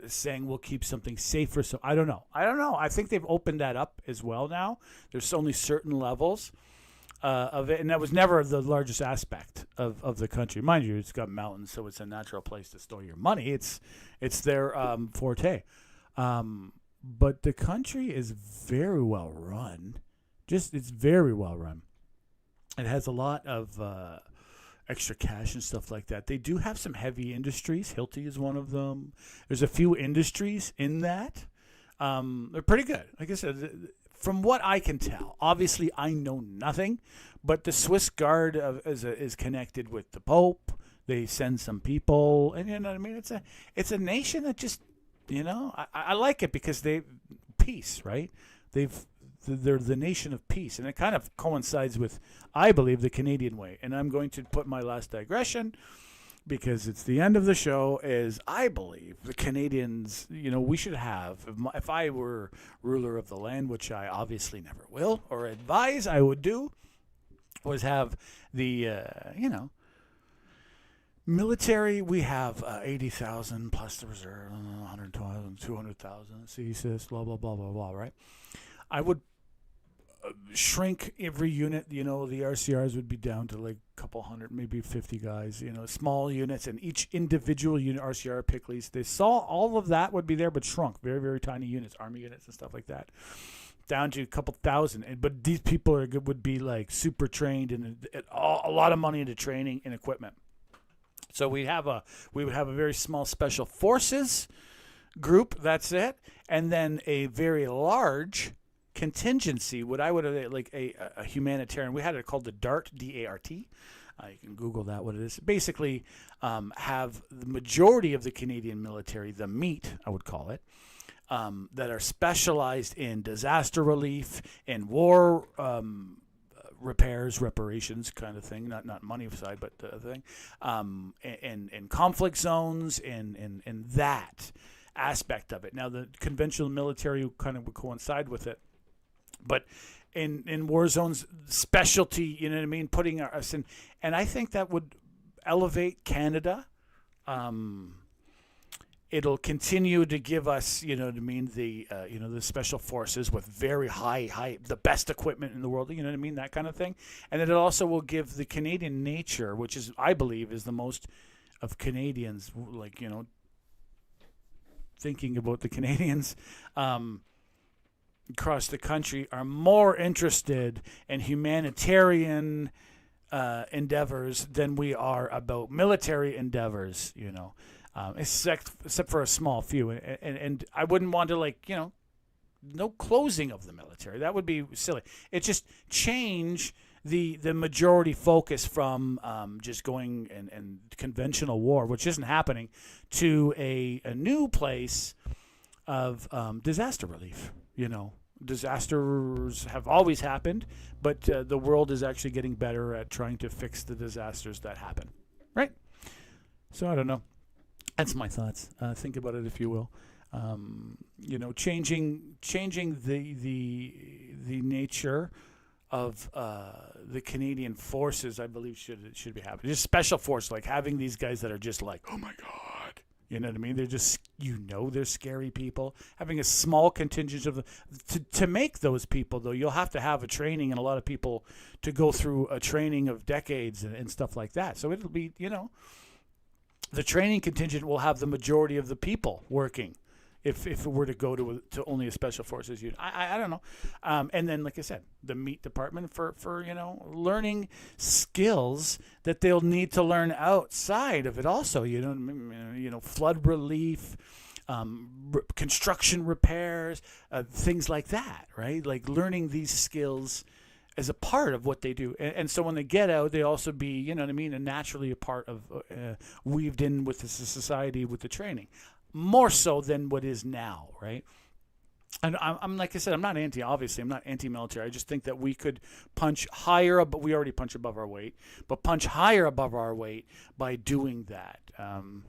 saying we'll keep something safer. So I don't know. I think they've opened that up as well now. There's only certain levels of it, and that was never the largest aspect of the country. Mind you, it's got mountains, so it's a natural place to store your money. It's their forte. But the country is very well run. It's very well run. It has a lot of extra cash and stuff like that. They do have some heavy industries. Hilti is one of them. There's a few industries in that. They're pretty good. Like I said, from what I can tell, obviously I know nothing, but the Swiss Guard is connected with the Pope. They send some people, and you know what I mean. It's a nation that just, you know, I like it because peace, right? They're the nation of peace, and it kind of coincides with, I believe, the Canadian way. And I'm going to put my last digression, because it's the end of the show, is I believe the Canadians, you know, we should have, if I were ruler of the land, which I obviously never will, or advise I would do, was have the, military. We have 80,000 plus the reserve, 120,000, 200,000, CSIS, blah, blah, blah, blah, blah, right? I would shrink every unit. You know, the RCRs would be down to like a couple hundred, maybe 50 guys, you know, small units, and each individual unit, RCR, Pickley's, they saw all of that would be there, but shrunk. Very, very tiny units, Army units and stuff like that, down to a couple thousand. But these people would be like super trained and a lot of money into training and equipment. So we would have a very small special forces group. That's it. And then a very large contingency, what I would have like a humanitarian. We had it called the DART, D-A-R-T. You can Google that, what it is. Basically, have the majority of the Canadian military, the meat, I would call it, that are specialized in disaster relief, in war reparations kind of thing, not money side, but the thing, and conflict zones and that aspect of it. Now, the conventional military kind of would coincide with it. But in war zones, specialty, you know what I mean, putting us in, and I think that would elevate Canada. It'll continue to give us, you know what I mean, the the special forces with very high, the best equipment in the world, you know what I mean, that kind of thing. And then it also will give the Canadian nature, which is, I believe, is the most of Canadians, like, you know, thinking about the Canadians, across the country are more interested in humanitarian endeavors than we are about military endeavors, you know, except for a small few. And I wouldn't want to, like, you know, no closing of the military. That would be silly. It just change the majority focus from just going and conventional war, which isn't happening, to a new place of disaster relief. You know, disasters have always happened, but the world is actually getting better at trying to fix the disasters that happen, right? So I don't know. That's my thoughts. Think about it if you will. You know, changing the nature of the Canadian forces, I believe should be happening. Just special force, like having these guys that are just like, oh my God. You know what I mean? They're just, you know, they're scary people. Having a small contingent of to make those people, though, you'll have to have a training and a lot of people to go through a training of decades and stuff like that. So it'll be, you know, the training contingent will have the majority of the people working. If it were to go to only a special forces unit, I don't know. And then, like I said, the meat department for you know, learning skills that they'll need to learn outside of it also. You know, flood relief, construction repairs, things like that, right? Like learning these skills as a part of what they do. And so when they get out, they also be, you know what I mean, and naturally a part of, weaved in with the society with the training. More so than what is now, right? And I'm like I said, I'm not anti-military. I just think that we could punch higher, but we already punch above our weight, but punch higher above our weight by doing that. You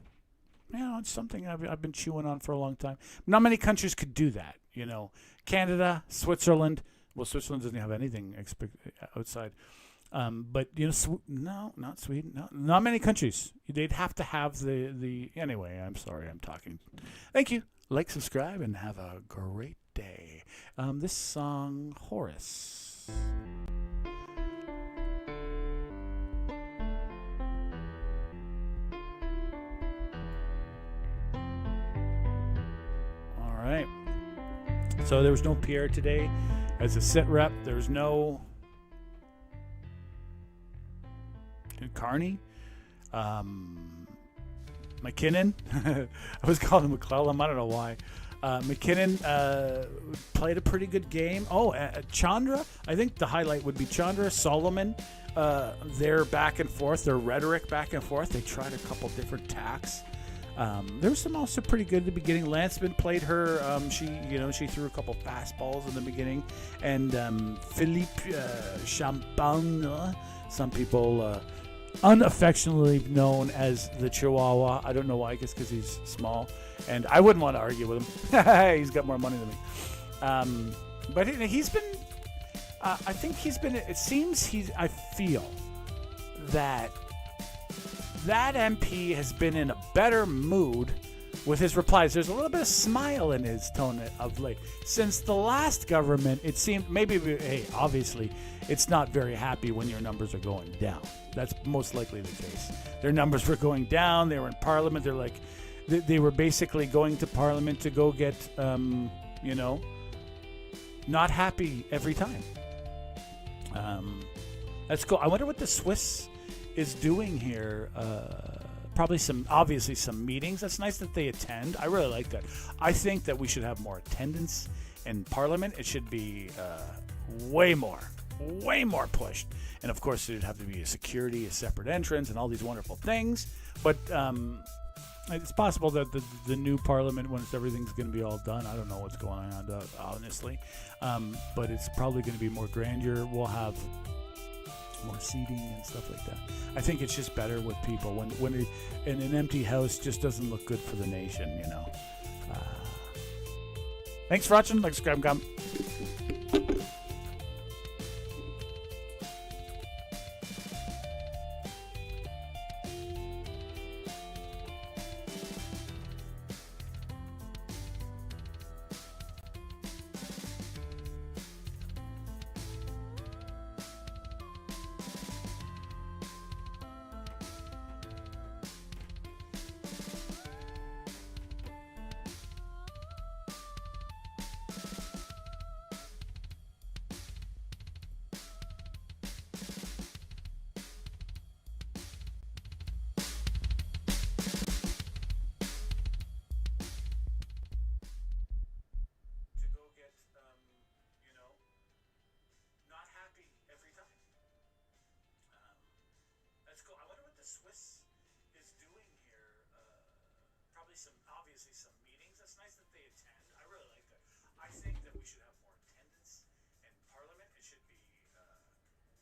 know, it's something I've been chewing on for a long time. Not many countries could do that, you know. Canada, Switzerland. Well, Switzerland doesn't have anything outside. But no, not Sweden. No, not many countries. They'd have to have the. Anyway, I'm sorry, I'm talking. Thank you. Like, subscribe, and have a great day. This song, Horace. All right. So there was no Pierre today as a sit rep. There's no Carney. McKinnon. I was calling him McClellan. I don't know why. McKinnon played a pretty good game. Chandra. I think the highlight would be Chandra, Solomon. Their back and forth, their rhetoric back and forth. They tried a couple different tacks. There was some also pretty good at the beginning. Lanceman played her. She threw a couple fastballs in the beginning, and Philippe Champagne, some people unaffectionately known as the Chihuahua. I don't know why. I guess because he's small, and I wouldn't want to argue with him. He's got more money than me. But he's been. I think he's been. It seems I feel that MP has been in a better mood with his replies. There's a little bit of smile in his tone of late. Since the last government, it seemed obviously, it's not very happy when your numbers are going down. That's most likely the case. Their numbers were going down. They were in Parliament. They're like, they were basically going to Parliament to go get, not happy every time. That's cool. I wonder what the Swiss is doing here. Probably obviously some meetings. That's nice that they attend. I really like that. I think that we should have more attendance in Parliament. It should be way more pushed. And of course, there'd have to be a security, a separate entrance, and all these wonderful things. But it's possible that the new Parliament, once everything's going to be all done, I don't know what's going on, honestly. But it's probably going to be more grandeur. We'll have more seating and stuff like that. I think it's just better with people when in an empty house just doesn't look good for the nation, Thanks for watching. Like, subscribe, comment. Swiss is doing here. Probably obviously some meetings. That's nice that they attend. I really like that. I think that we should have more attendance in Parliament. It should be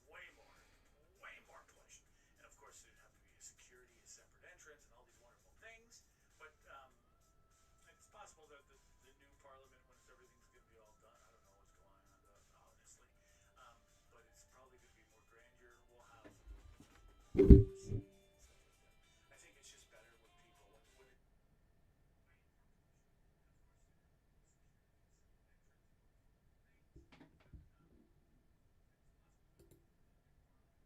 way more pushed. And of course, there'd have to be a security, a separate entrance, and all these wonderful things. But it's possible that the new Parliament, once everything's going to be all done, I don't know what's going on, honestly. But it's probably going to be more grandeur. We'll have